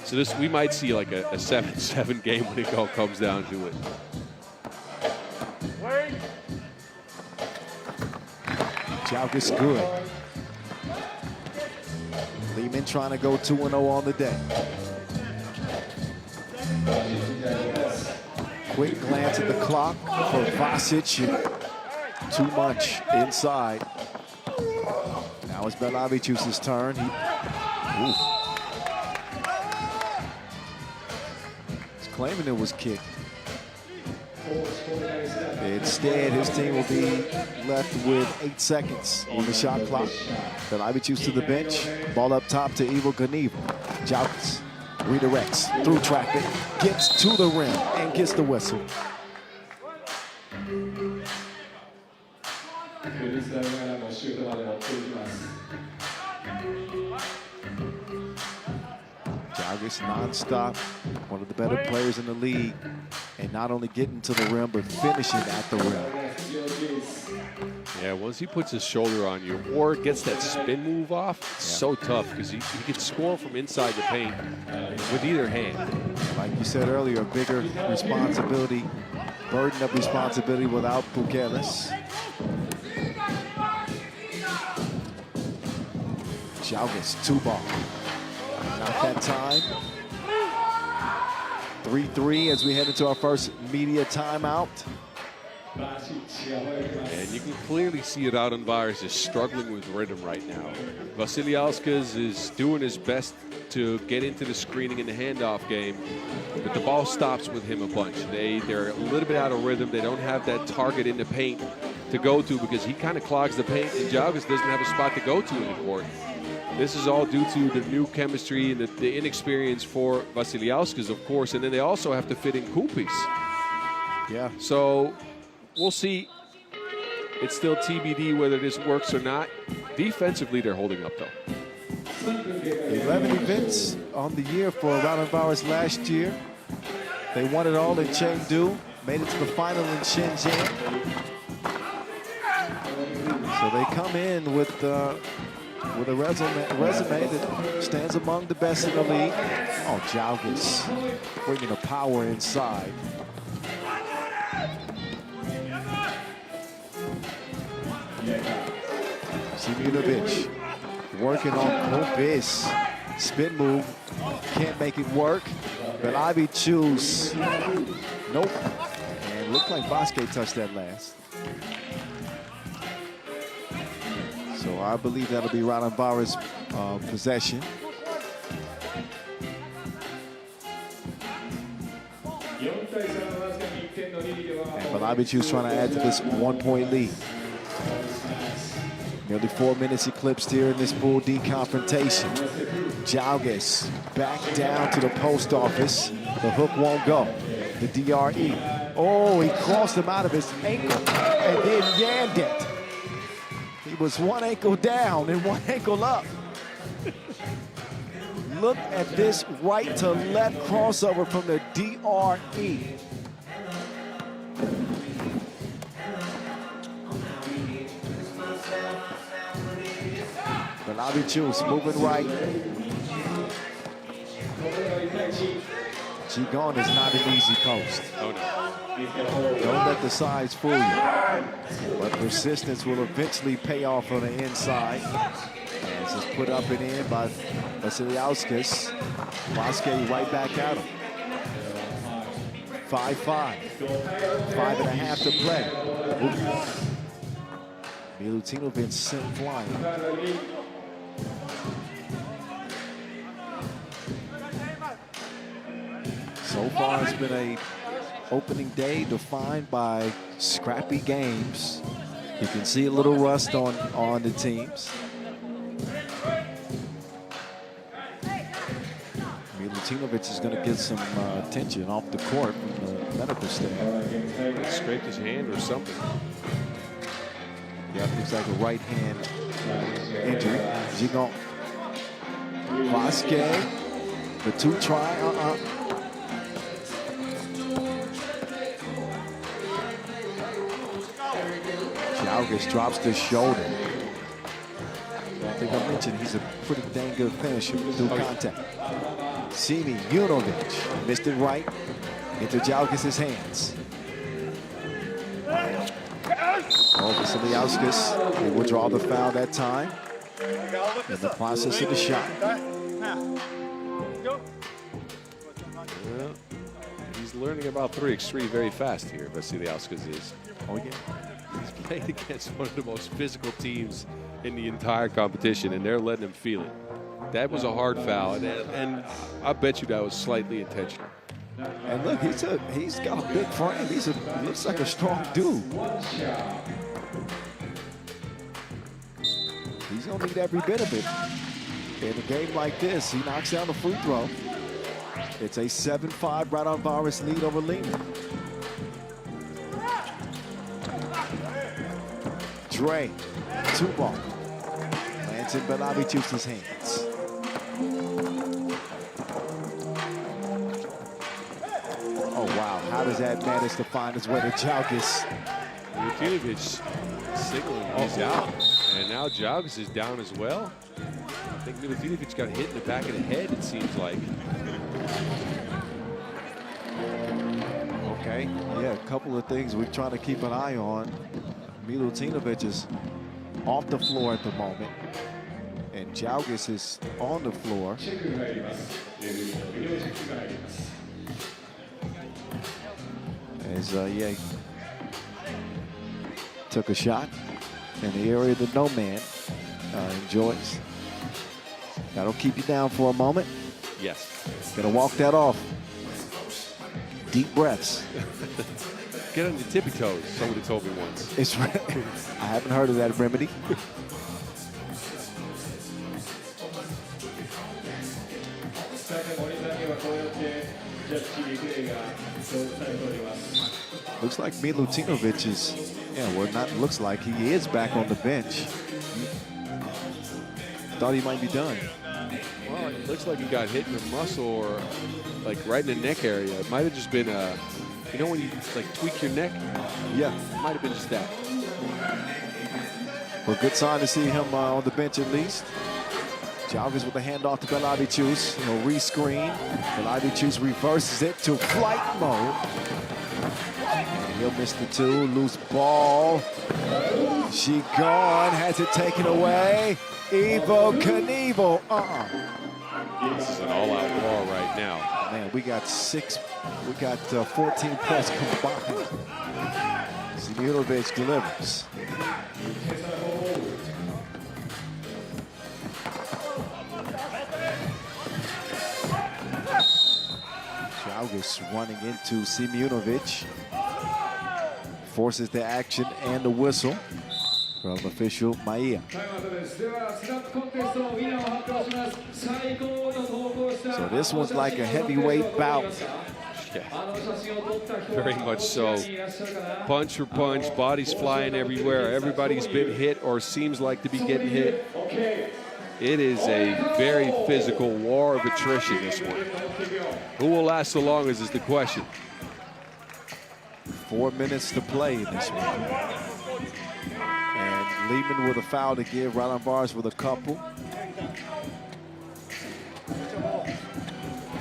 So this, we might see like a 7-7 game when it all comes down to it. Jalkis good. Liman trying to go 2-0 on the day. Quick glance at the clock for Vasic. Too much inside. Now it's Bjelavicius's turn. He's claiming it was kicked. Instead, his team will be left with 8 seconds on the shot clock. Bjelavicius to the bench. Ball up top to Ivo Ganivo. Jalkis redirects through traffic, gets to the rim, and gets the whistle. Jalkis nonstop, one of the better players in the league, and not only getting to the rim, but finishing at the rim. Yeah, once he puts his shoulder on you or gets that spin move off, it's so tough because he can score from inside the paint with either hand. Like you said earlier, a bigger responsibility, burden of responsibility without Pukelis. Jalkis, 2 ball. Not that time. 3-3 as we head into our first media timeout. And you can clearly see it out on Raudondvaris is struggling with rhythm right now. Vasiliauskas is doing his best to get into the screening in the handoff game, but the ball stops with him a bunch. They're a little bit out of rhythm. They don't have that target in the paint to go to because he kind of clogs the paint, and Jalkis doesn't have a spot to go to in the court. This is all due to the new chemistry and the inexperience for Vasiliauskas, of course, and then they also have to fit in Kumpis. Yeah. So we'll see. It's still TBD whether this works or not. Defensively, they're holding up, though. 11 events on the year for Raudondvaris last year. They won it all in Chengdu, made it to the final in Shenzhen. So they come in with a resume that stands among the best in the league. Oh, Jalgis bringing the power inside. Simunovic working on Kumpis. Spin move, can't make it work. But Ivy choose. Nope. And looked like Vasquez touched that last. So I believe that'll be Raudondvaris' possession. And Balabic trying to add to this 1-point lead. Nearly 4 minutes eclipsed here in this Pool D confrontation. Jalgis back down to the post office. The hook won't go. The DRE. Oh, he crossed him out of his ankle and then yammed it. He was one ankle down and one ankle up. Look at this right to left crossover from the DRE. Balabic moving right. G-Gon is not an easy post. Oh, no. Don't let the size fool you. But persistence will eventually pay off on the inside. As it's put up and in by Vasiliauskas. Vasquez right back at him. 5-5. 5.5 to play. Milutinovic sent flying. So far, it's been a opening day defined by scrappy games. You can see a little rust on the teams. Milutinovic is going to get some attention off the court from the medical staff. He scraped his hand or something. Yeah, looks like a right hand injury. Gigon. Vasquez, the two try, Jalgis drops the shoulder. I think I mentioned he's a pretty dang good finisher through contact. Simi Junovic missed it right into Jalgis' hands. Oh, Vasiliauskas, he will draw the foul that time in the process of the shot. Well, he's learning about 3x3 very fast here, Vasiliauskas is. Oh, yeah. He's played against one of the most physical teams in the entire competition, and they're letting him feel it. That was a hard foul, and I bet you that was slightly intentional. And look, he's got a big frame. He looks like a strong dude. He's gonna need every bit of it. In a game like this, he knocks down the free throw. It's a 7-5 Raudondvaris lead over Liman. Dre, 2-ball. Lands in Balabic's hands. Oh, wow. How does that manage to find his way to Jalgis? Milutinovic signaling he's out, and now Jalgis is down as well. I think Milutinovic got hit in the back of the head, it seems like. Okay, yeah, a couple of things we're trying to keep an eye on. Milutinovic is off the floor at the moment, and Jalgis is on the floor. As yeah, took a shot in the area that no man enjoys. That'll keep you down for a moment. Yes. Gonna walk that off. Deep breaths. Get on your tippy toes, somebody told me once. It's I haven't heard of that remedy. Looks like Milutinovic is, well, not looks like, he is back on the bench. Thought he might be done. Well, it looks like he got hit in the muscle or like right in the neck area. It might have just been you know when you like tweak your neck? Yeah. It might have been just that. Well, good sign to see him on the bench at least. Jalvis with a handoff to Belavicius. He'll re-screen. Belavicius reverses it to flight mode. And he'll miss the two. Loose ball. She gone. Has it taken away. Evo Knievel. This is an all-out ball right now. Man, we got 14 plus combined. Simunovic delivers. Jalvis running into Simunovic. Forces the action and the whistle from official Maia. So this one's like a heavyweight bout. Yeah, very much so. Punch for punch, bodies flying everywhere. Everybody's been hit or seems like to be getting hit. It is a very physical war of attrition, this one. Who will last the longest is the question. 4 minutes to play in this one. And Liman with a foul to give, Raudondvaris with a couple.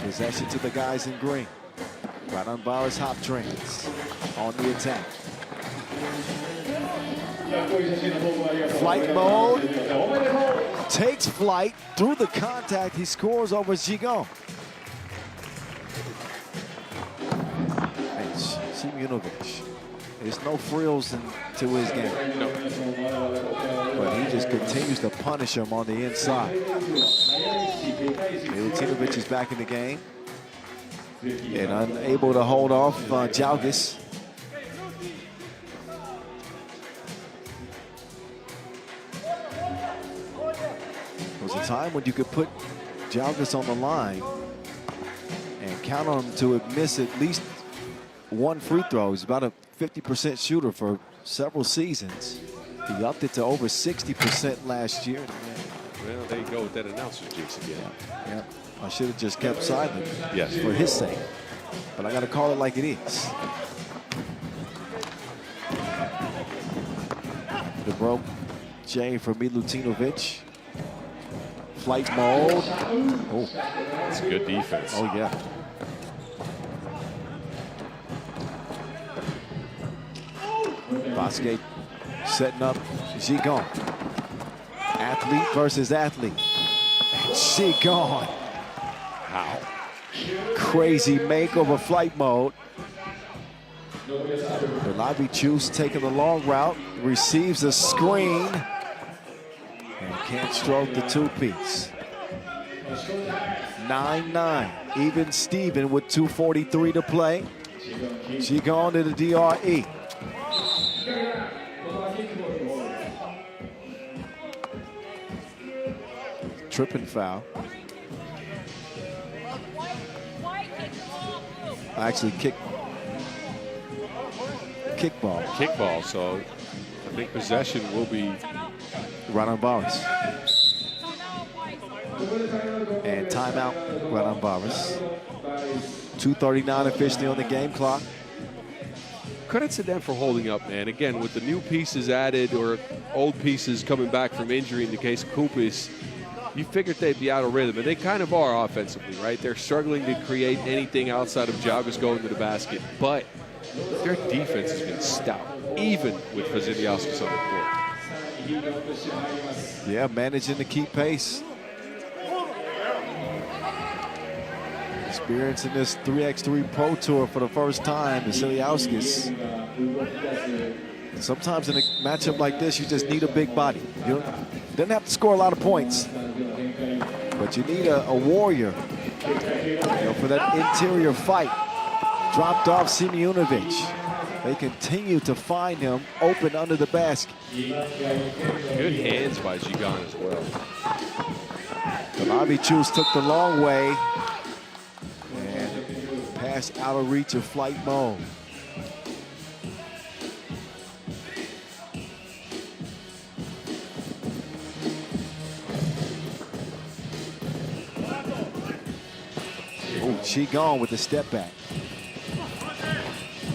Possession to the guys in green. Raudondvaris Hoptrans on the attack. Flight mode. Takes flight through the contact. He scores over Gigon. And Simunovic. There's no frills to his game. No. But he just continues to punish him on the inside. Milutinovic is back in the game. And unable to hold off Jalvis. There was a time when you could put Jalvis on the line and count on him to miss at least one free throw. He's about a 50% shooter for several seasons. He upped it to over 60% last year. Well, there you go with that announcer's jinx again. Yeah. I should have just kept silent. Yes. For his sake. But I got to call it like it is. The broke J for Milutinovic. Flight mode. Oh, that's good defense. Oh, yeah. Basket setting up Gigon. Athlete versus athlete. Gigon. How? Crazy makeover flight mode. Belavicius taking the long route. Receives a screen. And can't stroke the two-piece. 9-9. Even Steven with 2:43 to play. Gigon to the DRE. Tripping foul. Actually, kickball. Kickball, so I think possession will be Raudondvaris. And timeout, Raudondvaris. 2:39 officially on the game clock. Credit to them for holding up, man. Again, with the new pieces added or old pieces coming back from injury in the case of Kupis, you figured they'd be out of rhythm, and they kind of are offensively, right? They're struggling to create anything outside of Jalvis going to the basket, but their defense has been stout, even with Vasiliauskas on the court. Yeah, managing to keep pace. Experiencing this 3x3 Pro Tour for the first time, Vasiliauskas. Sometimes in a matchup like this, you just need a big body. You don't have to score a lot of points, but you need a warrior, for that interior fight. Dropped off Simunovic. They continue to find him open under the basket. Good hands by Gigon as well. Belavicius took the long way. Nice out of reach of flight mode. Oh, Shi gone with the step back.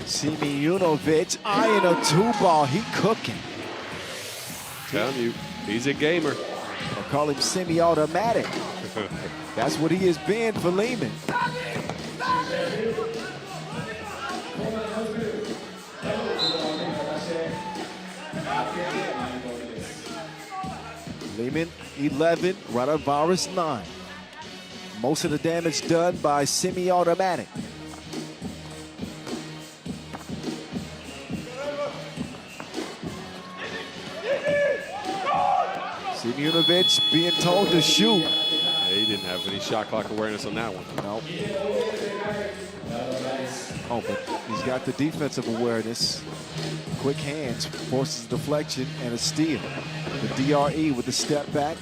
Utsunomiya eyeing a 2-ball. He cooking. Telling you, he's a gamer. I'll call him semi-automatic. That's what he has been for Liman. Liman 11, Raudondvaris 9. Most of the damage done by semi-automatic. Utsunomiya being told to shoot. Yeah, he didn't have any shot clock awareness on that one. Nope. Oh, but he's got the defensive awareness. Quick hands, forces a deflection and a steal. The DRE with the step back.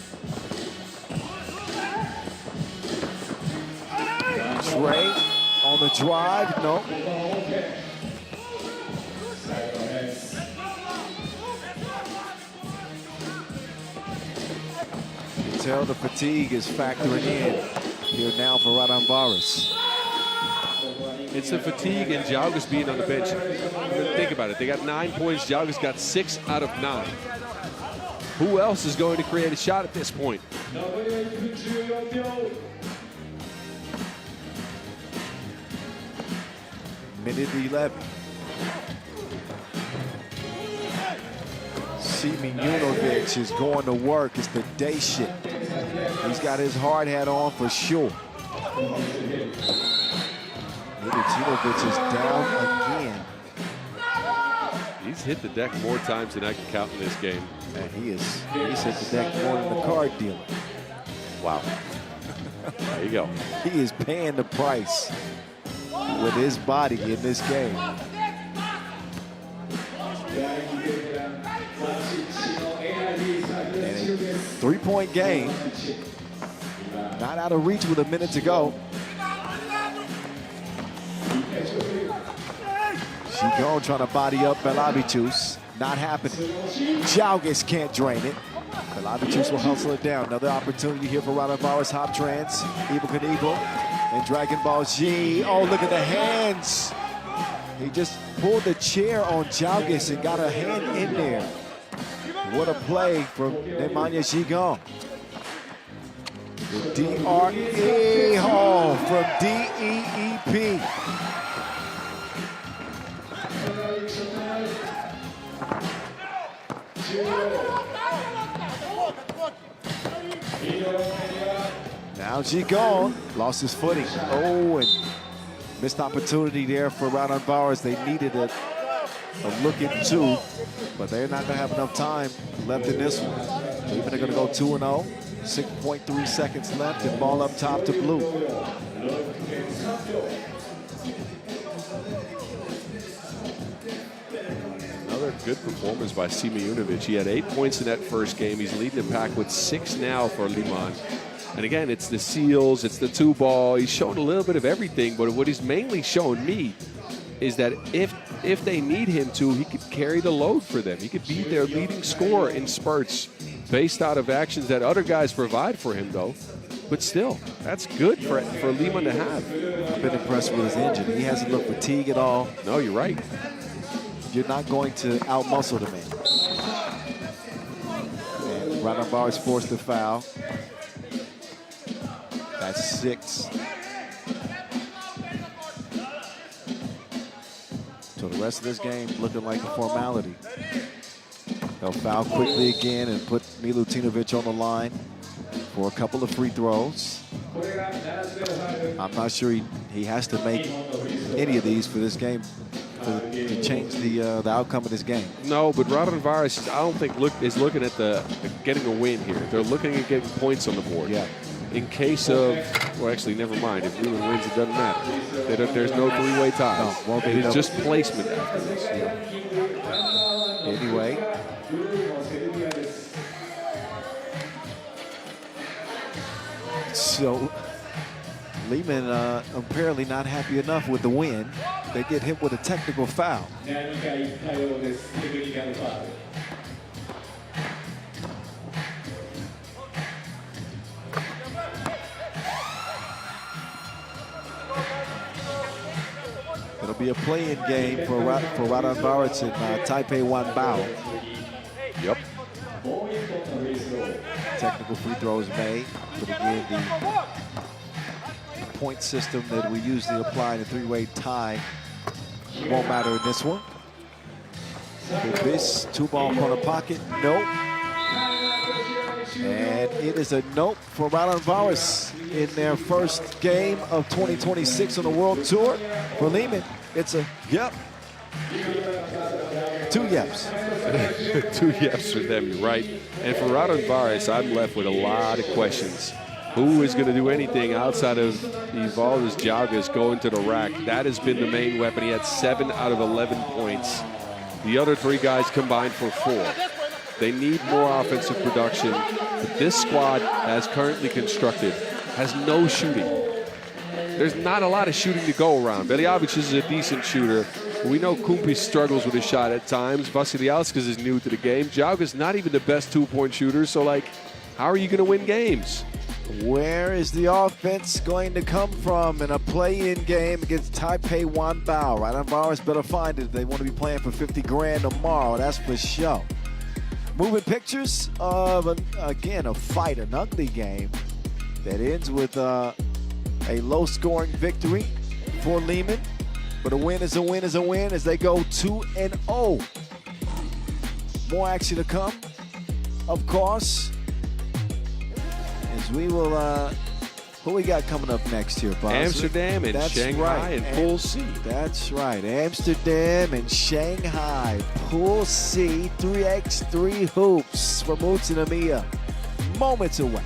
Trey on the drive, no. You can tell the fatigue is factoring in here now for Raudondvaris. It's the fatigue and Jalgas being on the bench. Think about it. They got 9 points. Jalgas got 6 out of 9. Who else is going to create a shot at this point? Minute 11. Utsunomiya is going to work. It's the day shift. He's got his hard hat on for sure. Utsunomiya is down again. He's hit the deck more times than I can count in this game. Man, he's hit the deck more than the card dealer. Wow. There you go. He is paying the price with his body in this game. And a 3-point game. Not out of reach with a minute to go. She gone trying to body up Belavichus. Not happening. Jalgas can't drain it. Belavichus will hustle it down. Another opportunity here for Raudondvaris. Hoptrans, Evel Knievel, and Dragon Ball G. Oh, look at the hands. He just pulled the chair on Jalgas and got a hand in there. What a play from Nemanja Gigon. The DRE Hall from DEEP. Now Gigon lost his footing. Oh, and missed opportunity there for Raudondvaris. They needed a look into, but they're not going to have enough time left in this one. Even they're going to go 2-0. 6.3 seconds left and ball up top to blue. Another good performance by Utsunomiya. He had 8 points in that first game. He's leading the pack with 6 now for Liman. And again, it's the seals, it's the 2-ball. He's shown a little bit of everything, but what he's mainly shown me is that if they need him to, he could carry the load for them. He could be their leading scorer in spurts based out of actions that other guys provide for him, though. But still, that's good for Liman to have. I've been impressed with his engine. He hasn't looked fatigued at all. No, you're right. You're not going to outmuscle the man. And Raudondvaris forced the foul. That's 6. So the rest of this game looking like a formality. They'll foul quickly again and put Utsunomiya on the line for a couple of free throws. I'm not sure he has to make any of these for this game to change the outcome of this game. No, but Raudondvaris, I don't think is looking at getting a win here. They're looking at getting points on the board. Yeah. In case of, well, actually, never mind. If Liman wins, it doesn't matter. There's no three-way tie. No, it is just placement after this. Yeah. Anyway. So Liman apparently not happy enough with the win. They get hit with a technical foul. 何か言ったようです。テクニカルファウル。It'll be a play-in game for Raudondvaris in Taipei WanBao. Yep. Technical free throws made, but again, the point system that we usually apply in a three-way tie won't matter in this one. With this two-ball corner pocket, nope. And it is a nope for Raudondvaris in their first game of 2026 on the World Tour. For Liman, it's a yep. 2 yeps. 2 yeps for them, you're right. And for Raudondvaris, I'm left with a lot of questions. Who is going to do anything outside of Evaldas Jalgas going to the rack? That has been the main weapon. He had 7 out of 11 points. The other 3 guys combined for 4. They need more offensive production. But this squad, as currently constructed, has no shooting. There's not a lot of shooting to go around. Veljovic is a decent shooter. We know Kumpi struggles with his shot at times. Vasiliauskas is new to the game. Jalga's not even the best 2-point shooter. So, like, how are you going to win games? Where is the offense going to come from in a play-in game against Taipei WanBao? Raudondvaris better find it. They want to be playing for 50 grand tomorrow. That's for sure. Moving pictures of, again, a fight, an ugly game that ends with a low-scoring victory for Liman. But a win is a win is a win as they go 2-0. More action to come, of course. As we will, who we got coming up next here, Bob? Amsterdam and Shanghai and Pool C. That's right, Amsterdam and Shanghai. Pool C, 3x3 hoops from Utsunomiya. Moments away.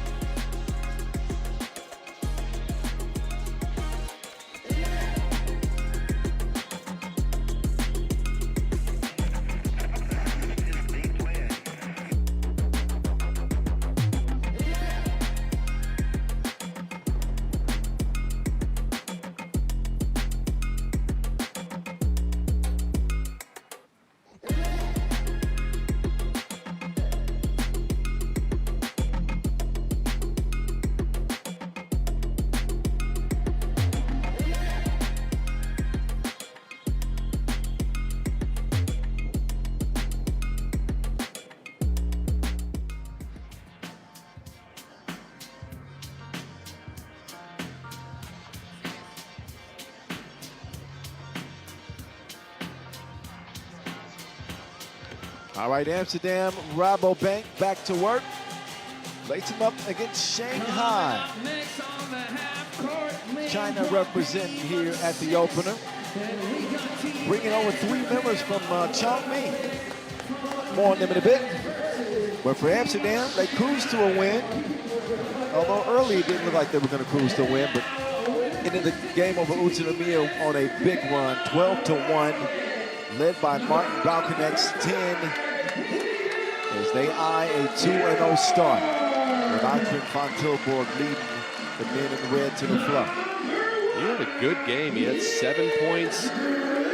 All right, Amsterdam, RABOBANK back to work. Lace him up against Shanghai. China representing here at the opener. Bringing over 3 members from Chongming. More on them in a bit. But for Amsterdam, they cruised to a win. Although early it didn't look like they were going to cruise to a win, but ended the game over Utsunomiya on a big run, 12-1. Led by Martin Balkanek's 10 as they eye a 2-0 start. With Antwerp van Tilburg leading the men in red to the floor. He had a good game. He had 7 points,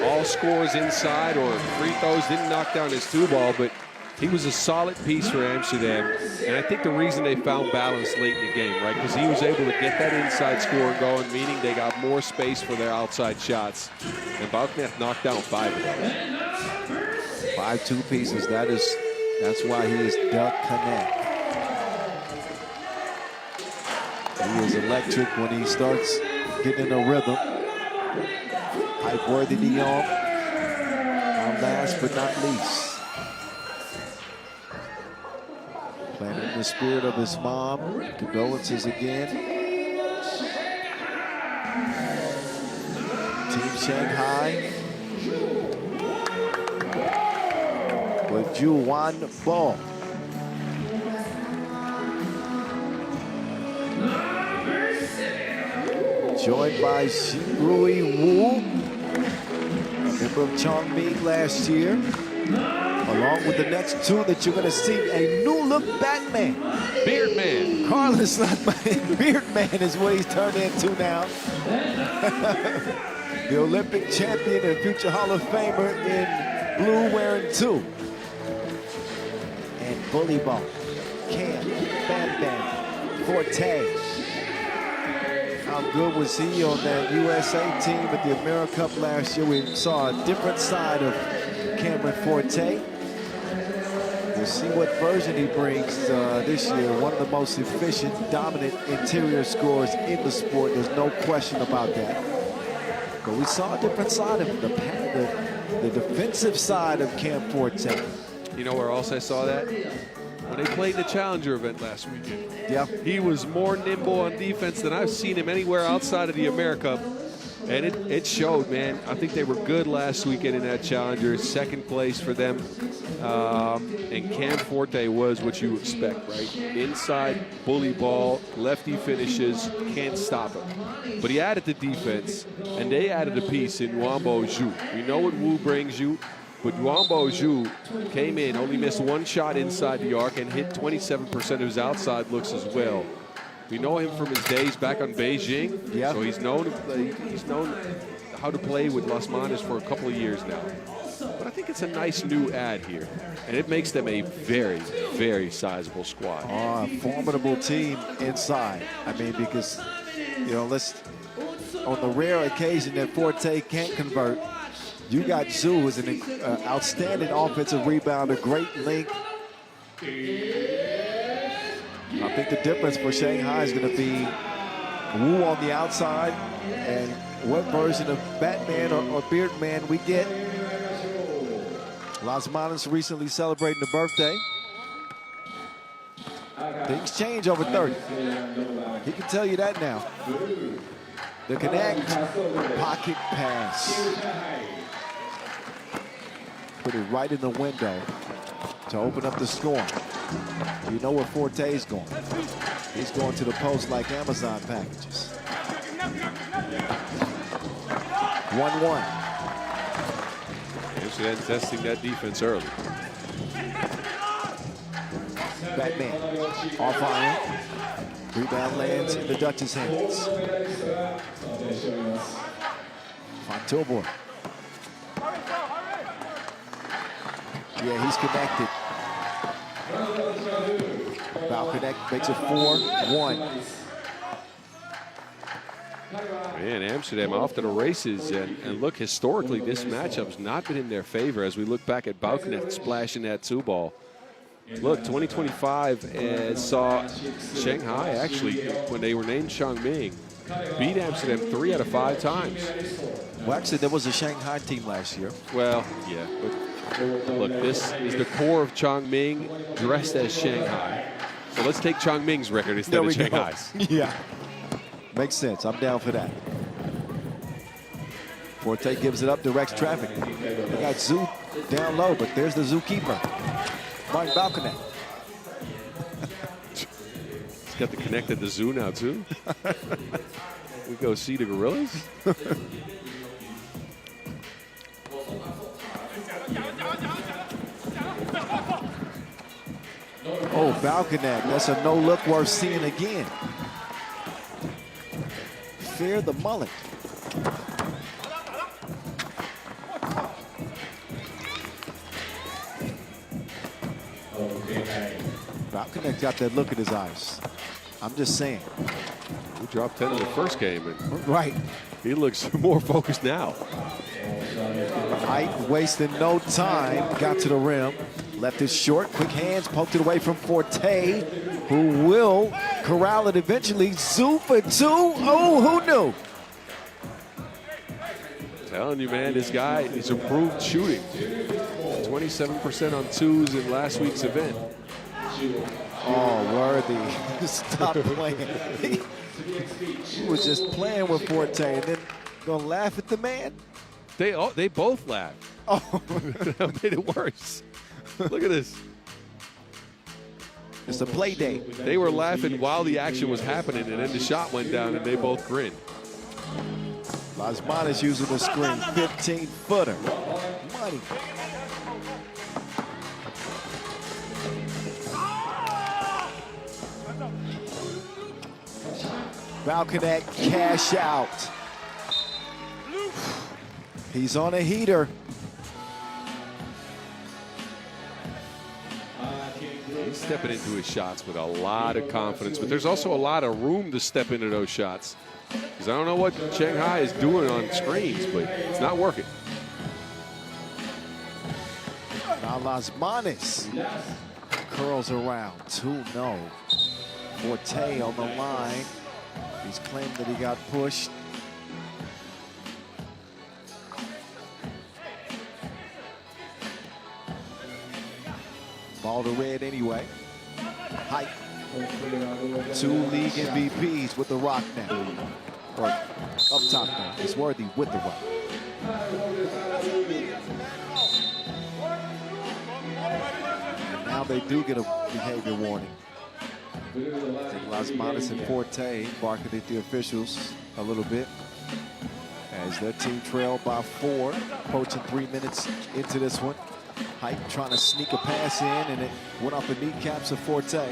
all scores inside or free throws. Didn't knock down his 2-ball, but he was a solid piece for Amsterdam. And I think the reason they found balance late in the game, right? Because he was able to get that inside score going, meaning they got more space for their outside shots. And Balkanek knocked down 5 of them. 5 two-pieces. That's why he is Duck Connect. He is electric when he starts getting in a rhythm. Pipe-worthy Dion. And last but not least, playing in the spirit of his mom. Condolences again. Team Shanghai with WanBao. Joined by Xingrui Wu, a member of Chongming last year. Along with the next two that you're going to see, a new look Batman. Beard Man. Carlos Beard Man is what he's turned into now. The Olympic champion and future Hall of Famer in blue wearing 2. And Bully Ball, Cam, Bam Bam, Forte. How good was he on that USA team at the AmeriCup last year? We saw a different side of Cameron Forte. We'll see what version he brings this year. One of the most efficient, dominant interior scorers in the sport. There's no question about that. But we saw a different side of him, the defensive side of Cam Forte. You know where else I saw that? When they played the Challenger event last weekend. Yeah. He was more nimble on defense than I've seen him anywhere outside of the AmeriCup. And it showed, man. I think they were good last weekend in that Challenger. Second place for them. And Cam Forte was what you expect, right? Inside, bully ball, lefty finishes, can't stop him. But he added the defense, and they added a piece in WanBao Zhu. We know what Wu brings you, but WanBao Zhu came in, only missed 1 shot inside the arc, and hit 27% of his outside looks as well. We know him from his days back on Beijing, yeah. So he's known how to play with Las Manas for a couple of years now. But I think it's a nice new add here, and it makes them a very, very sizable squad. A formidable team inside. I mean, because, you know, on the rare occasion that Forte can't convert, you got Zhu, who's an outstanding offensive rebounder, great length. I think the difference for Shanghai is going to be Wu on the outside and what version of Batman or Beard Man we get. Las Manas recently celebrating a birthday. Things change over 30. He can tell you that now. The connect, pocket pass. Put it right in the window to open up the score. You know where Forte's going. He's going to the post like Amazon packages. 1-1. Amsterdam testing that defense early. Batman off iron. Rebound lands in the Dutch's hands. On Tilburg. Yeah, he's connected. Foul connect makes it 4-1. Man, Amsterdam off to the races, and look, historically, this matchup's not been in their favor as we look back at Baukenet splashing that 2-ball. Look, 2025 saw Shanghai, actually, when they were named Chongming, beat Amsterdam 3 out of 5 times. Well, actually, there was a Shanghai team last year. Well, yeah, but look, this is the core of Chongming dressed as Shanghai. So let's take Chongming's record instead of Shanghai's. Yeah, makes sense. I'm down for that. Forte gives it up, directs traffic. They got Zhu down low, but there's the zookeeper. Mark Balconet. He's got the connect at the zoo now, too. We go see the gorillas. Oh, Balconet. That's a no look worth seeing again. Fear the mullet. Balconet got that look in his eyes. I'm just saying. We dropped 10 in the first game, and right. He looks more focused now. Height wasting no time. Got to the rim. Left it short. Quick hands. Poked it away from Forte, who will corral it eventually. Zhu for 2. Oh, who knew? Telling you, man, this guy is improved shooting. 27% on 2s in last week's event. Oh, Worthy. Stop playing. He was just playing with Forte and then gonna laugh at the man. They both laughed. Oh, that made it worse. Look at this. It's a play date. They were laughing while the action was happening, and then the shot went down, and they both grinned. Las Manas using the screen. 15-footer. Money. Balconet cash out. He's on a heater. He's stepping into his shots with a lot of confidence, but there's also a lot of room to step into those shots. Because I don't know what Shanghai is doing on screens, but it's not working. Now Lasmanis curls around. 2-0. Forte on the line. He's claimed that he got pushed. Ball to red anyway. Height. 2 league MVPs with the rock now. Or up top now. It's Worthy with the rock. And now they do get a behavior warning. Lasmanis and Forte barking at the officials a little bit as their team trailed by 4, approaching 3 minutes into this one. Height trying to sneak a pass in, and it went off the kneecaps of Forte.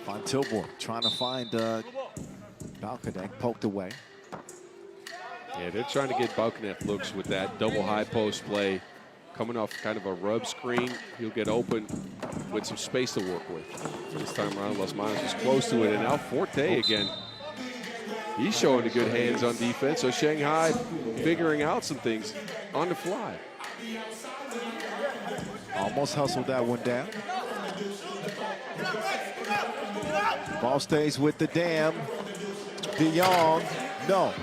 Von Tilburg trying to find Balconet, poked away. Yeah, they're trying to get Balconet looks with that double high post play. Coming off kind of a rub screen, he'll get open with some space to work with. This time around, Lasmanis was close to it, and now Forte again. He's showing the good hands on defense, so Shanghai figuring out some things on the fly. Almost hustled that one down. Ball stays with the Dam. De Jong, no.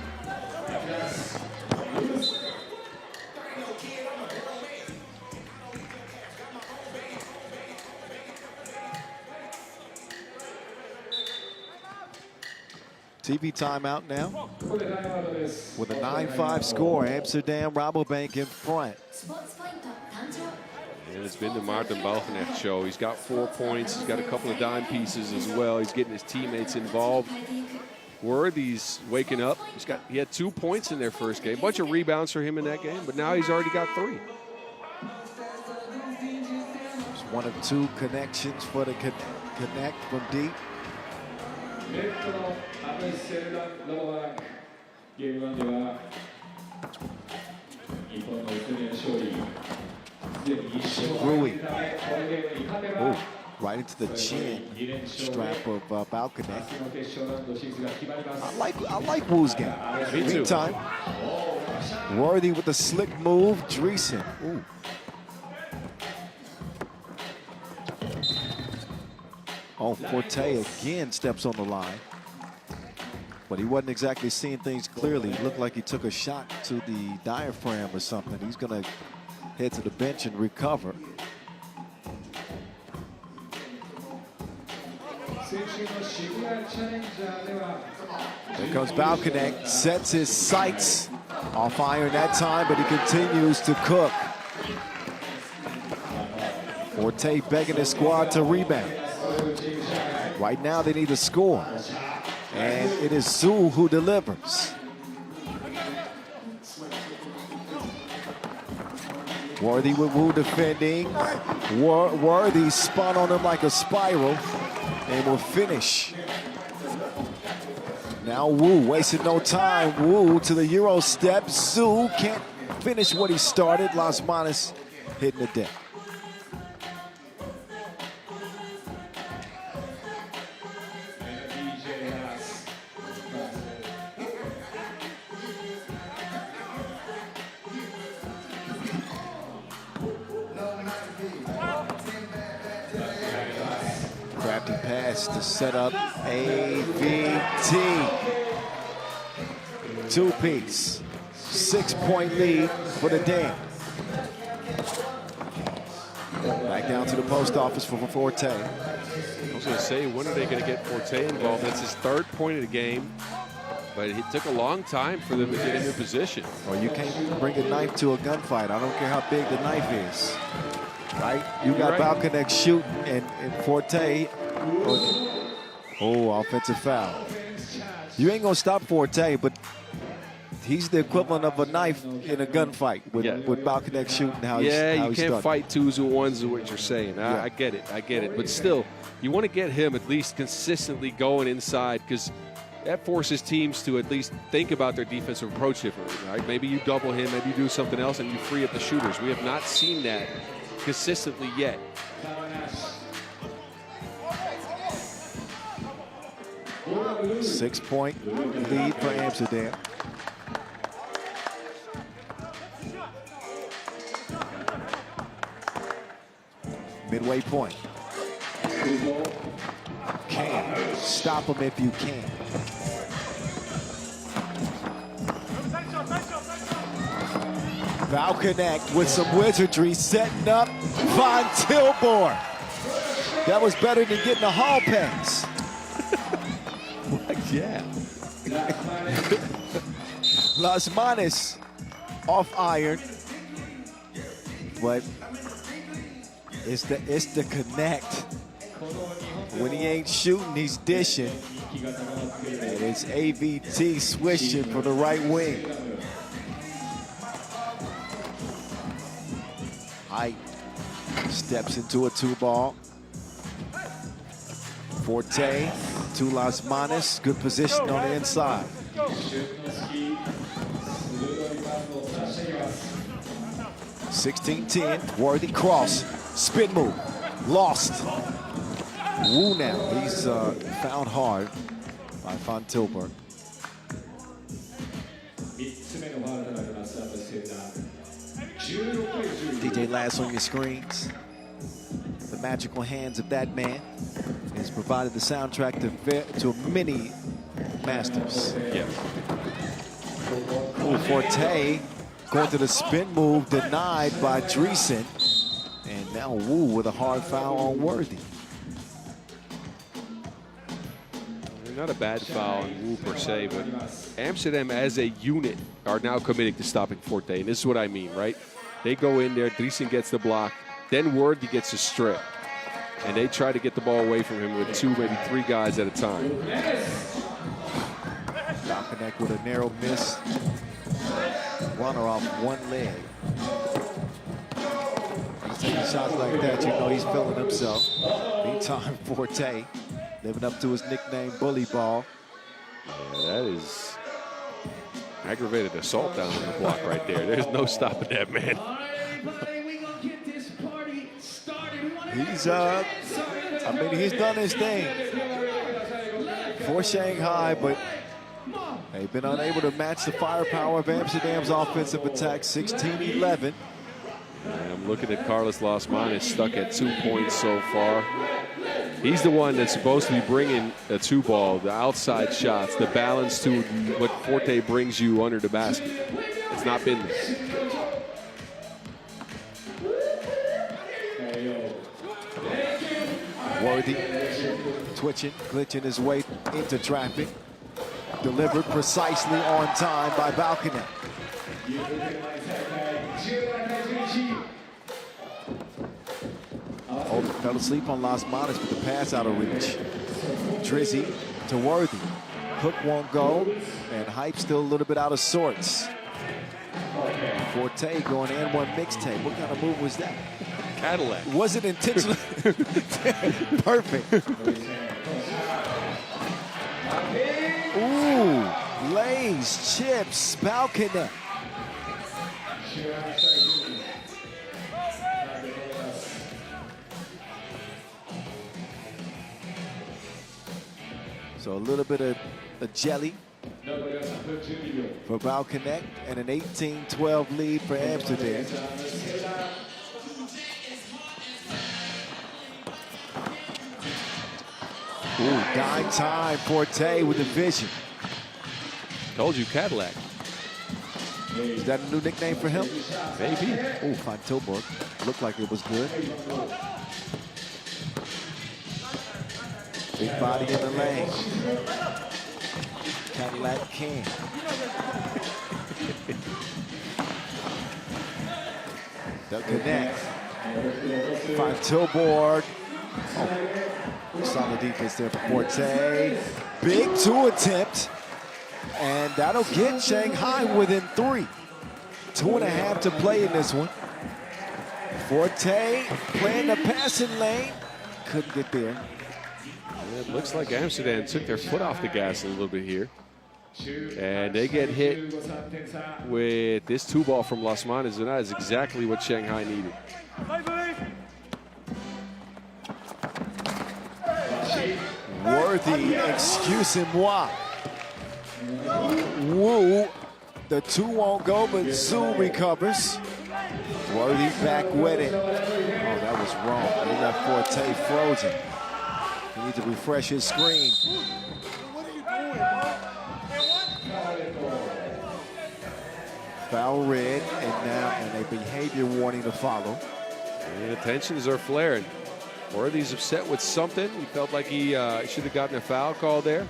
TV timeout now. With a 9-5 score, Amsterdam Rabobank in front. And it's been the Martin Balconet show. He's got 4 points. He's got a couple of dime pieces as well. He's getting his teammates involved. Worthy's waking up. He had 2 points in their first game. Bunch of rebounds for him in that game, but now he's already got 3. It's 1 of 2 connections for the connect from deep. Rui. Oh, right into the chin strap of Balconet. I like Wu's game. Me too. Meantime, Worthy with the slick move. Dreesen. Ooh. Oh, Forte again steps on the line. But he wasn't exactly seeing things clearly. It looked like he took a shot to the diaphragm or something. He's going to head to the bench and recover. Here comes Balconet, sets his sights off iron that time, but he continues to cook. Forte begging his squad to rebound. Right now they need a score, and it is Zhu who delivers. Worthy with Wu defending. Worthy spun on him like a spiral and will finish. Now Wu wasting no time. Wu to the Euro step. Zhu can't finish what he started. Lasmanis hitting the deck. Crafty pass to set up AVT. 2-piece. 6-point lead for the Dam. Back down to the post office for Forte. I was going to say, when are they going to get Forte involved? That's his 3rd point of the game. But it took a long time for them to get into position. Well, you can't bring a knife to a gunfight. I don't care how big the knife is. Right? You got Balconet shooting and Forte. Oh, offensive foul. You ain't gonna stop Forte, but he's the equivalent of a knife in a gunfight with Balconnect shooting. How you he's can't done. fight twos with ones is what you're saying. Yeah. I get it. But still, you want to get him at least consistently going inside because that forces teams to at least think about their defensive approach differently, right? Maybe you double him, maybe you do something else, and you free up the shooters. We have not seen that consistently yet. 6-point lead for Amsterdam. Midway point. Can stop him if you can. Balconnect with some wizardry, setting up Von Tilborg. That was better than getting a hall pass. Yeah. Las Manos off iron, but it's the connect. When he ain't shooting, he's dishing. And it's AVT swishing for the right wing. Height steps into a 2-ball. Forte to Las Manos. Good position on the inside. 16-10. Worthy cross. Spin move. Lost. Wu now. He's found hard by Von Tilburg. DJ Lass on your screens. The magical hands of that man has provided the soundtrack to many masters. Yeah. Ooh, Forte going to the spin move, denied by Dreesen. And now Wu with a hard foul on Worthy. Not a bad foul on Wu per se, but Amsterdam as a unit are now committing to stopping Forte. And this is what I mean, right? They go in there, Dreesen gets the block, then Worthy gets a strip. And they try to get the ball away from him with 2, maybe 3 guys at a time. Balconnect with a narrow miss. Runner off one leg. He's taking shots like that, you know he's feeling himself. Meantime, Forte living up to his nickname, Bully Ball. Yeah, that is aggravated assault down on the block right there. There's no stopping that, man. He's, I mean, he's done his thing for Shanghai, but they've been unable to match the firepower of Amsterdam's offensive attack, 16-11. And I'm looking at Carlos Las Manos, stuck at 2 points so far. He's the one that's supposed to be bringing the 2-ball, the outside shots, the balance to what Forte brings you under the basket. It's not been there. Worthy twitching, glitching his way into traffic. Delivered precisely on time by Balconnect. Oh, fell asleep on Las Manos with the pass out of reach. Drizzy to Worthy. Hook won't go, and Hype still a little bit out of sorts. Forte going in one mixtape. What kind of move was that? Cadillac. Was it intentional? Perfect. Ooh, lays, chips, Balconnect. So a little bit of a jelly for Balconnect and an 18-12 lead for Amsterdam. Ooh, dime time, Forte with the vision. Told you, Cadillac. Is that a new nickname for him? Maybe. Ooh, Von Tilburg. Looked like it was good. Big body in the lane. Cadillac can. They'll connect. Von Tilburg. Oh, solid defense there for Forte. Big 2 attempt. that'll get Shanghai within 3. 2.5 to play in this one. Forte playing the passing lane. Couldn't get there. It looks like Amsterdam took their foot off the gas a little bit here. And they get hit with this 2-ball from Las Manas, and that is exactly what Shanghai needed. Worthy, excusez-moi. Wu, the 2 won't go, but Zhu recovers. Worthy back with it. Oh, that was wrong. He left Forte frozen. He needs to refresh his screen. Foul red, and a behavior warning to follow. And the tensions are flaring. Worthy's upset with something. He felt like he should have gotten a foul call there.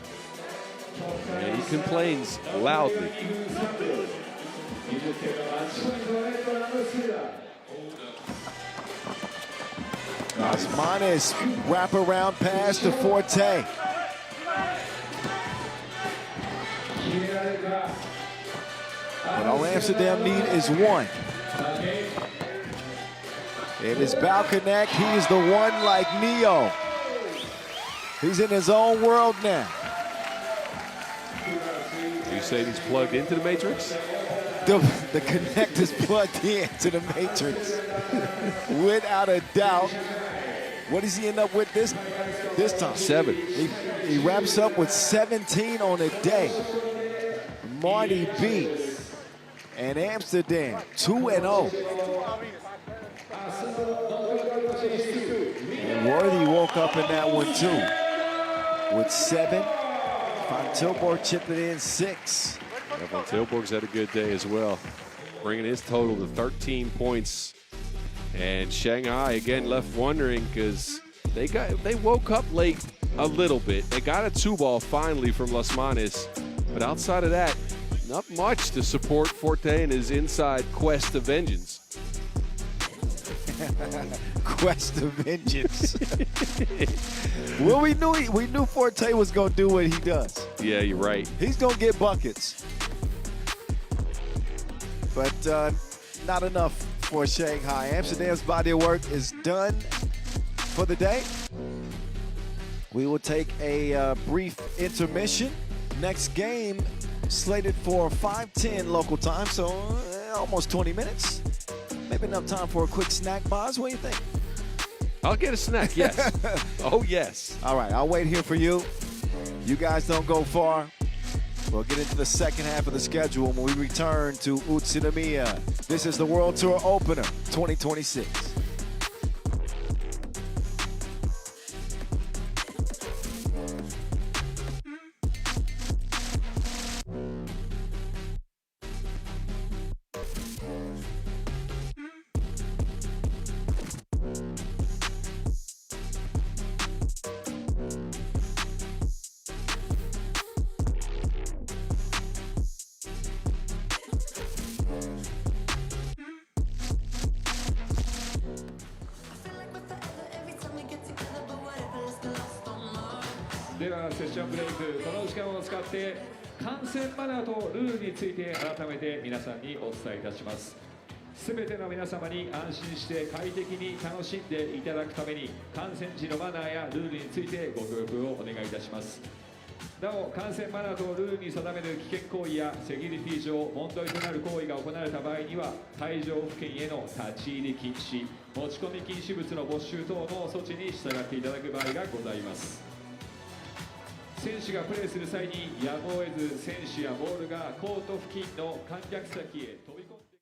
And he complains loudly. Osmanis wraparound pass to Forte. But all Amsterdam need is 1. It is Balkanek. He is the one like Neo. He's in his own world now. You say he's plugged into the Matrix? The Connect is plugged into the Matrix. Without a doubt. What does he end up with this time? 7. He wraps up with 17 on a day. Marty B. And Amsterdam 2-0. And Worthy woke up in that one too with 7. Van Tilburg chipped it in 6. Yeah, Van Tilburg's had a good day as well, bringing his total to 13 points. And Shanghai again left wondering because they woke up late a little bit. They got a 2-ball finally from Las Manas, but outside of that, not much to support Forte in his inside quest to vengeance. Quest of vengeance. Well, we knew Forte was gonna do what he does. Yeah, you're right. He's gonna get buckets, but not enough for Shanghai. Amsterdam's body of work is done for the day. We will take a brief intermission. Next game slated for 5:10 local time, so almost 20 minutes. Maybe enough time for a quick snack, Boz. What do you think? I'll get a snack, yes. Oh, yes. All right, I'll wait here for you. You guys don't go far. We'll get into the second half of the schedule when we return to Utsunomiya. This is the World Tour Opener 2026.ではセッションブレイク、この時間を使って観戦マナーとルールについて改めて皆さんにお伝えいたします。すべての皆様に安心して快適に楽しんでいただくために観戦時のマナーやルールについてご協力をお願いいたします。なお、観戦マナーとルールに定める危険行為やセキュリティ上問題となる行為が行われた場合には会場付近への立ち入り禁止、持ち込み禁止物の没収等の措置に従っていただく場合がございます。選手がプレーする際にやむを得ず選手やボールがコート付近の観客席へ飛び込んで